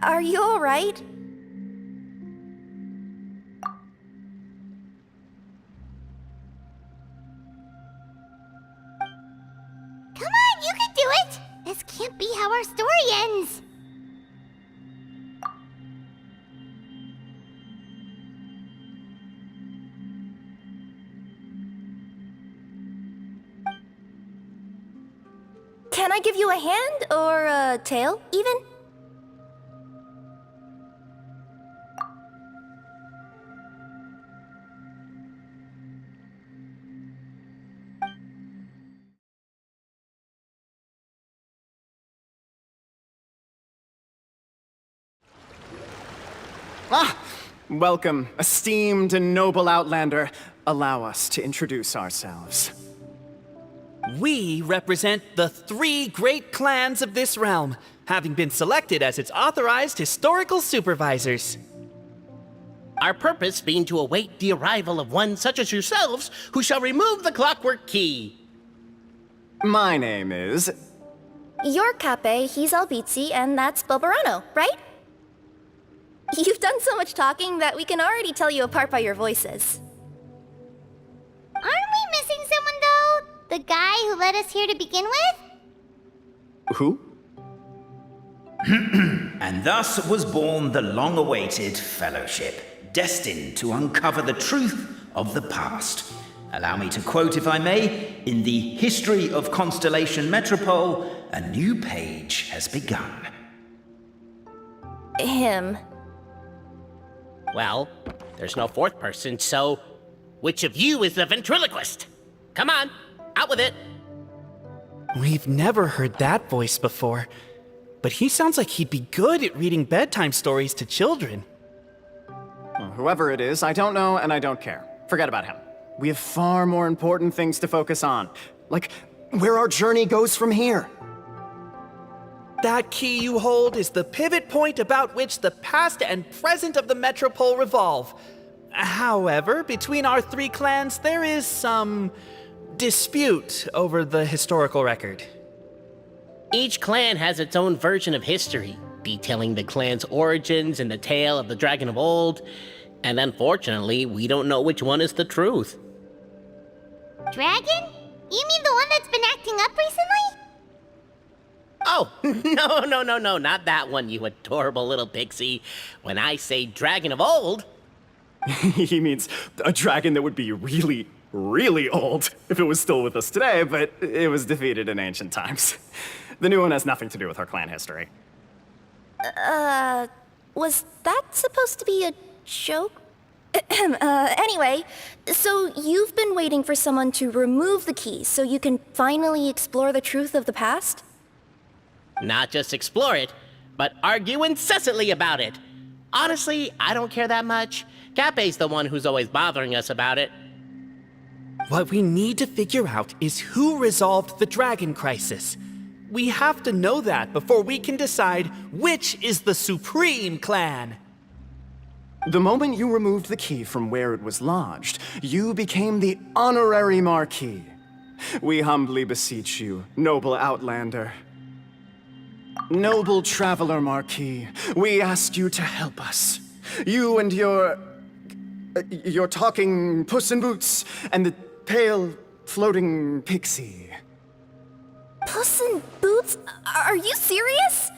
Are you alright? Come on, you can do it! This can't be how our story ends. Can I give you a hand or a tail, even? Welcome, esteemed and noble Outlander. Allow us to introduce ourselves. We represent the 3 great clans of this realm, having been selected as its authorized historical supervisors. Our purpose being to await the arrival of one such as yourselves, who shall remove the clockwork key. My name is... You're Cape, he's Albizzi, and that's Bobarano, right? You've done so much talking that we can already tell you apart by your voices. Aren't we missing someone, though? The guy who led us here to begin with? Who? And thus was born the long-awaited fellowship, destined to uncover the truth of the past. Allow me to quote, if I may, in the history of Constellation Metropole, a new page has begun. Him. Well, there's no fourth person, so which of you is the ventriloquist? Come on, out with it. We've never heard that voice before, but he sounds like he'd be good at reading bedtime stories to children. Well, whoever it is, I don't know and I don't care. Forget about him. We have far more important things to focus on, like where our journey goes from here. That key you hold is the pivot point about which the past and present of the Metropole revolve. However, between our 3 clans, there is some dispute over the historical record. Each clan has its own version of history, detailing the clan's origins and the tale of the dragon of old, and unfortunately, we don't know which one is the truth. Dragon? You mean the one that's been acting up recently? Oh, no, not that one, you adorable little pixie. When I say dragon of old... He means a dragon that would be really, really old if it was still with us today, but it was defeated in ancient times. The new one has nothing to do with our clan history. Was that supposed to be a joke? Anyway, so you've been waiting for someone to remove the key so you can finally explore the truth of the past? Not just explore it, but argue incessantly about it. Honestly, I don't care that much. Cape's the one who's always bothering us about it. What we need to figure out is who resolved the dragon crisis. We have to know that before we can decide which is the supreme clan. The moment you removed the key from where it was lodged, you became the honorary Marquis. We humbly beseech you, noble Outlander. Noble Traveler Marquis, we ask you to help us. You and your talking Puss in Boots and the pale floating pixie. Puss in Boots? Are you serious?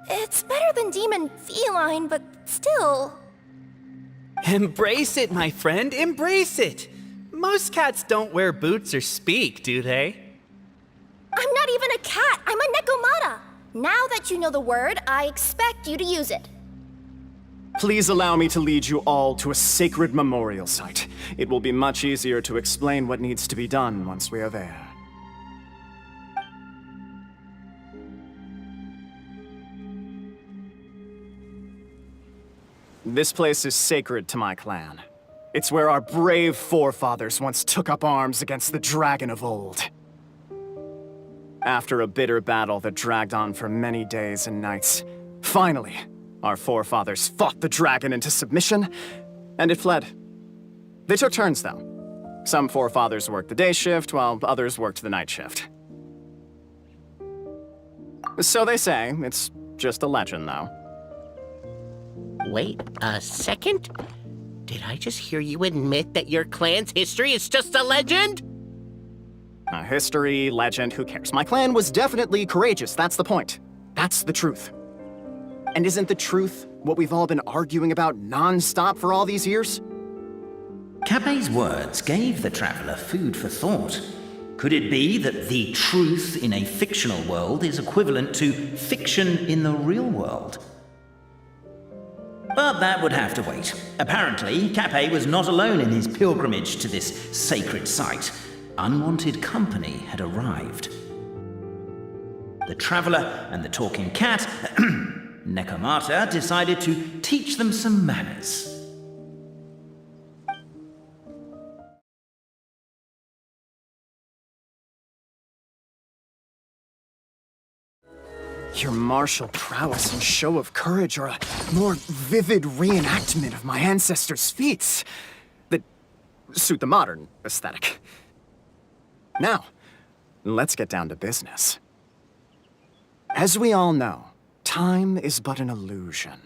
It's better than demon feline, but still. Embrace it, my friend, embrace it. Most cats don't wear boots or speak, do they? I'm not even a cat, I'm a Nekomata. Now that you know the word, I expect you to use it. Please allow me to lead you all to a sacred memorial site. It will be much easier to explain what needs to be done once we are there. This place is sacred to my clan. It's where our brave forefathers once took up arms against the dragon of old. After a bitter battle that dragged on for many days and nights, finally, our forefathers fought the dragon into submission, and it fled. They took turns, though. Some forefathers worked the day shift, while others worked the night shift. So they say. It's just a legend, though. Wait a second? Did I just hear you admit that your clan's history is just a legend? History, legend, who cares? My clan was definitely courageous, that's the point. That's the truth. And isn't the truth what we've all been arguing about non-stop for all these years? Cape's words gave the traveler food for thought. Could it be that the truth in a fictional world is equivalent to fiction in the real world? But that would have to wait. Apparently, Cape was not alone in his pilgrimage to this sacred site. Unwanted company had arrived. The traveler and the talking cat, Nekomata, decided to teach them some manners. Your martial prowess and show of courage are a more vivid reenactment of my ancestors' feats that suit the modern aesthetic. Now, let's get down to business. As we all know, time is but an illusion.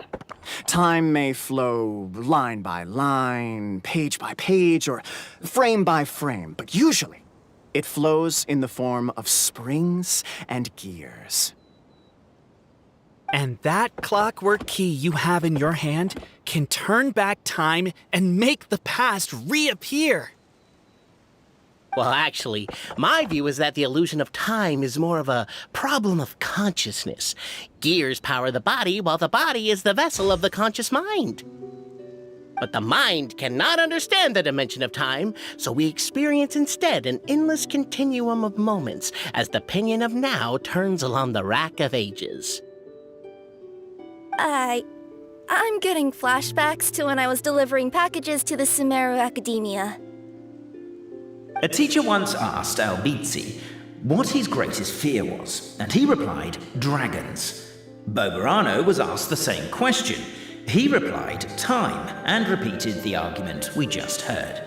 Time may flow line by line, page by page, or frame by frame, but usually it flows in the form of springs and gears. And that clockwork key you have in your hand can turn back time and make the past reappear. Well, actually, my view is that the illusion of time is more of a problem of consciousness. Gears power the body, while the body is the vessel of the conscious mind. But the mind cannot understand the dimension of time, so we experience instead an endless continuum of moments as the pinion of now turns along the rack of ages. I'm getting flashbacks to when I was delivering packages to the Sumeru Academia. A teacher once asked Albizzi what his greatest fear was, and he replied, dragons. Boberano was asked the same question. He replied, time, and repeated the argument we just heard.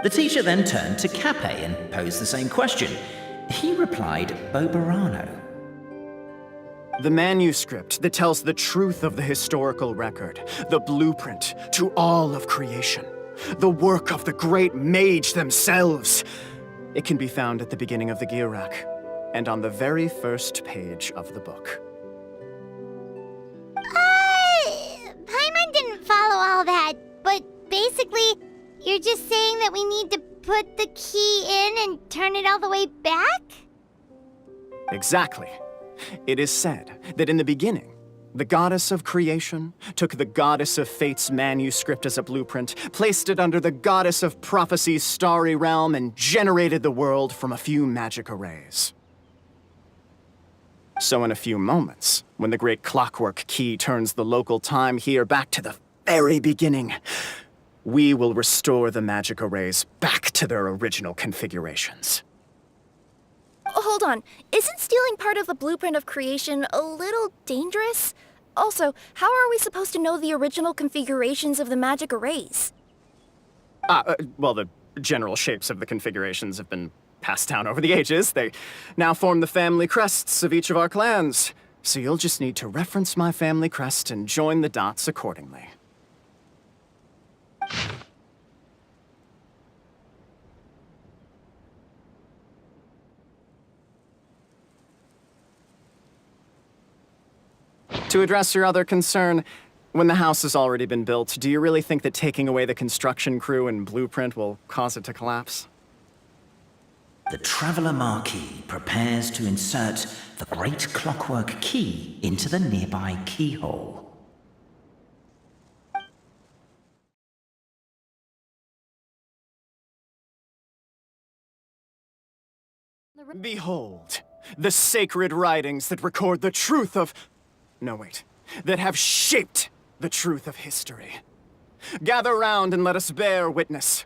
The teacher then turned to Cape and posed the same question. He replied Bobarano. The manuscript that tells the truth of the historical record, the blueprint to all of creation, the work of the great mage themselves. It can be found at the beginning of the Girak, and on the very first page of the book. Paimon didn't follow all that, but basically, you're just saying that we need to put the key in and turn it all the way back? Exactly. It is said that in the beginning, the goddess of creation took the goddess of fate's manuscript as a blueprint, placed it under the goddess of prophecy's starry realm, and generated the world from a few magic arrays. So in a few moments, when the great clockwork key turns the local time here back to the very beginning, we will restore the magic arrays back to their original configurations. Hold on, isn't stealing part of the blueprint of creation a little dangerous? Also, how are we supposed to know the original configurations of the magic arrays? Well, the general shapes of the configurations have been passed down over the ages. They now form the family crests of each of our clans. So you'll just need to reference my family crest and join the dots accordingly. To address your other concern, when the house has already been built, do you really think that taking away the construction crew and blueprint will cause it to collapse? The Traveler Marquis prepares to insert the great clockwork key into the nearby keyhole. Behold, the sacred writings that record the truth of... No, wait. That have shaped the truth of history. Gather round and let us bear witness.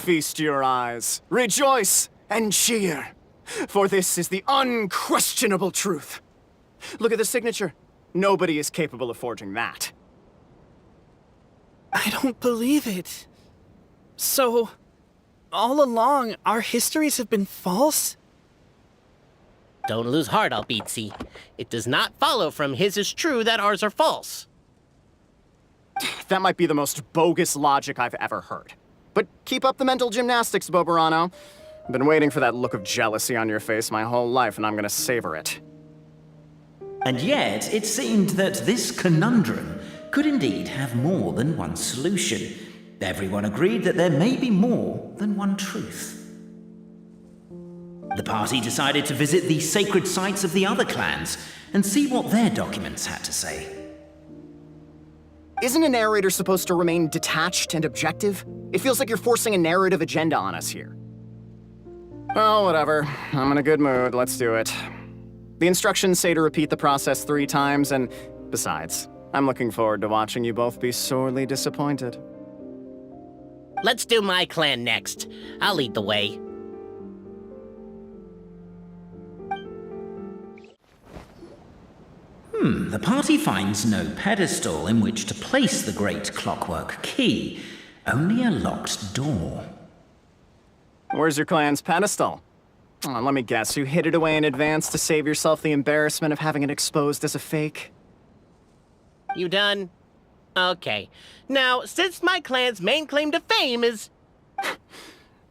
Feast your eyes, rejoice, and cheer, for this is the unquestionable truth. Look at the signature. Nobody is capable of forging that. I don't believe it. So, all along, our histories have been false? Don't lose heart, Albizzi. It does not follow from his is true that ours are false. That might be the most bogus logic I've ever heard. But keep up the mental gymnastics, Boberano. I've been waiting for that look of jealousy on your face my whole life, and I'm gonna savor it. And yet, it seemed that this conundrum could indeed have more than one solution. Everyone agreed that there may be more than one truth. The party decided to visit the sacred sites of the other clans and see what their documents had to say. Isn't a narrator supposed to remain detached and objective? It feels like you're forcing a narrative agenda on us here. Well, whatever. I'm in a good mood. Let's do it. The instructions say to repeat the process 3 times, and besides, I'm looking forward to watching you both be sorely disappointed. Let's do my clan next. I'll lead the way. The party finds no pedestal in which to place the great clockwork key, only a locked door. Where's your clan's pedestal? Oh, let me guess, you hid it away in advance to save yourself the embarrassment of having it exposed as a fake? You done? Okay. Now, since my clan's main claim to fame is...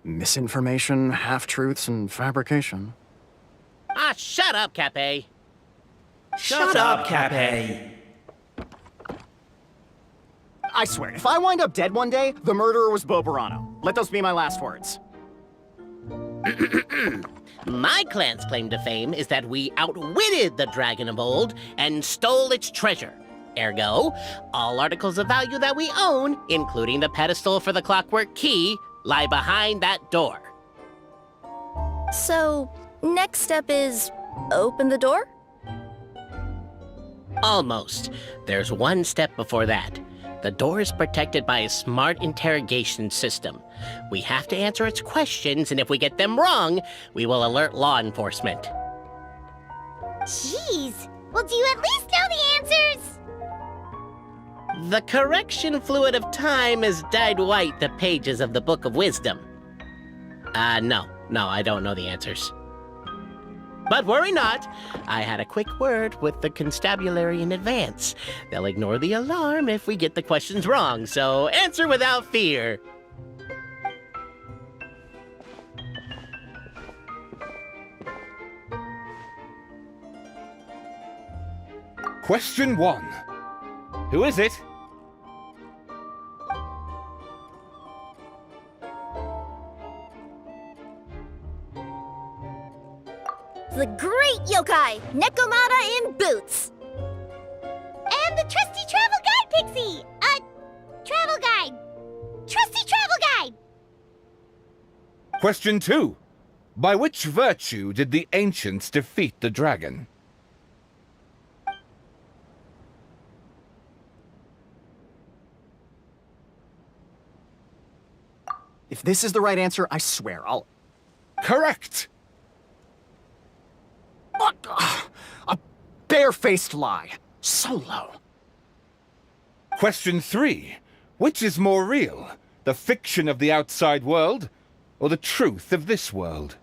Misinformation, half-truths, and fabrication. Ah, shut up, Cape. Shut up, Cape. I swear, if I wind up dead one day, the murderer was Boberano. Let those be my last words. My clan's claim to fame is that we outwitted the Dragon of Old and stole its treasure. Ergo, all articles of value that we own, including the pedestal for the clockwork key, lie behind that door. So, next step is open the door? Almost. There's one step before that. The door is protected by a smart interrogation system. We have to answer its questions, and if we get them wrong, we will alert law enforcement. Jeez. Well, do you at least know the answers? The correction fluid of time has dyed white the pages of the Book of Wisdom. No, I don't know the answers. But worry not, I had a quick word with the constabulary in advance. They'll ignore the alarm if we get the questions wrong, so answer without fear. Question 1. Who is it? The great yokai, Nekomata in boots. And the trusty travel guide, Pixie. Travel guide. Trusty travel guide. Question 2. By which virtue did the ancients defeat the dragon? If this is the right answer, I swear I'll... Correct! A barefaced lie. So low. Question 3. Which is more real? The fiction of the outside world, or the truth of this world?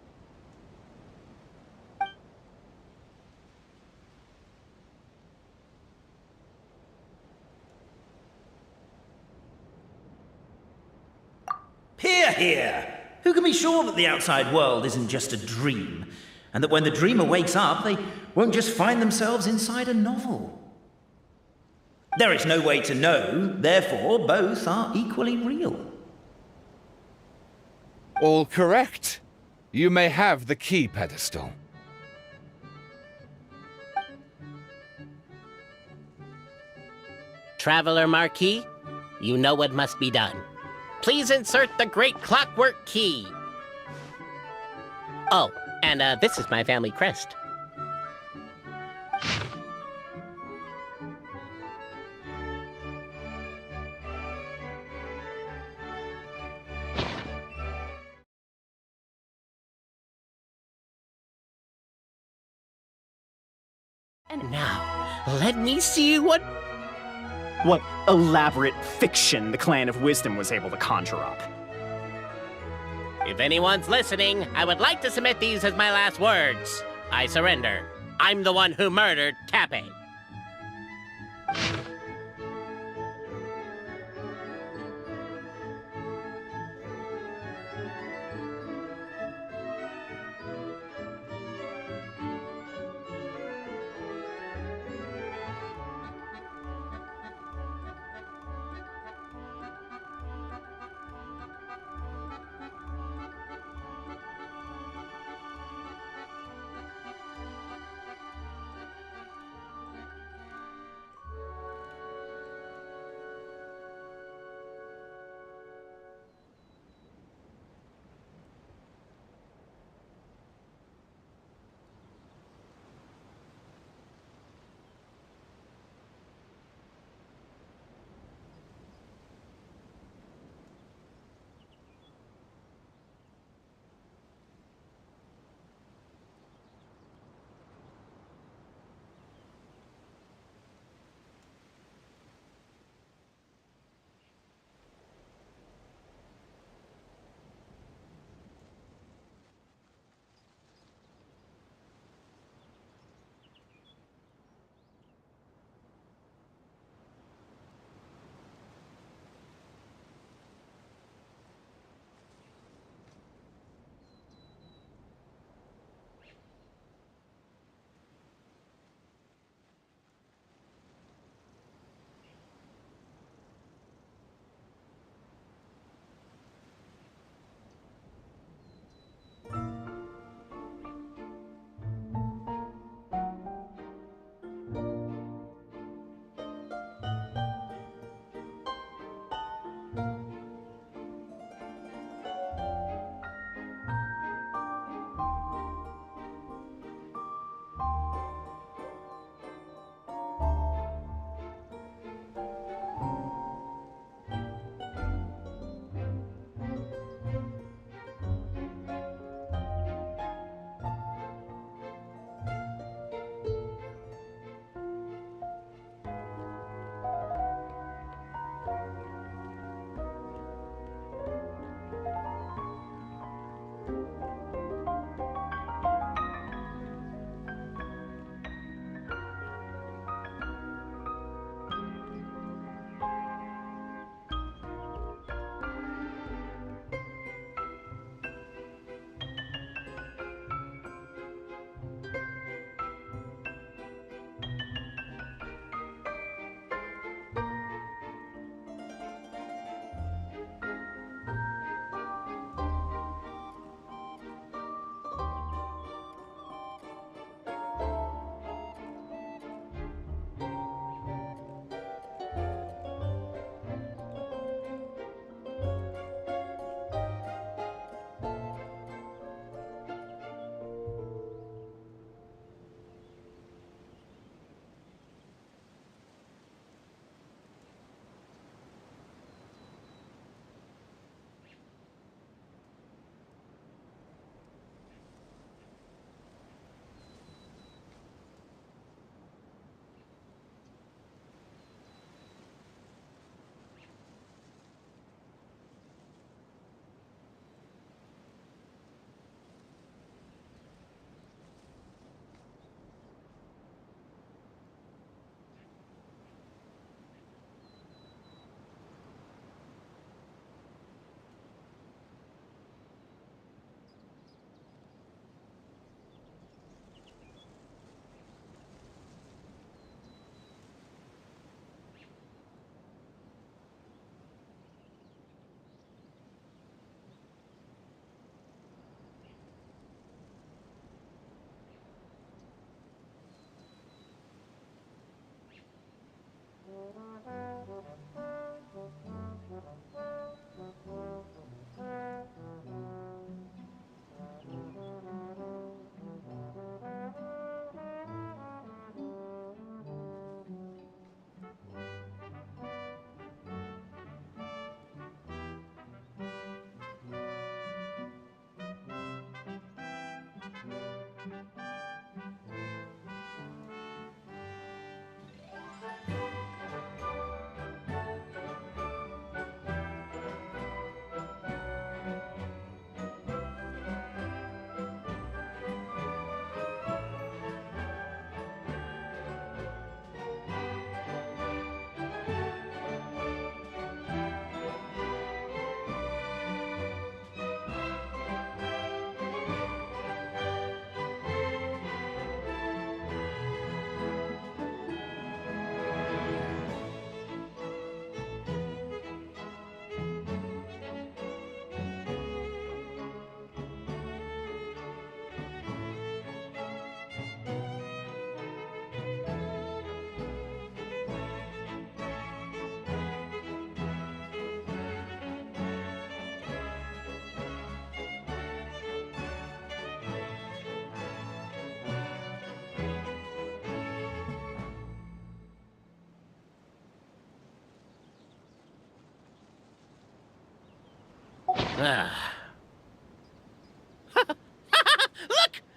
Hear, hear! Who can be sure that the outside world isn't just a dream, and that when the dreamer wakes up, they won't just find themselves inside a novel? There is no way to know, therefore both are equally real. All correct. You may have the key pedestal. Traveler Marquis, you know what must be done. Please insert the great clockwork key. Oh, and this is my family crest. And now, let me see what elaborate fiction the Clan of Wisdom was able to conjure up. If anyone's listening, I would like to submit these as my last words. I surrender. I'm the one who murdered Cappy.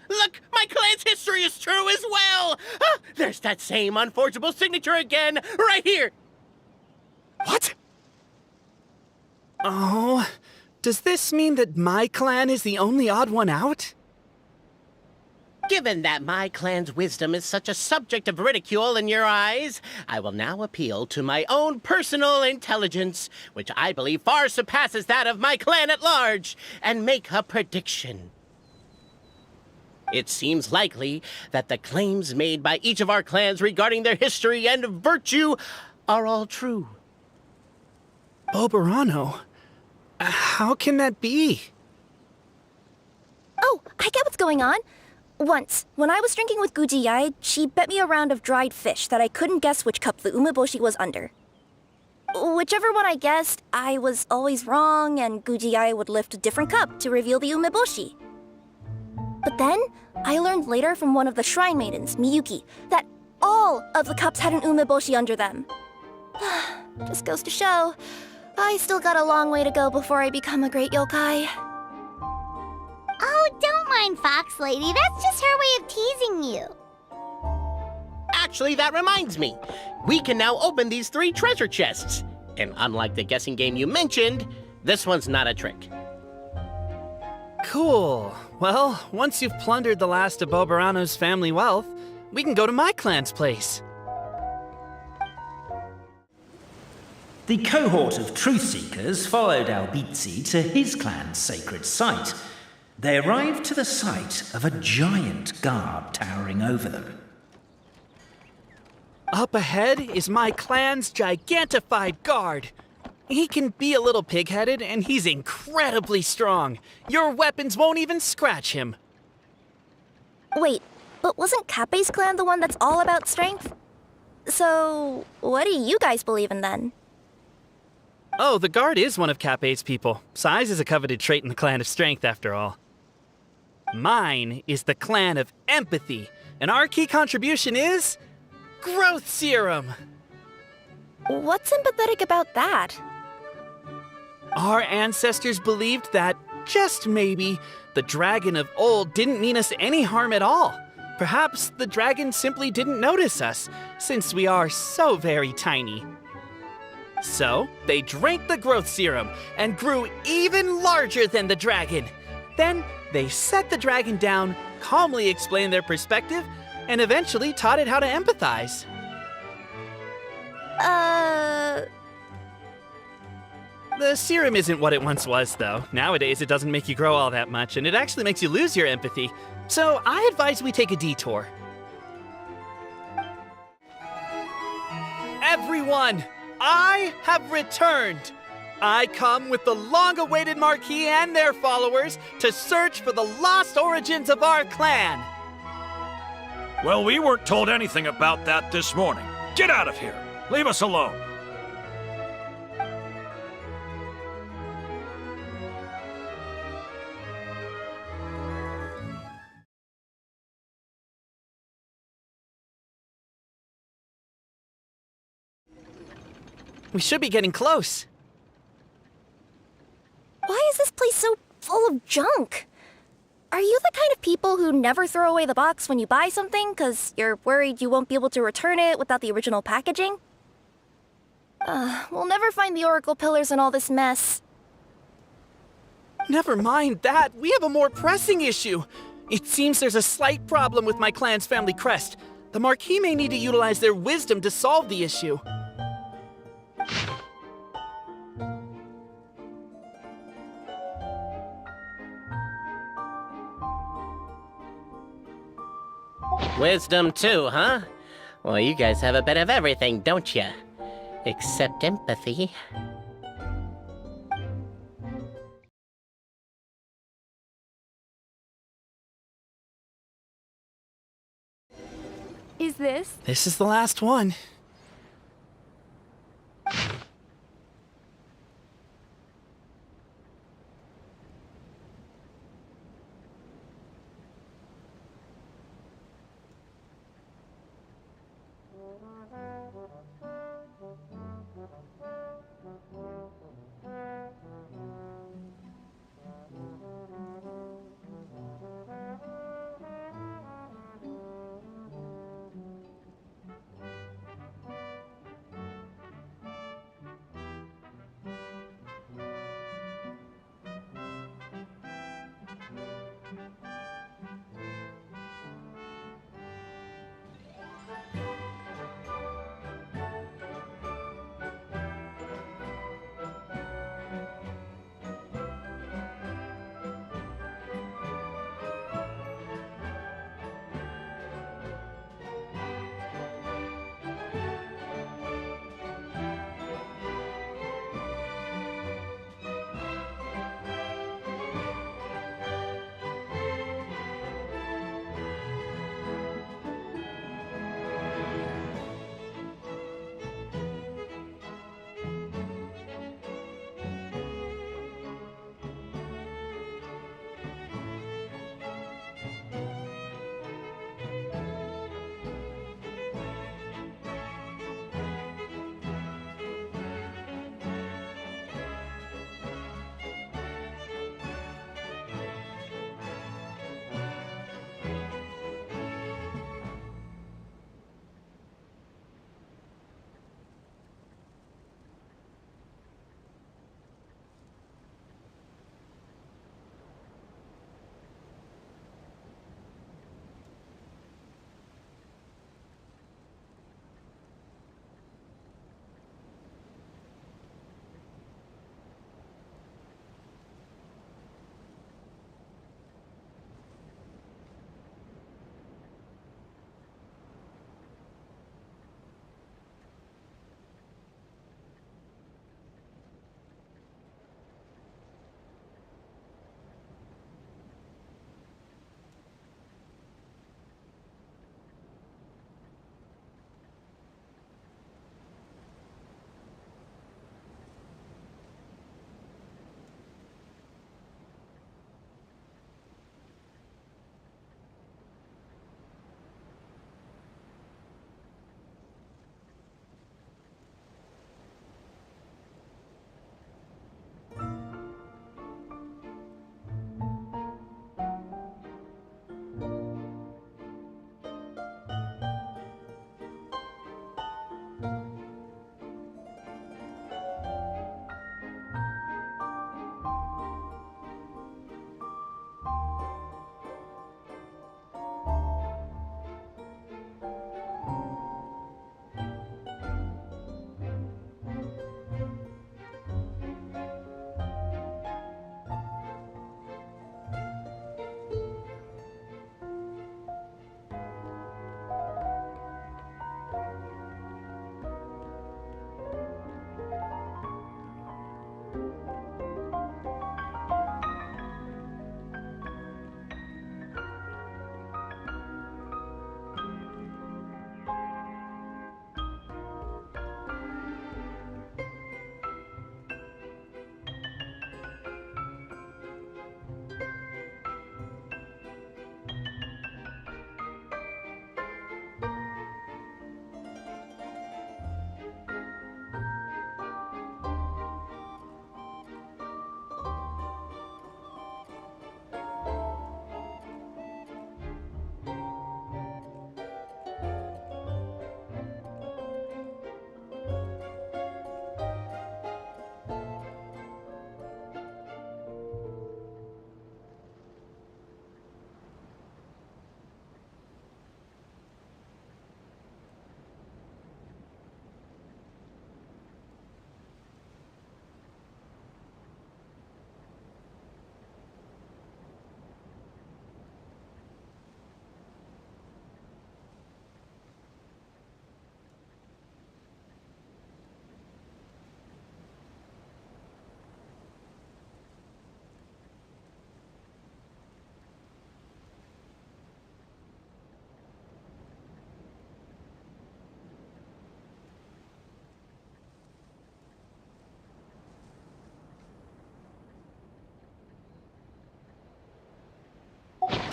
Look! My clan's history is true as well! There's that same unforgeable signature again, right here! What? Oh, does this mean that my clan is the only odd one out? Given that my clan's wisdom is such a subject of ridicule in your eyes, I will now appeal to my own personal intelligence, which I believe far surpasses that of my clan at large, and make a prediction. It seems likely that the claims made by each of our clans regarding their history and virtue are all true. Bobarano? How can that be? Oh, I get what's going on. Once, when I was drinking with Gujiyai, she bet me a round of dried fish that I couldn't guess which cup the umeboshi was under. Whichever one I guessed, I was always wrong, and Gujiyai would lift a different cup to reveal the umeboshi. But then, I learned later from one of the shrine maidens, Miyuki, that all of the cups had an umeboshi under them. Just goes to show, I still got a long way to go before I become a great yokai. Oh, don't mind Fox Lady. That's just her way of teasing you. Actually, that reminds me. We can now open these 3 treasure chests. And unlike the guessing game you mentioned, this one's not a trick. Cool. Well, once you've plundered the last of Bobarano's family wealth, we can go to my clan's place. The cohort of truth seekers followed Albizzi to his clan's sacred site. They arrived to the site of a giant guard towering over them. Up ahead is my clan's gigantified guard. He can be a little pig-headed, and he's incredibly strong. Your weapons won't even scratch him. Wait, but wasn't Kappei's clan the one that's all about strength? So, what do you guys believe in then? Oh, the guard is one of Kappei's people. Size is a coveted trait in the clan of strength, after all. Mine is the clan of empathy, and our key contribution is growth serum. What's empathetic about that? Our ancestors believed that, just maybe, the dragon of old didn't mean us any harm at all. Perhaps the dragon simply didn't notice us, since we are so very tiny. So, they drank the growth serum and grew even larger than the dragon. Then, they set the dragon down, calmly explained their perspective, and eventually taught it how to empathize. The serum isn't what it once was, though. Nowadays, it doesn't make you grow all that much, and it actually makes you lose your empathy. So, I advise we take a detour. Everyone, I have returned! I come with the long-awaited Marquis and their followers to search for the lost origins of our clan. Well, we weren't told anything about that this morning. Get out of here! Leave us alone! We should be getting close. Why is this place so full of junk? Are you the kind of people who never throw away the box when you buy something because you're worried you won't be able to return it without the original packaging? We'll never find the Oracle Pillars in all this mess. Never mind that. We have a more pressing issue. It seems there's a slight problem with my clan's family crest. The Marquis may need to utilize their wisdom to solve the issue. Wisdom too, huh? Well, you guys have a bit of everything, don't you? Except empathy. Is this? This is the last one.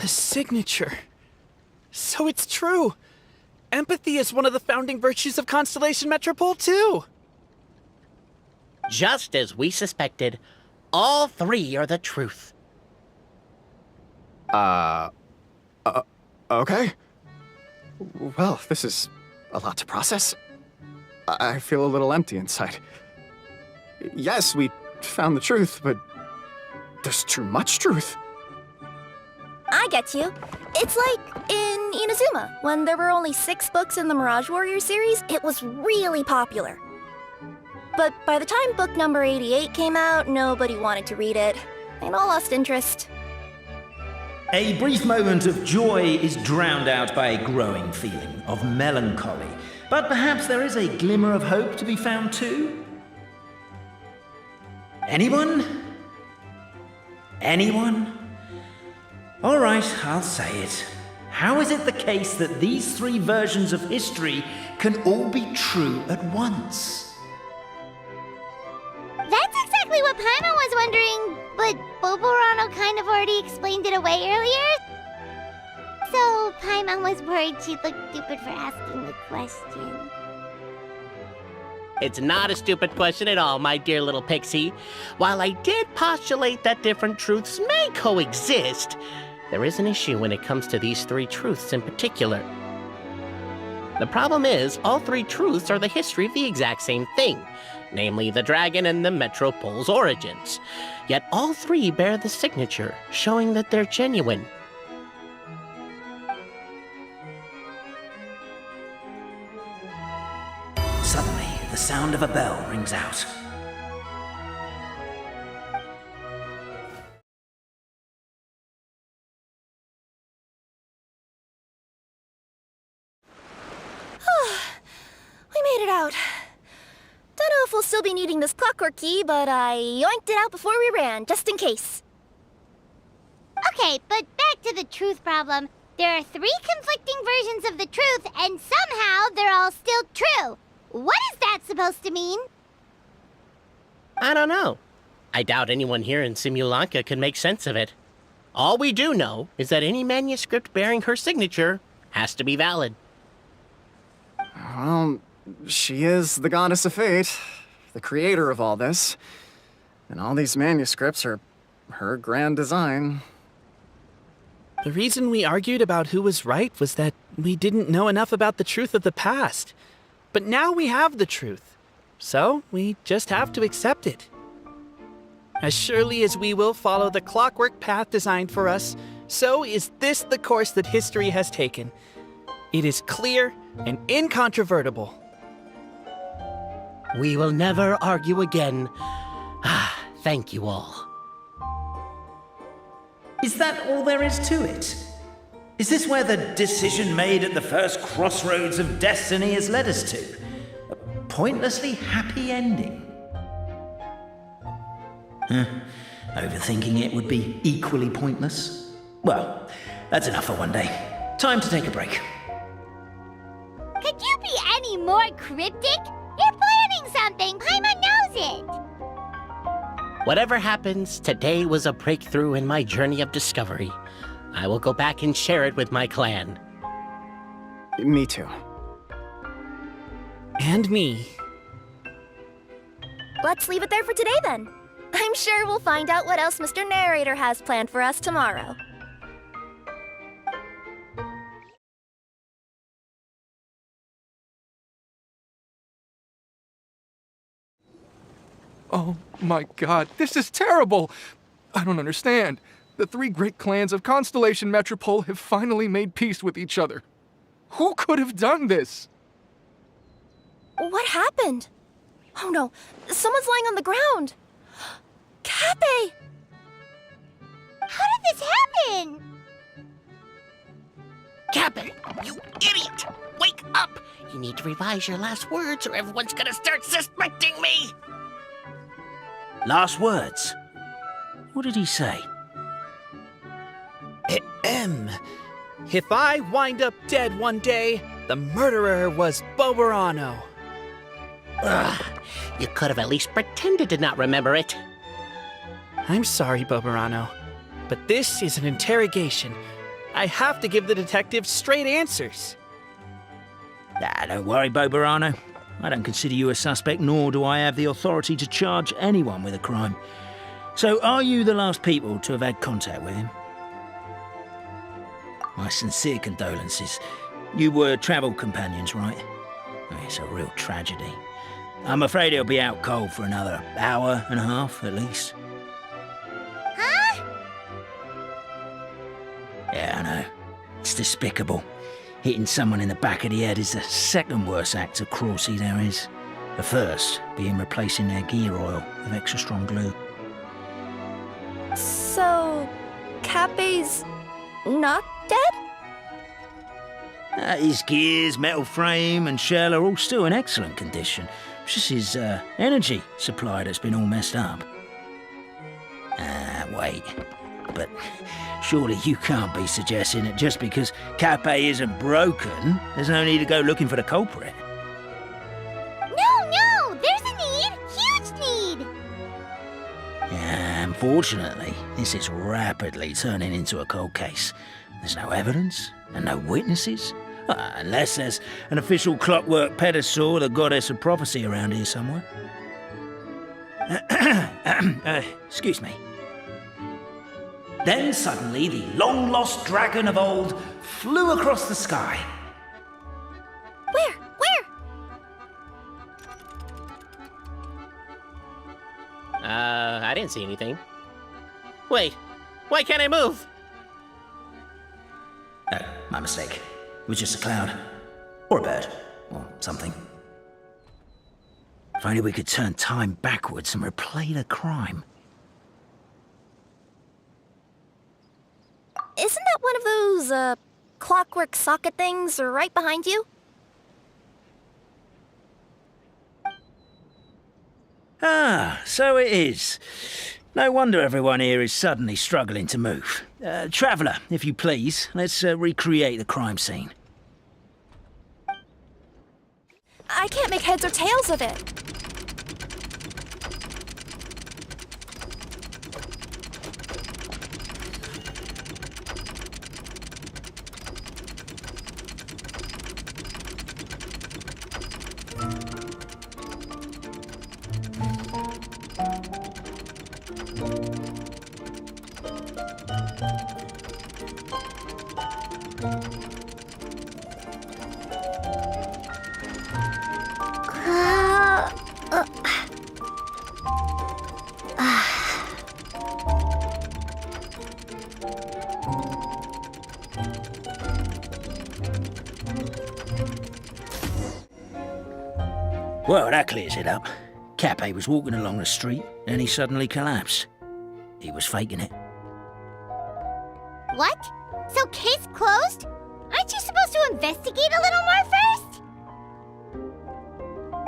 The signature. So it's true. Empathy is one of the founding virtues of Constellation Metropole, too. Just as we suspected, all three are the truth. Okay. Well, this is a lot to process. I feel a little empty inside. Yes, we found the truth, but there's too much truth. I get you. It's like in Inazuma, when there were only 6 books in the Mirage Warrior series, it was really popular. But by the time book number 88 came out, nobody wanted to read it. They'd all lost interest. A brief moment of joy is drowned out by a growing feeling of melancholy. But perhaps there is a glimmer of hope to be found too? Anyone? Anyone? All right, I'll say it. How is it the case that these 3 versions of history can all be true at once? That's exactly what Paimon was wondering, but Boborano kind of already explained it away earlier. So Paimon was worried she'd look stupid for asking the question. It's not a stupid question at all, my dear little pixie. While I did postulate that different truths may coexist, there is an issue when it comes to these 3 truths in particular. The problem is, all 3 truths are the history of the exact same thing, namely the dragon and the Metropole's origins. Yet all 3 bear the signature, showing that they're genuine. Suddenly, the sound of a bell rings out. We made it out. Don't know if we'll still be needing this clockwork key, but I yoinked it out before we ran, just in case. Okay, but back to the truth problem. There are 3 conflicting versions of the truth, and somehow they're all still true. What is that supposed to mean? I don't know. I doubt anyone here in Simulanka can make sense of it. All we do know is that any manuscript bearing her signature has to be valid. Well, she is the goddess of fate, the creator of all this. And all these manuscripts are her grand design. The reason we argued about who was right was that we didn't know enough about the truth of the past. But now we have the truth. So we just have to accept it. As surely as we will follow the clockwork path designed for us, so is this the course that history has taken. It is clear and incontrovertible. We will never argue again. Thank you all. Is that all there is to it? Is this where the decision made at the first crossroads of destiny has led us to? A pointlessly happy ending? Overthinking it would be equally pointless. Well, that's enough for one day. Time to take a break. Could you be any more cryptic? You're planning something. Paimon knows it. Whatever happens, today was a breakthrough in my journey of discovery. I will go back and share it with my clan. Me too. And me. Let's leave it there for today then. I'm sure we'll find out what else Mr. Narrator has planned for us tomorrow. Oh my god, this is terrible! I don't understand. The 3 great clans of Constellation Metropole have finally made peace with each other. Who could have done this? What happened? Oh no, someone's lying on the ground. Cappe! How did this happen? Cappe, you idiot! Wake up! You need to revise your last words or everyone's gonna start suspecting me! Last words? What did he say? If I wind up dead one day, the murderer was Boborano. Ugh, you could have at least pretended to not remember it. I'm sorry, Boborano, but this is an interrogation. I have to give the detective straight answers. Ah, don't worry, Bobarano. I don't consider you a suspect, nor do I have the authority to charge anyone with a crime. So, are you the last people to have had contact with him? My sincere condolences. You were travel companions, right? Oh, it's a real tragedy. I'm afraid he'll be out cold for another hour and a half, at least. Huh? Yeah, I know. It's despicable. Hitting someone in the back of the head is the second worst act of cruelty there is. The first being replacing their gear oil with extra strong glue. So, Cape's not dead? His gears, metal frame and shell are all still in excellent condition. It's just his energy supply that's been all messed up. Wait. But surely you can't be suggesting that just because Cape isn't broken, there's no need to go looking for the culprit. No! There's a need! Huge need! Yeah, unfortunately, this is rapidly turning into a cold case. There's no evidence and no witnesses. Unless there's an official clockwork pedestal, the goddess of prophecy around here somewhere. Excuse me. Then suddenly the long-lost dragon of old flew across the sky. Where? I didn't see anything. Wait, why can't I move? No, my mistake. It was just a cloud. Or a bird. Or something. If only we could turn time backwards and replay the crime. Isn't that one of those, clockwork socket things right behind you? Ah, so it is. No wonder everyone here is suddenly struggling to move. Traveller, if you please, let's recreate the crime scene. I can't make heads or tails of it. Well, that clears it up. Cape was walking along the street, and he suddenly collapsed. He was faking it. What? So case closed? Aren't you supposed to investigate a little more first?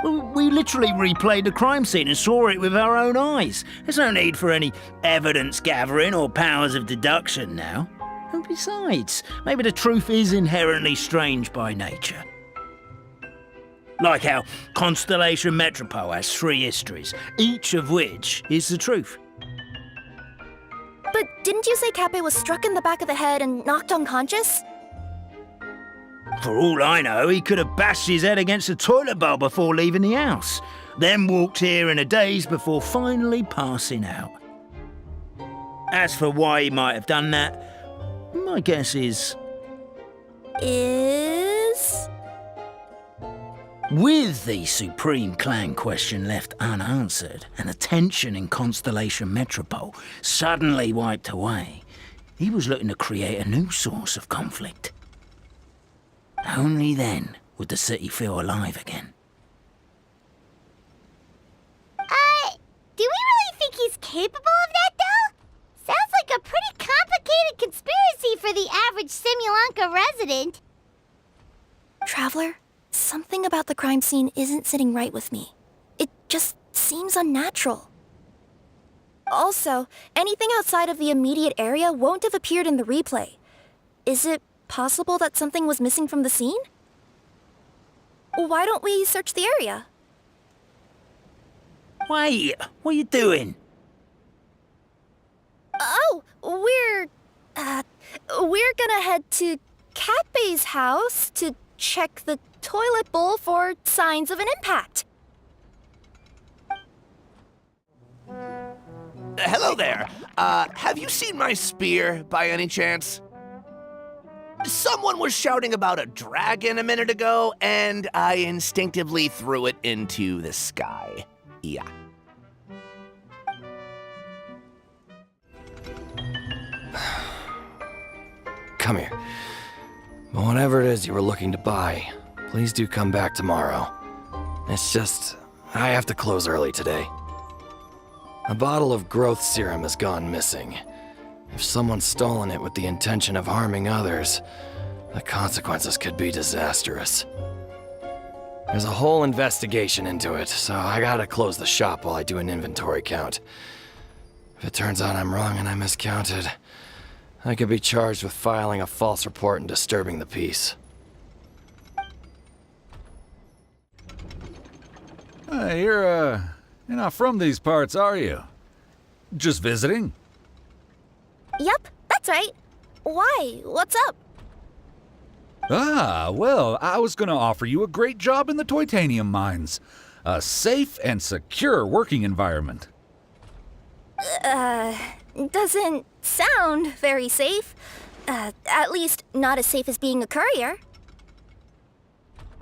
Well, we literally replayed the crime scene and saw it with our own eyes. There's no need for any evidence gathering or powers of deduction now. And besides, maybe the truth is inherently strange by nature. Like how Constellation Metropole has 3 histories, each of which is the truth. But didn't you say Cape was struck in the back of the head and knocked unconscious? For all I know, he could have bashed his head against a toilet bowl before leaving the house, then walked here in a daze before finally passing out. As for why he might have done that, my guess is... With the Supreme Clan question left unanswered and the tension in Constellation Metropole suddenly wiped away, he was looking to create a new source of conflict. Only then would the city feel alive again. Do we really think he's capable of that, though? Sounds like a pretty complicated conspiracy for the average Simulanka resident. Traveler, something about the crime scene isn't sitting right with me. It just seems unnatural. Also, anything outside of the immediate area won't have appeared in the replay. Is it possible that something was missing from the scene? Why don't we search the area? Wait, what are you doing? Oh, we're we're gonna head to Catbay's house to check the toilet bowl for signs of an impact. Hello there. Have you seen my spear by any chance? Someone was shouting about a dragon a minute ago, and I instinctively threw it into the sky. Yeah. Come here. Whatever it is you were looking to buy, please do come back tomorrow. It's just, I have to close early today. A bottle of growth serum has gone missing. If someone's stolen it with the intention of harming others, the consequences could be disastrous. There's a whole investigation into it, so I gotta close the shop while I do an inventory count. If it turns out I'm wrong and I miscounted, I could be charged with filing a false report and disturbing the peace. You're not from these parts, are you? Just visiting? Yep, that's right. Why? What's up? Ah, well, I was gonna offer you a great job in the Titanium mines. A safe and secure working environment. Doesn't sound very safe. At least not as safe as being a courier.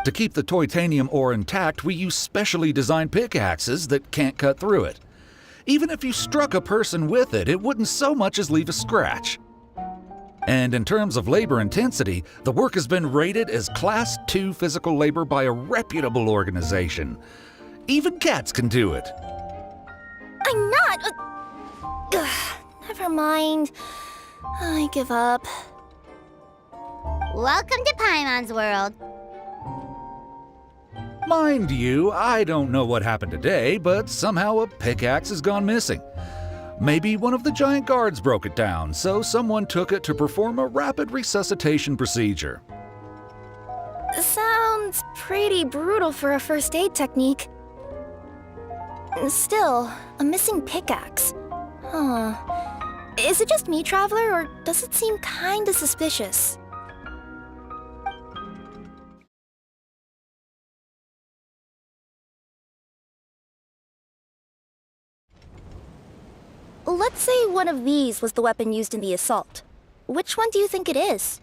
To keep the Titanium ore intact, we use specially designed pickaxes that can't cut through it. Even if you struck a person with it, it wouldn't so much as leave a scratch. And in terms of labor intensity, the work has been rated as Class 2 physical labor by a reputable organization. Even cats can do it. I'm not. Never mind. I give up. Welcome to Paimon's world. Mind you, I don't know what happened today, but somehow a pickaxe has gone missing. Maybe one of the giant guards broke it down, so someone took it to perform a rapid resuscitation procedure. Sounds pretty brutal for a first aid technique. Still, a missing pickaxe. Huh. Is it just me, Traveler, or does it seem kinda suspicious? Let's say one of these was the weapon used in the assault. Which one do you think it is?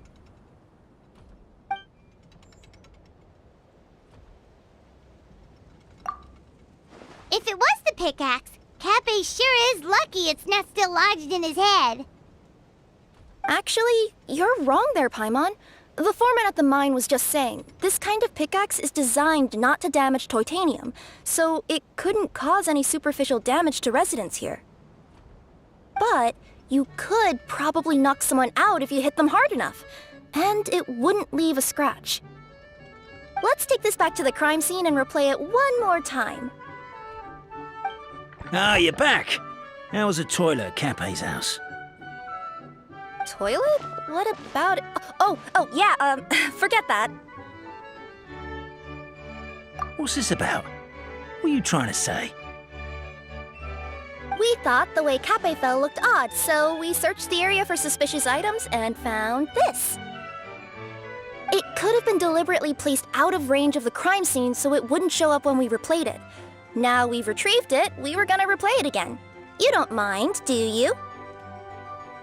If it was the pickaxe, Cappy sure is lucky it's not still lodged in his head. Actually, you're wrong there, Paimon. The foreman at the mine was just saying, this kind of pickaxe is designed not to damage titanium, so it couldn't cause any superficial damage to residents here. But you could probably knock someone out if you hit them hard enough, and it wouldn't leave a scratch. Let's take this back to the crime scene and replay it one more time. Ah, you're back. How was the toilet at Cape's house? Toilet? What about it? Oh, yeah, forget that. What's this about? What are you trying to say? We thought the way Cape fell looked odd, so we searched the area for suspicious items and found this. It could have been deliberately placed out of range of the crime scene so it wouldn't show up when we replayed it. Now we've retrieved it, we were gonna replay it again. You don't mind, do you?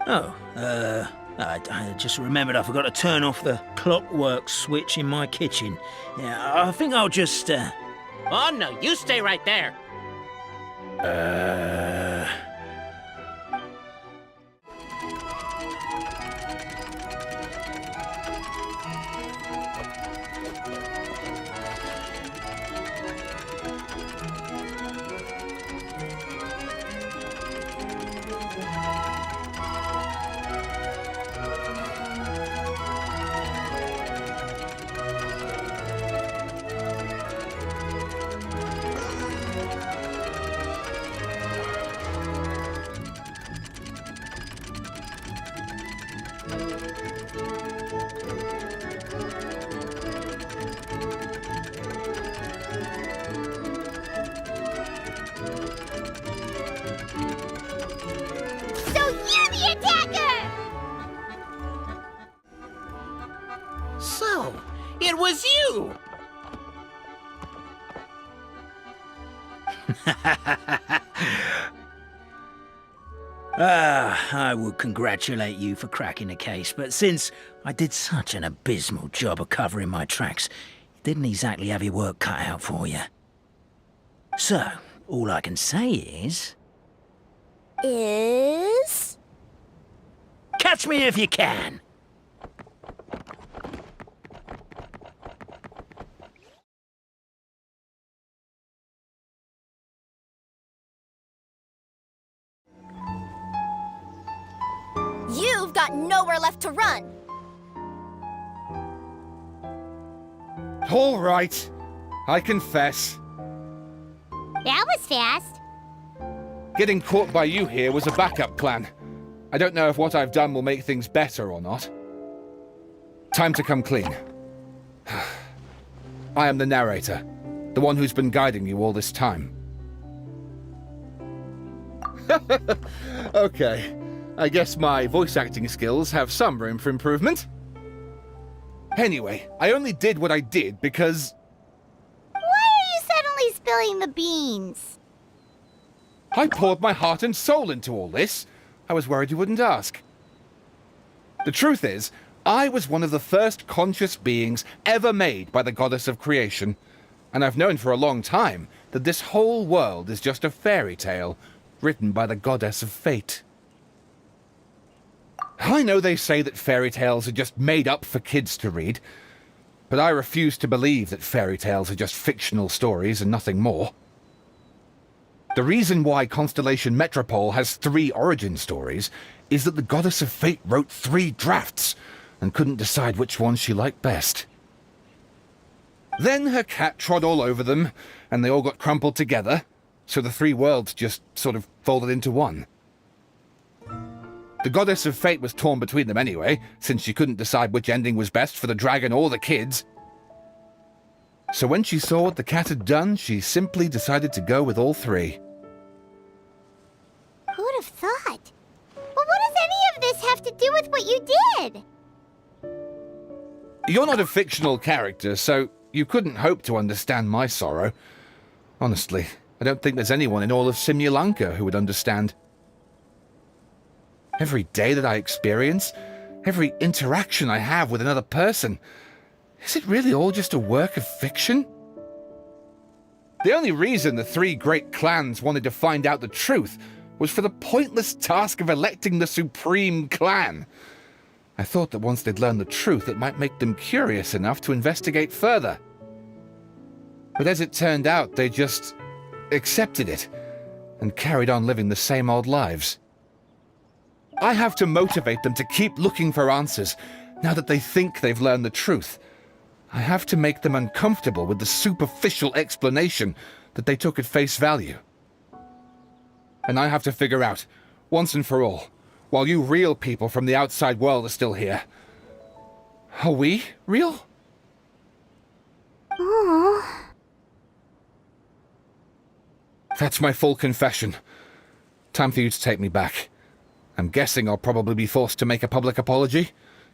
Oh, I just remembered I forgot to turn off the clockwork switch in my kitchen. Yeah, I think I'll just, Oh, no, you stay right there. I would congratulate you for cracking the case, but since I did such an abysmal job of covering my tracks, you didn't exactly have your work cut out for you. So, all I can say is... Catch me if you can! You've got nowhere left to run. All right. I confess. That was fast. Getting caught by you here was a backup plan. I don't know if what I've done will make things better or not. Time to come clean. I am the narrator, the one who's been guiding you all this time. Okay. I guess my voice acting skills have some room for improvement. Anyway, I only did what I did because... Why are you suddenly spilling the beans? I poured my heart and soul into all this. I was worried you wouldn't ask. The truth is, I was one of the first conscious beings ever made by the goddess of creation, and I've known for a long time that this whole world is just a fairy tale written by the goddess of fate. I know they say that fairy tales are just made up for kids to read, but I refuse to believe that fairy tales are just fictional stories and nothing more. The reason why Constellation Metropole has 3 origin stories is that the Goddess of Fate wrote 3 drafts and couldn't decide which one she liked best. Then her cat trod all over them, and they all got crumpled together, so the 3 worlds just sort of folded into one. The Goddess of Fate was torn between them anyway, since she couldn't decide which ending was best for the dragon or the kids. So when she saw what the cat had done, she simply decided to go with all 3. Who'd have thought? But what does any of this have to do with what you did? You're not a fictional character, so you couldn't hope to understand my sorrow. Honestly, I don't think there's anyone in all of Simulanka who would understand. Every day that I experience, every interaction I have with another person, is it really all just a work of fiction? The only reason the 3 great clans wanted to find out the truth was for the pointless task of electing the supreme clan. I thought that once they'd learned the truth, it might make them curious enough to investigate further. But as it turned out, they just accepted it and carried on living the same old lives. I have to motivate them to keep looking for answers now that they think they've learned the truth. I have to make them uncomfortable with the superficial explanation that they took at face value. And I have to figure out, once and for all, while you real people from the outside world are still here, are we real? Aww. That's my full confession. Time for you to take me back. I'm guessing I'll probably be forced to make a public apology,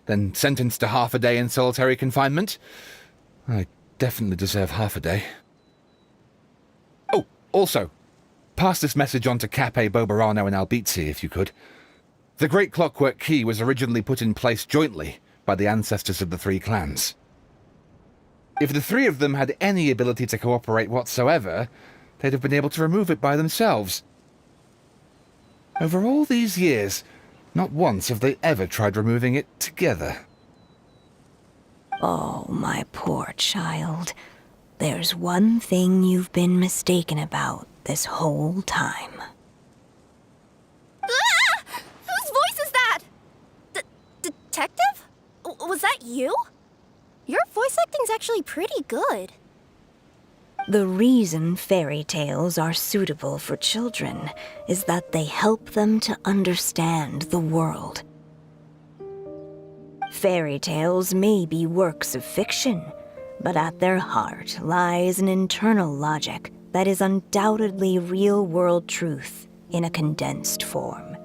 then sentenced to half a day in solitary confinement. I definitely deserve half a day. Oh, also, pass this message on to Cape, Bobarano, and Albizi, if you could. The Great Clockwork Key was originally put in place jointly by the ancestors of the 3 clans. If the 3 of them had any ability to cooperate whatsoever, they'd have been able to remove it by themselves. Over all these years, not once have they ever tried removing it together. Oh, my poor child. There's one thing you've been mistaken about this whole time. Ah! Whose voice is that? Detective? Was that you? Your voice acting's actually pretty good. The reason fairy tales are suitable for children is that they help them to understand the world. Fairy tales may be works of fiction, but at their heart lies an internal logic that is undoubtedly real-world truth in a condensed form.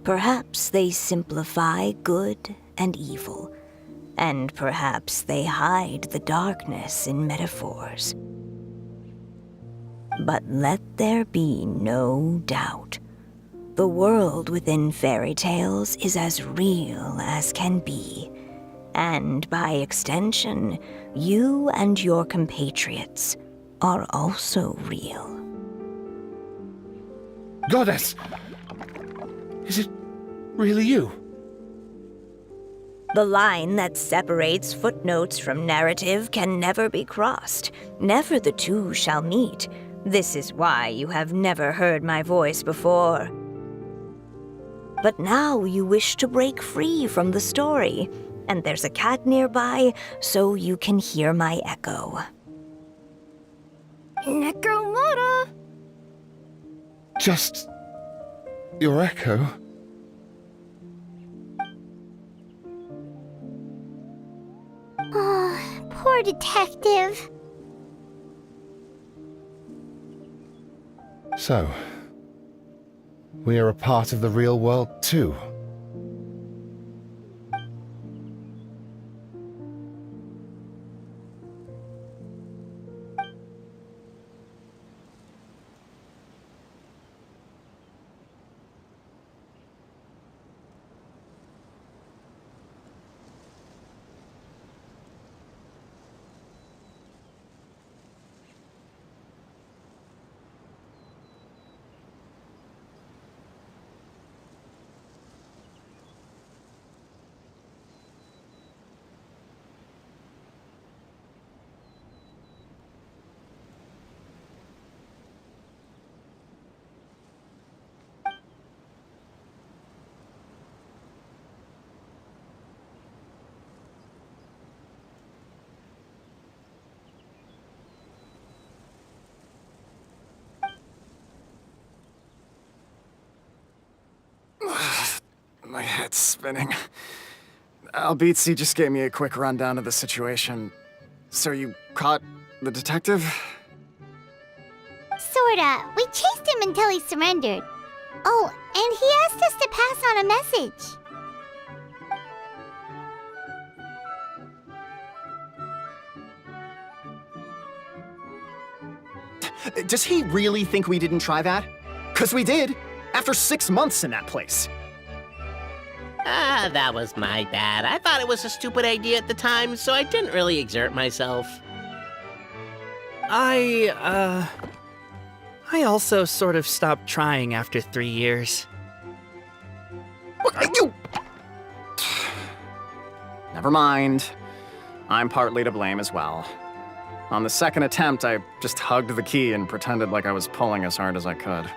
Perhaps they simplify good and evil, and perhaps they hide the darkness in metaphors. But let there be no doubt. The world within fairy tales is as real as can be. And by extension, you and your compatriots are also real. Goddess! Is it really you? The line that separates footnotes from narrative can never be crossed. Never the two shall meet. This is why you have never heard my voice before. But now you wish to break free from the story, and there's a cat nearby, so you can hear my echo. Necromora! Just your echo? Oh, poor detective. So, we are a part of the real world too. My head's spinning. Albizzi just gave me a quick rundown of the situation. So you caught the detective? Sorta. We chased him until he surrendered. Oh, and he asked us to pass on a message. Does he really think we didn't try that? 'Cause we did, after 6 months in that place. Ah, that was my bad. I thought it was a stupid idea at the time, so I didn't really exert myself. I also sort of stopped trying after 3 years. You! Never mind. I'm partly to blame as well. On the second attempt, I just hugged the key and pretended like I was pulling as hard as I could.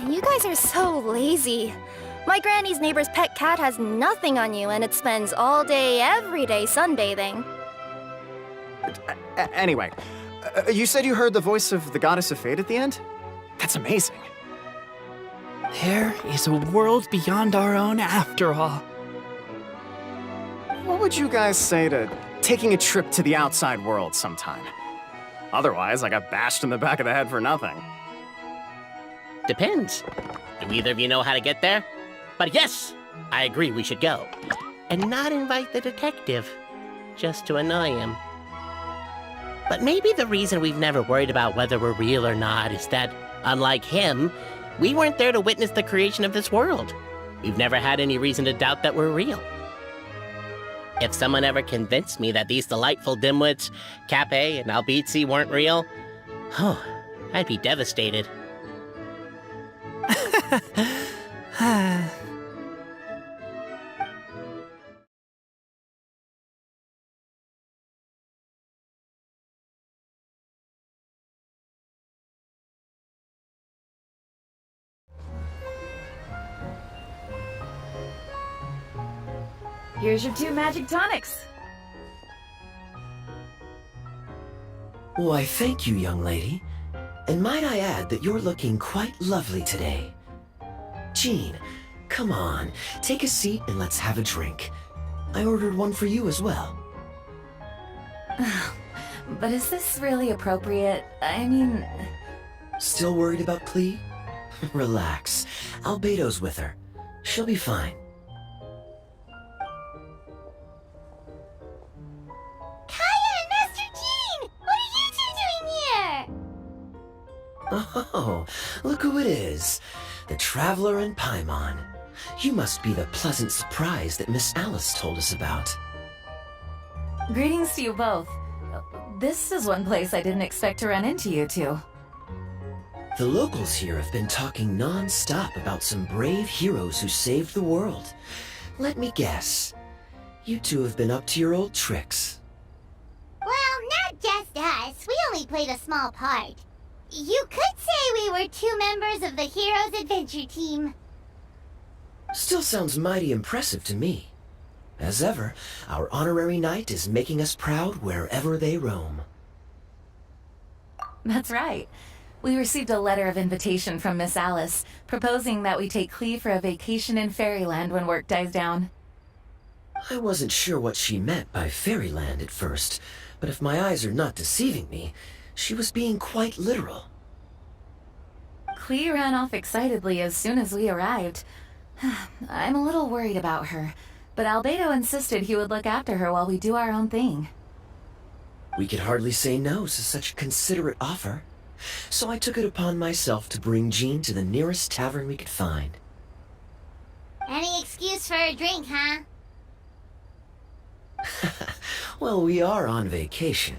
You guys are so lazy. My granny's neighbor's pet cat has nothing on you, and it spends all day, every day sunbathing. Anyway, you said you heard the voice of the Goddess of Fate at the end? That's amazing. There is a world beyond our own after all. What would you guys say to taking a trip to the outside world sometime? Otherwise, I got bashed in the back of the head for nothing. Depends. Do either of you know how to get there? But yes, I agree we should go. And not invite the detective, just to annoy him. But maybe the reason we've never worried about whether we're real or not is that, unlike him, we weren't there to witness the creation of this world. We've never had any reason to doubt that we're real. If someone ever convinced me that these delightful dimwits, Cape and Albizzi, weren't real, oh, I'd be devastated. Here's your 2 magic tonics. Why, thank you, young lady. And might I add that you're looking quite lovely today. Jean, come on, take a seat and let's have a drink. I ordered one for you as well. But is this really appropriate? I mean... Still worried about Clee? Relax. Albedo's with her. She'll be fine. Kaya and Master Jean! What are you two doing here? Oh, look who it is. The Traveler and Paimon. You must be the pleasant surprise that Miss Alice told us about. Greetings to you both. This is one place I didn't expect to run into you two. The locals here have been talking non-stop about some brave heroes who saved the world. Let me guess. You two have been up to your old tricks. Well, not just us. We only played a small part. You could say we were 2 members of the Heroes Adventure Team. Still sounds mighty impressive to me. As ever, our honorary knight is making us proud wherever they roam. That's right. We received a letter of invitation from Miss Alice, proposing that we take Cleve for a vacation in Fairyland when work dies down. I wasn't sure what she meant by Fairyland at first, but if my eyes are not deceiving me, she was being quite literal. Cleve ran off excitedly as soon as we arrived. I'm a little worried about her, but Albedo insisted he would look after her while we do our own thing. We could hardly say no to such a considerate offer, so I took it upon myself to bring Jean to the nearest tavern we could find. Any excuse for a drink, huh? Well, we are on vacation.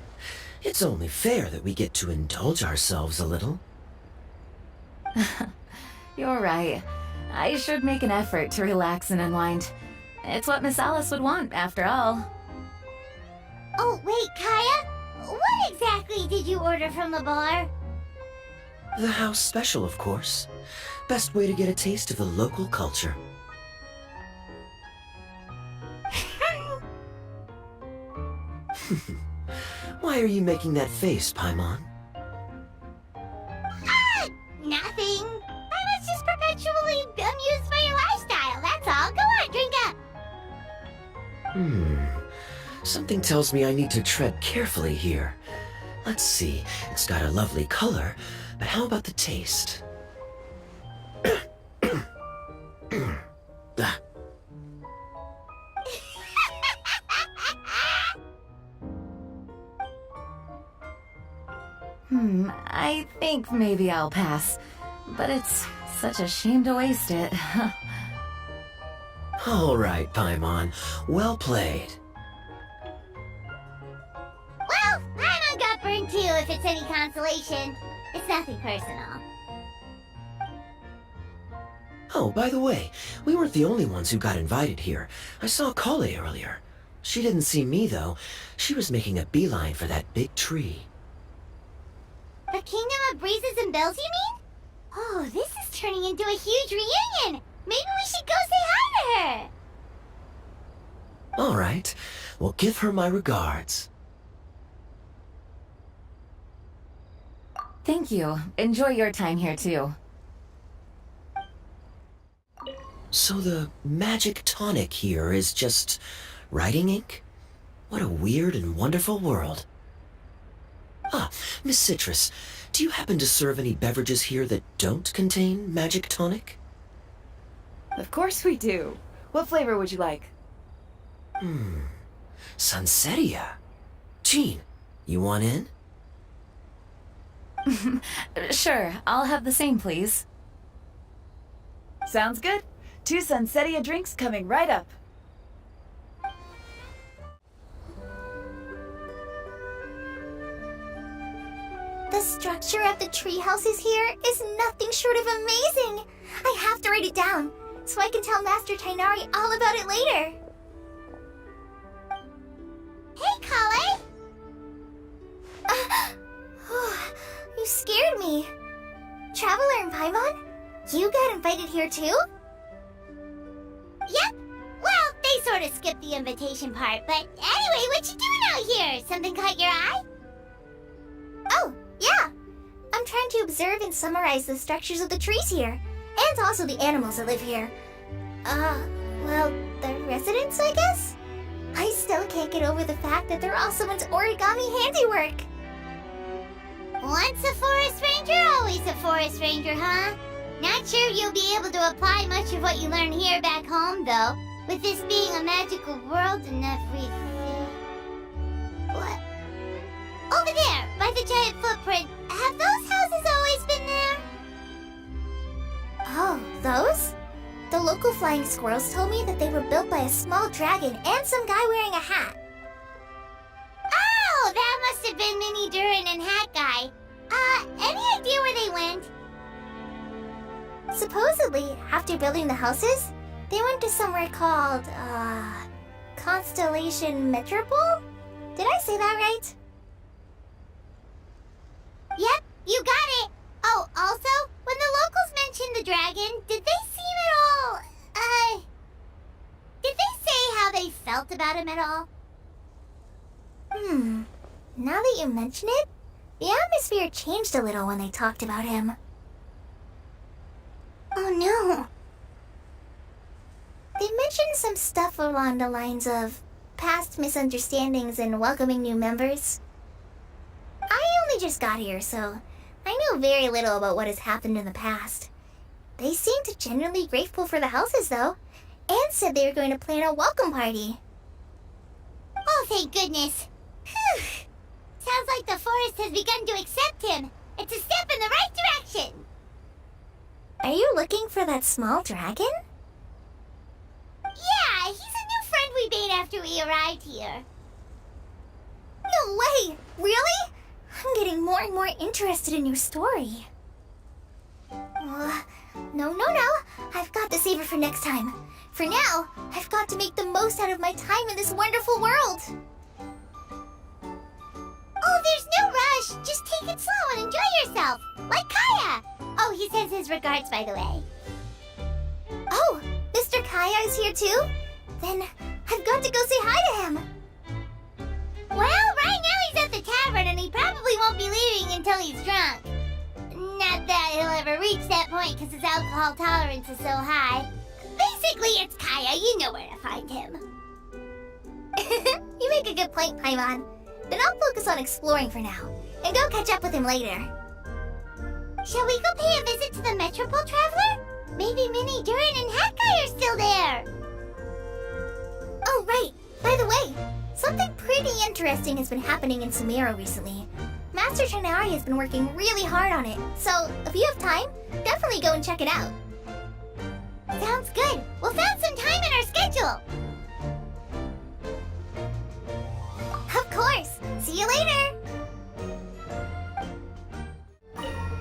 It's only fair that we get to indulge ourselves a little. You're right. I should make an effort to relax and unwind. It's what Miss Alice would want, after all. Oh, wait, Kaya? What exactly did you order from the bar? The house special, of course. Best way to get a taste of the local culture. Why are you making that face, Paimon? Nothing. I was just perpetually amused by your lifestyle, that's all. Go on, drink up. Something tells me I need to tread carefully here. Let's see, it's got a lovely color, but how about the taste? Ah. I think maybe I'll pass. But it's such a shame to waste it. All right, Paimon. Well played. Well, Paimon got burned too, if it's any consolation. It's nothing personal. Oh, by the way, we weren't the only ones who got invited here. I saw Kale earlier. She didn't see me, though. She was making a beeline for that big tree. The Kingdom of Breezes and Bells, you mean? Oh, this is turning into a huge reunion! Maybe we should go say hi to her! All right. Well, give her my regards. Thank you. Enjoy your time here, too. So the magic tonic here is just writing ink? What a weird and wonderful world. Ah, Miss Citrus, do you happen to serve any beverages here that don't contain magic tonic? Of course we do. What flavor would you like? Sunsetia. Jean, you want in? Sure, I'll have the same, please. Sounds good. 2 Sunsetia drinks coming right up. The structure of the tree houses here is nothing short of amazing. I have to write it down so I can tell Master Tainari all about it later. Hey, Kale! You scared me. Traveler and Paimon, you got invited here too? Yep. Well, they sort of skipped the invitation part, but anyway, what you doing out here? Something caught your eye? Oh, yeah. I'm trying to observe and summarize the structures of the trees here, and also the animals that live here. Well, the residents, I guess? I still can't get over the fact that they're all someone's origami handiwork. Once a forest ranger, always a forest ranger, huh? Not sure you'll be able to apply much of what you learn here back home, though, with this being a magical world and everything. What? Over there, by the giant footprint, have those houses always been local flying squirrels told me that they were built by a small dragon and some guy wearing a hat. Oh, that must have been Mini Durin and Hat Guy. Any idea where they went? Supposedly, after building the houses, they went to somewhere called, Constellation Metropole? Did I say that right? Yep, you got it! Oh, also, when the locals mentioned the dragon, did they seem at all, did they say how they felt about him at all? Now that you mention it, the atmosphere changed a little when they talked about him. Oh no. They mentioned some stuff along the lines of past misunderstandings and welcoming new members. I only just got here, so I know very little about what has happened in the past. They seemed genuinely grateful for the houses, though, and said they were going to plan a welcome party. Oh, thank goodness. Whew. Sounds like the forest has begun to accept him. It's a step in the right direction. Are you looking for that small dragon? Yeah, he's a new friend we made after we arrived here. No way! Really? I'm getting more and more interested in your story. No. I've got to save it for next time. For now, I've got to make the most out of my time in this wonderful world. Oh, there's no rush. Just take it slow and enjoy yourself. Like Kaya. Oh, he sends his regards, by the way. Oh, Mr. Kaya is here too? Then I've got to go say hi to him. Well, right now he's at the tavern and he probably won't be leaving until he's drunk. Not that he'll ever reach that point because his alcohol tolerance is so high. Basically, it's Kaya. You know where to find him. You make a good point, Paimon. Then I'll focus on exploring for now, and go catch up with him later. Shall we go pay a visit to the Metropole Traveler? Maybe Mini, Durin, and Hat Guy are still there. Oh, right. By the way, something pretty interesting has been happening in Sumeru recently. Master Trinari has been working really hard on it, so if you have time, definitely go and check it out. Sounds good. We'll find some time in our schedule. Of course. See you later.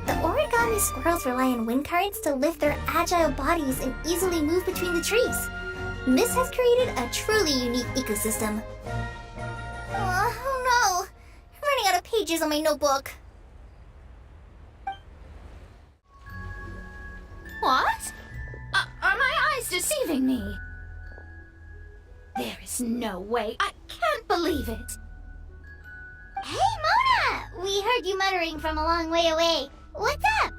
The origami squirrels rely on wind currents to lift their agile bodies and easily move between the trees. This has created a truly unique ecosystem. Oh no! I'm running out of pages on my notebook. What? Are my eyes deceiving me? There is no way. I can't believe it. Hey, Mona! We heard you muttering from a long way away. What's up?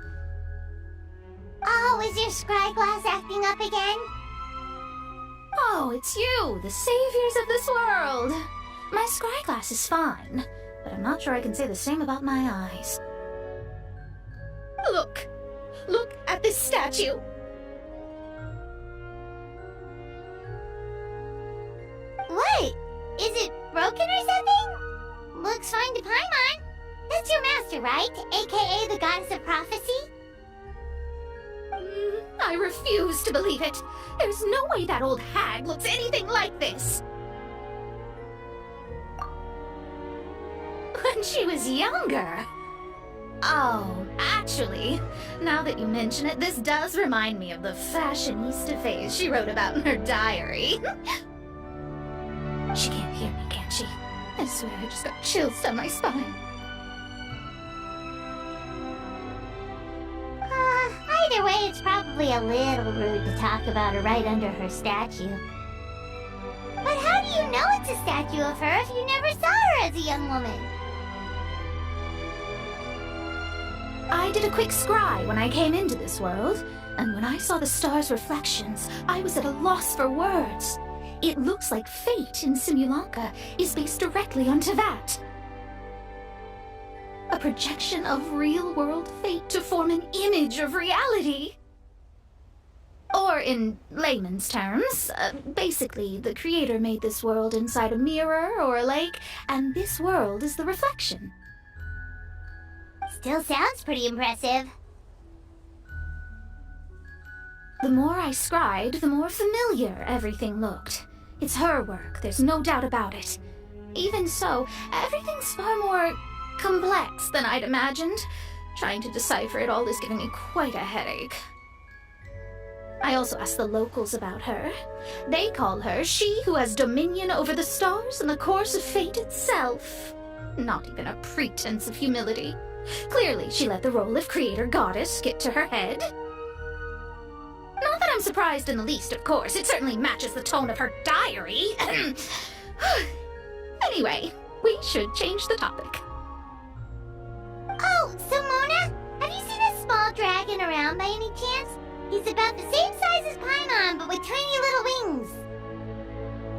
Oh, is your scry glass acting up again? Oh, it's you, the saviors of this world. My scry glass is fine, but I'm not sure I can say the same about my eyes. Look at this statue. What? Is it broken or something? Looks fine to Paimon. That's your master, right? AKA the goddess of prophecy? I refuse to believe it. There's no way that old hag looks anything like this. When she was younger. Oh, actually, now that you mention it, this does remind me of the fashionista phase she wrote about in her diary. She can't hear me, can she? I swear I just got chills down my spine. Either way, it's probably a little rude to talk about her right under her statue. But how do you know it's a statue of her if you never saw her as a young woman? I did a quick scry when I came into this world, and when I saw the stars' reflections, I was at a loss for words. It looks like fate in Simulanka is based directly on Tevat. A projection of real-world fate to form an image of reality. Or in layman's terms, basically the creator made this world inside a mirror or a lake, and this world is the reflection. Still sounds pretty impressive. The more I scribed, the more familiar everything looked. It's her work, there's no doubt about it. Even so, everything's far more complex than I'd imagined. Trying to decipher it all is giving me quite a headache. I also asked the locals about her. They call her she who has dominion over the stars and the course of fate itself. Not even a pretense of humility. Clearly, she let the role of creator goddess get to her head. Not that I'm surprised in the least, of course. It certainly matches the tone of her diary. Anyway, we should change the topic. Oh, so Mona, have you seen a small dragon around by any chance? He's about the same size as Paimon, but with tiny little wings.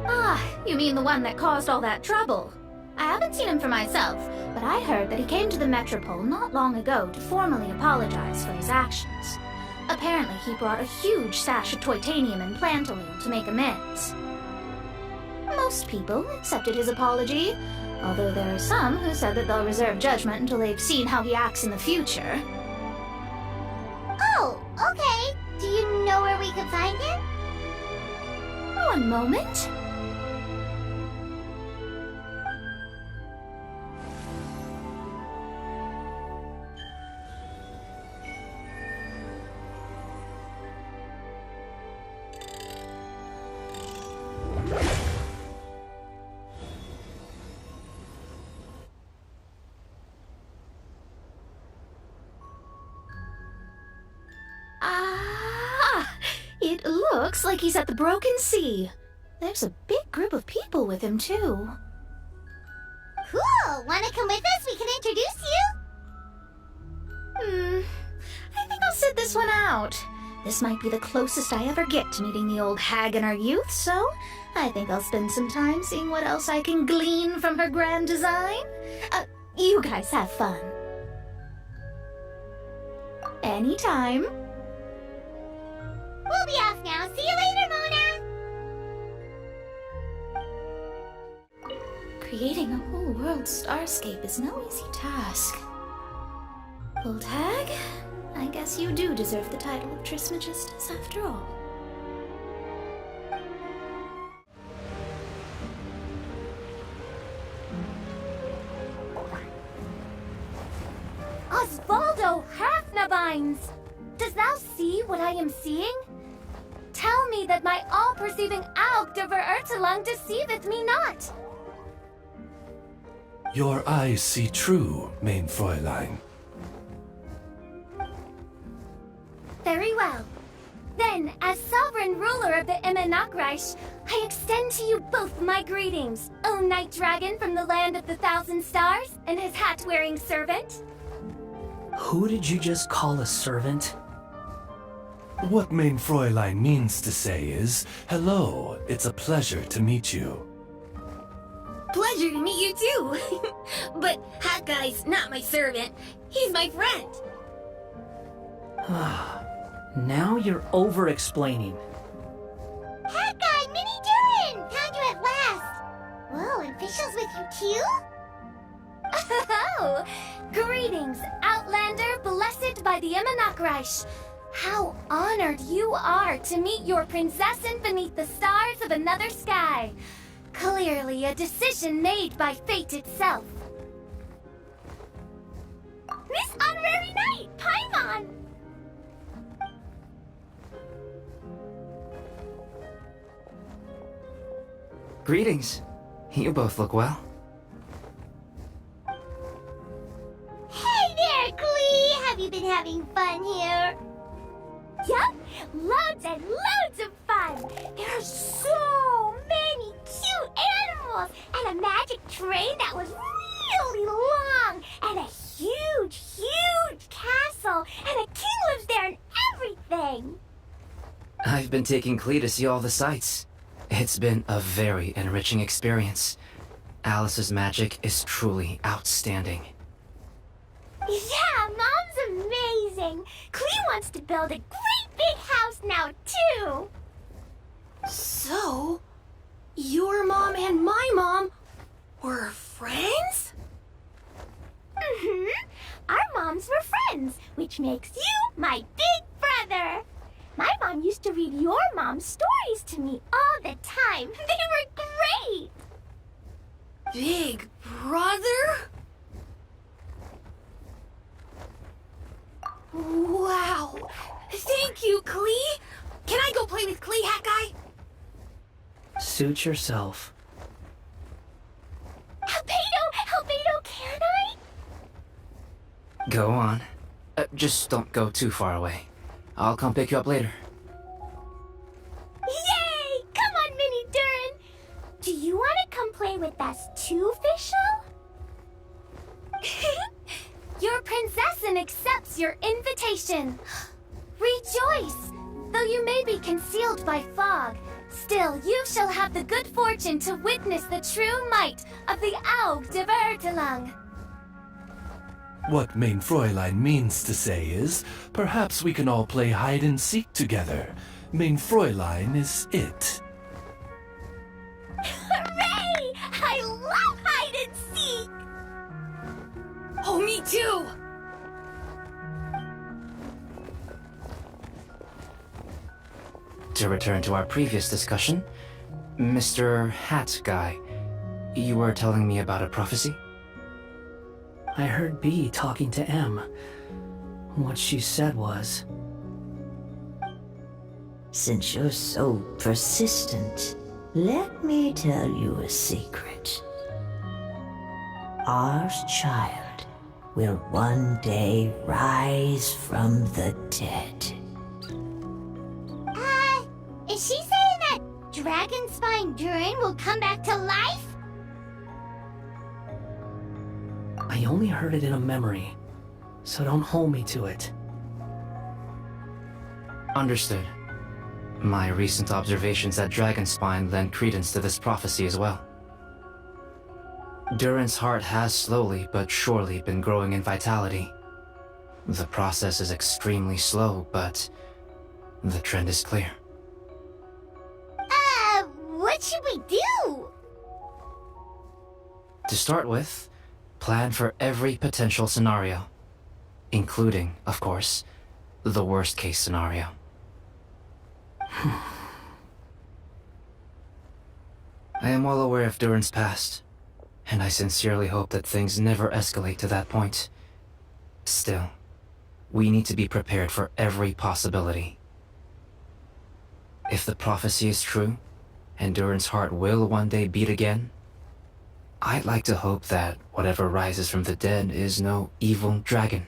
Ah, you mean the one that caused all that trouble? I haven't seen him for myself, but I heard that he came to the Metropole not long ago to formally apologize for his actions. Apparently, he brought a huge stash of Toitanium and Plantolene to make amends. Most people accepted his apology, although there are some who said that they'll reserve judgment until they've seen how he acts in the future. Oh, okay. Do you know where we can find him? One moment. It looks like he's at the Broken Sea. There's a big group of people with him, too. Cool! Wanna come with us? We can introduce you? I think I'll sit this one out. This might be the closest I ever get to meeting the old hag in her youth, so I think I'll spend some time seeing what else I can glean from her grand design. You guys have fun. Anytime. We'll be off now. See you later, Mona! Creating a whole world starscape is no easy task. Old hag, I guess you do deserve the title of Trismegistus after all. Osvaldo Hafnabines! Dost thou see what I am seeing? Tell me that my all-perceiving Augt over Ertelung deceiveth me not. Your eyes see true, mein Fräulein. Very well. Then, as sovereign ruler of the Immenachreich, I extend to you both my greetings, O Night Dragon from the land of the Thousand Stars, and his hat-wearing servant. Who did you just call a servant? What mein Fräulein means to say is, hello, it's a pleasure to meet you. Pleasure to meet you too. But Hat Guy's not my servant. He's my friend. Now you're over-explaining. Hat Guy, Mini Durin! Found you at last! Whoa, and Fischl's with you too? Oh, greetings, Outlander blessed by the Immenachreich. How honored you are to meet your prinzessin beneath the stars of another sky. Clearly a decision made by fate itself. This honorary knight, Paimon! Greetings. You both look well. Hey there, Klee! Have you been having fun here? Yup, loads and loads of fun! There are so many cute animals, and a magic train that was really long, and a huge, huge castle, and a king lives there and everything! I've been taking Klee to see all the sights. It's been a very enriching experience. Alice's magic is truly outstanding. Yeah, Mom's amazing! Klee wants to build a great big house now, too! So, your mom and my mom were friends? Mm-hmm. Our moms were friends, which makes you my big brother. My mom mom used to read your mom's stories to me all the time. They were great! Big brother? Wow! Thank you, Klee! Can I go play with Klee, Hat Guy? Suit yourself. Albedo, can I? Go on. Just don't go too far away. I'll come pick you up later. Yay! Come on, Mini Durin! Do you want to come play with us too, Fischl? Your princessin accepts your invitation. Rejoice! Though you may be concealed by fog, still you shall have the good fortune to witness the true might of the Aug de Vertelang. What Mein Fräulein means to say is, perhaps we can all play hide and seek together. Mein Fräulein is it. Hooray! I love hide and seek! Oh, me too! To return to our previous discussion, Mr. Hat Guy, you were telling me about a prophecy? I heard B talking to M. What she said was... Since you're so persistent, let me tell you a secret. Our child will one day rise from the dead. Is she saying that Dragonspine Durin will come back to life? I only heard it in a memory, so don't hold me to it. Understood. My recent observations at Dragonspine lend credence to this prophecy as well. Durin's heart has slowly but surely been growing in vitality. The process is extremely slow, but the trend is clear. What should we do? To start with, plan for every potential scenario, including, of course, the worst-case scenario. I am well aware of Durin's past, and I sincerely hope that things never escalate to that point. Still, we need to be prepared for every possibility. If the prophecy is true, and Durin's heart will one day beat again, I'd like to hope that whatever rises from the dead is no evil dragon.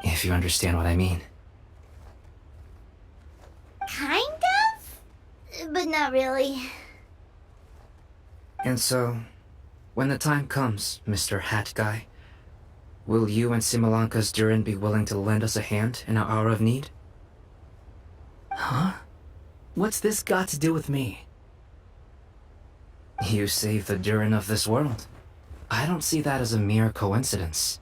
If you understand what I mean. Kind of? But not really. And so, when the time comes, Mr. Hat Guy, will you and Simolanka's Durin be willing to lend us a hand in our hour of need? Huh? What's this got to do with me? You saved the Durin of this world. I don't see that as a mere coincidence.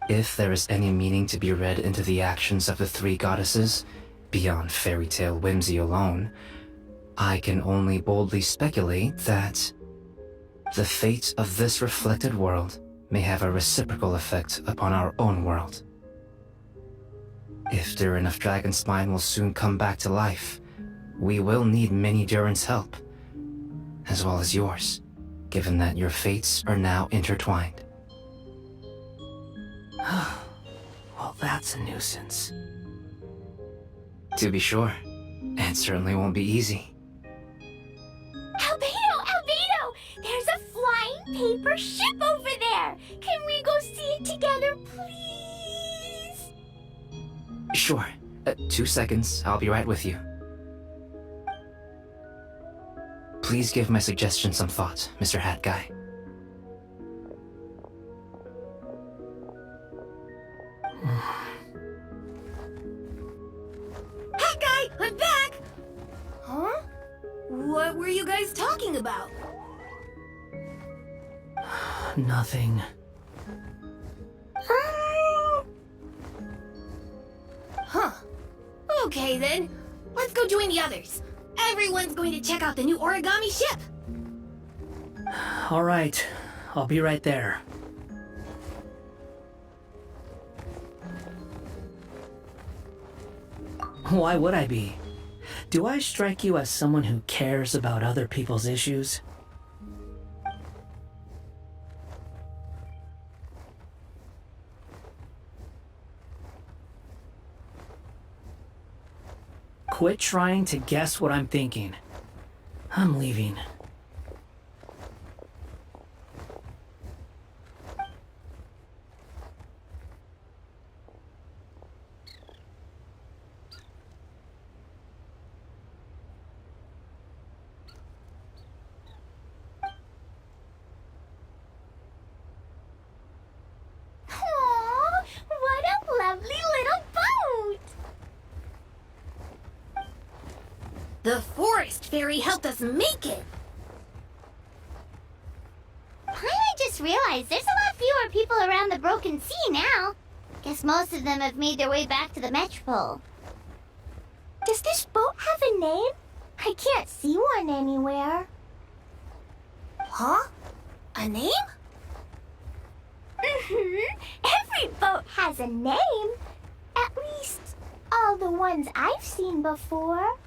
If there is any meaning to be read into the actions of the three goddesses, beyond fairy tale whimsy alone, I can only boldly speculate that the fate of this reflected world may have a reciprocal effect upon our own world. If Durin of Dragonspine will soon come back to life, we will need many Durin's help, as well as yours, given that your fates are now intertwined. Well, that's a nuisance. To be sure, it certainly won't be easy. Albedo! There's a flying paper ship over there! Can we go see it together, please? Sure. 2 seconds, I'll be right with you. Please give my suggestion some thought, Mr. Hat Guy. Hat Guy, I'm back! Huh? What were you guys talking about? Nothing. Huh. Okay then. Let's go join the others. Everyone's going to check out the new origami ship. All right, I'll be right there. Why would I be? Do I strike you as someone who cares about other people's issues? Quit trying to guess what I'm thinking. I'm leaving. Aww, what a lovely little boat! The forest fairy helped us make it. I just realized there's a lot fewer people around the Broken Sea now. Guess most of them have made their way back to the Metropole. Does this boat have a name? I can't see one anywhere. Huh? A name? Every boat has a name. At least, all the ones I've seen before.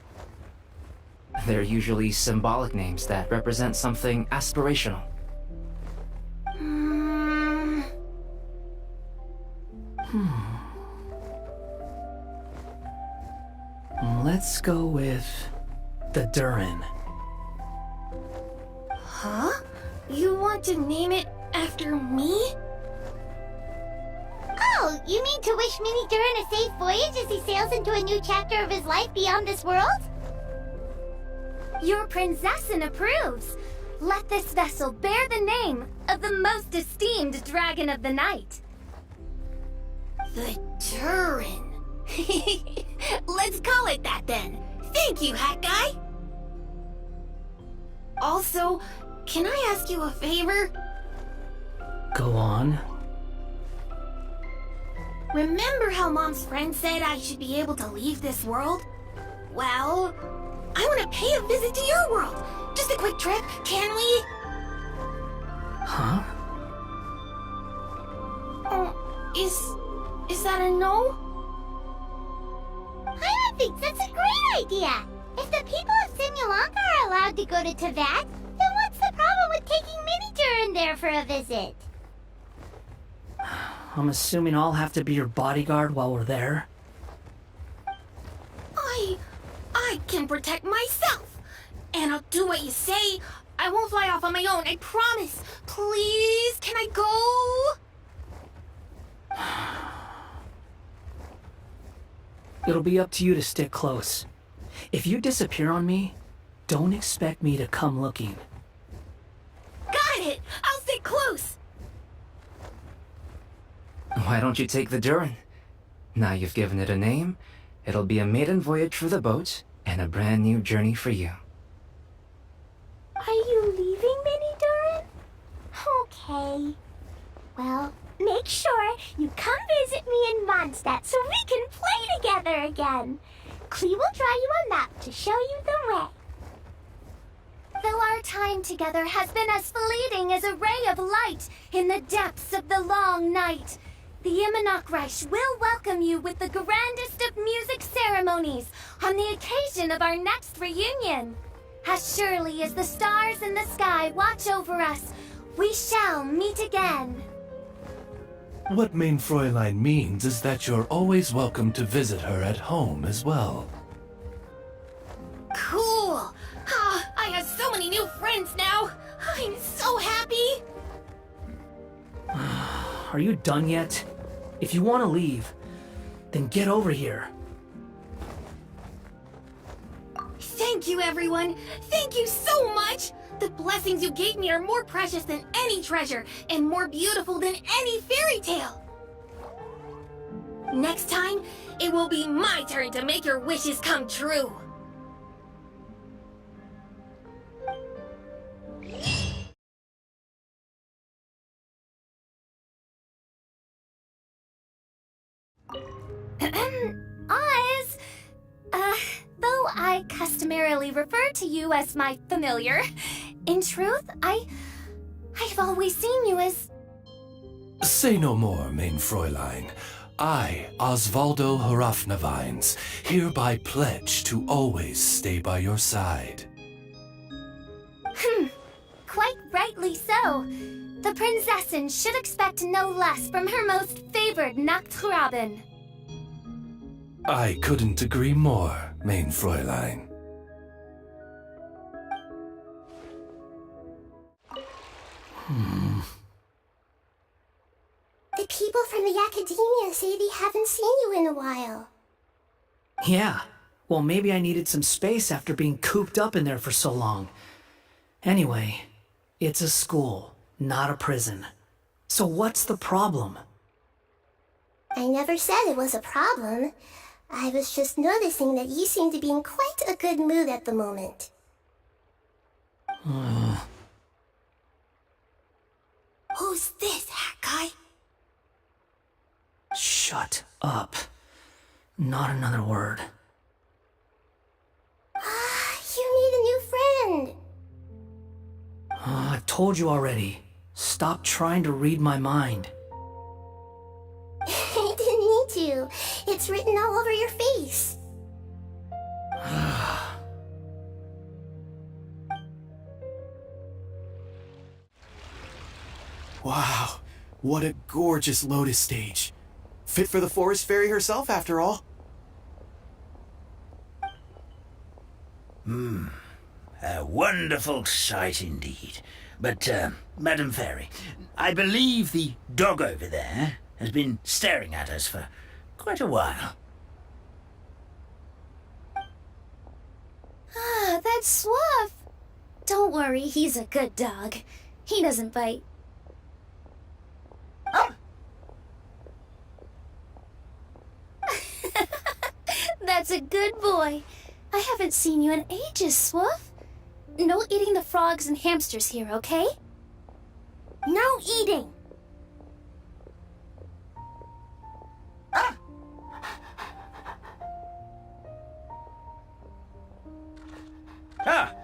They're usually symbolic names that represent something aspirational. Let's go with the Durin. Huh? You want to name it after me? Oh, you mean to wish Mini Durin a safe voyage as he sails into a new chapter of his life beyond this world? Your princessin approves. Let this vessel bear the name of the most esteemed dragon of the night. The Durin. Let's call it that then. Thank you, Hat Guy. Also, can I ask you a favor? Go on. Remember how Mom's friend said I should be able to leave this world? Well, I want to pay a visit to your world. Just a quick trip, can we? Huh? Is that a no? I think that's a great idea. If the people of Simulanka are allowed to go to Teyvat, then what's the problem with taking Mini Durin there for a visit? I'm assuming I'll have to be your bodyguard while we're there. I can protect myself. And I'll do what you say. I won't fly off on my own, I promise. Please, can I go? It'll be up to you to stick close. If you disappear on me, don't expect me to come looking. Got it! I'll stay close! Why don't you take the Durin? Now you've given it a name, it'll be a maiden voyage for the boat and a brand new journey for you. Are you leaving, Mini Durin? Okay. Well, make sure you come visit me in Mondstadt so we can play together again. Klee will draw you a map to show you the way. Though our time together has been as fleeting as a ray of light in the depths of the long night, the Immonok will welcome you with the grandest of music ceremonies on the occasion of our next reunion. As surely as the stars in the sky watch over us, we shall meet again. What Main Fräulein means is that you're always welcome to visit her at home as well. Cool! I have so many new friends now! I'm so happy! Are you done yet? If you want to leave, then get over here. Thank you, everyone! Thank you so much! The blessings you gave me are more precious than any treasure, and more beautiful than any fairy tale! Next time, it will be my turn to make your wishes come true! Oz! Though I customarily refer to you as my familiar, in truth, I've always seen you as... Say no more, Main Fräulein. I, Osvaldo Hrafnavines, hereby pledge to always stay by your side. Quite rightly so. The Prinzessin should expect no less from her most favored Nachtgraben. I couldn't agree more, mein Fräulein. The people from the Academia say they haven't seen you in a while. Yeah, well, maybe I needed some space after being cooped up in there for so long. Anyway, it's a school, not a prison. So what's the problem? I never said it was a problem. I was just noticing that you seem to be in quite a good mood at the moment. Who's this, hat guy? Shut up. Not another word. You need a new friend. I've told you already. Stop trying to read my mind. I didn't need to. It's written all over your face. Wow, what a gorgeous lotus stage. Fit for the forest fairy herself, after all. A wonderful sight indeed. But, Madam Fairy, I believe the dog over there has been staring at us for quite a while. Ah, that's Swaff. Don't worry, he's a good dog. He doesn't bite. That's a good boy. I haven't seen you in ages, Swaff. No eating the frogs and hamsters here, okay? No eating! Ah!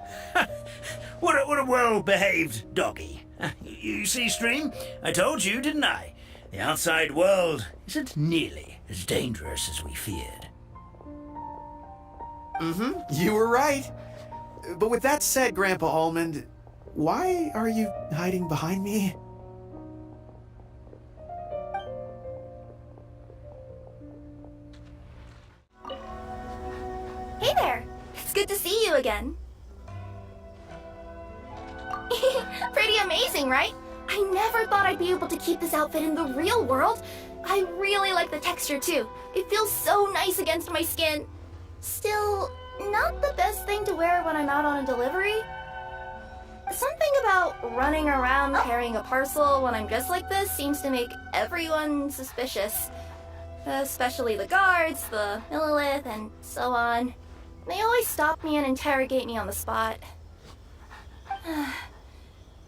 What a well-behaved doggy. You see, Stream? I told you, didn't I? The outside world isn't nearly as dangerous as we feared. You were right. But with that said, Grandpa Almond, why are you hiding behind me? Hey there! It's good to see you again. Pretty amazing, right? I never thought I'd be able to keep this outfit in the real world. I really like the texture too. It feels so nice against my skin. Still, not the best thing to wear when I'm out on a delivery. Something about running around carrying a parcel when I'm dressed like this seems to make everyone suspicious. Especially the guards, the Millilith, and so on. They always stop me and interrogate me on the spot.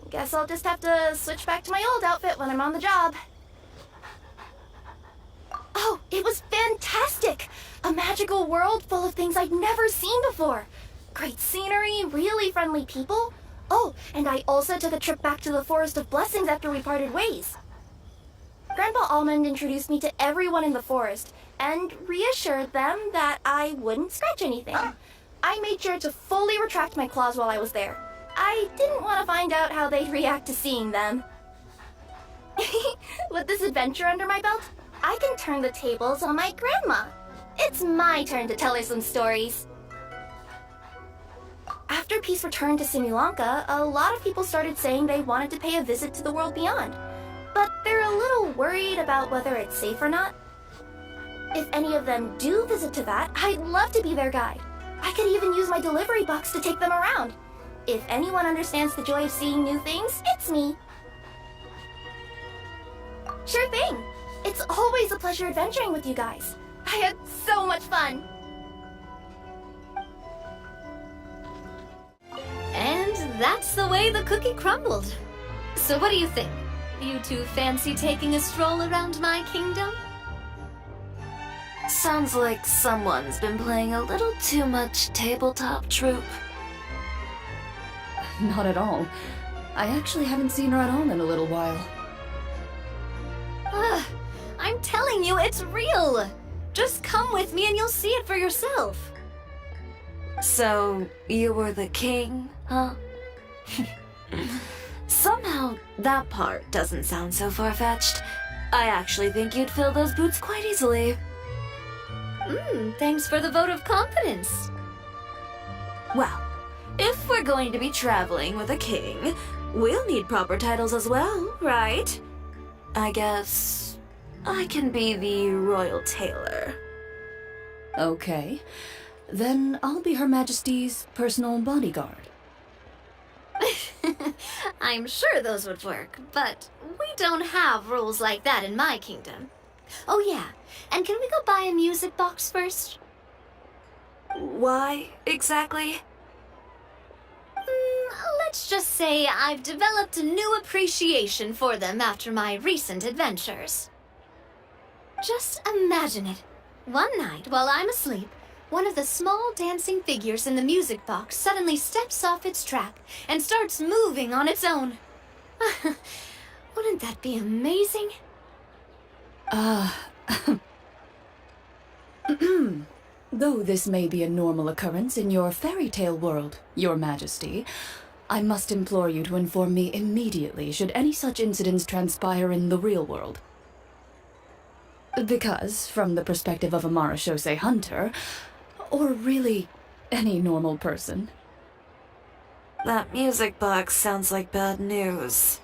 Guess I'll just have to switch back to my old outfit when I'm on the job. Oh, it was fantastic! A magical world full of things I'd never seen before. Great scenery, really friendly people. Oh, and I also took a trip back to the Forest of Blessings after we parted ways. Grandpa Almond introduced me to everyone in the forest and reassured them that I wouldn't scratch anything. I made sure to fully retract my claws while I was there. I didn't want to find out how they'd react to seeing them. With this adventure under my belt, I can turn the tables on my grandma. It's my turn to tell her some stories. After peace returned to Simulanka, a lot of people started saying they wanted to pay a visit to the world beyond. But they're a little worried about whether it's safe or not. If any of them do visit to that, I'd love to be their guide. I could even use my delivery box to take them around. If anyone understands the joy of seeing new things, it's me. Sure thing. It's always a pleasure adventuring with you guys. I had so much fun. And that's the way the cookie crumbled. So what do you think? You two fancy taking a stroll around my kingdom? Sounds like someone's been playing a little too much tabletop troop. Not at all. I actually haven't seen her at home in a little while. I'm telling you, it's real. Just come with me and you'll see it for yourself. So, you were the king, huh? Somehow, that part doesn't sound so far-fetched. I actually think you'd fill those boots quite easily. Thanks for the vote of confidence. Well, if we're going to be traveling with a king, we'll need proper titles as well, right? I guess I can be the royal tailor. Okay. Then I'll be Her Majesty's personal bodyguard. I'm sure those would work, but we don't have rules like that in my kingdom. Oh yeah, and can we go buy a music box first? Why, exactly? Let's just say I've developed a new appreciation for them after my recent adventures. Just imagine it. One night, while I'm asleep, one of the small dancing figures in the music box suddenly steps off its track and starts moving on its own. Wouldn't that be amazing? Though this may be a normal occurrence in your fairy tale world, Your Majesty, I must implore you to inform me immediately should any such incidents transpire in the real world. Because, from the perspective of a Marechaussee hunter, or really any normal person, That music box sounds like bad news.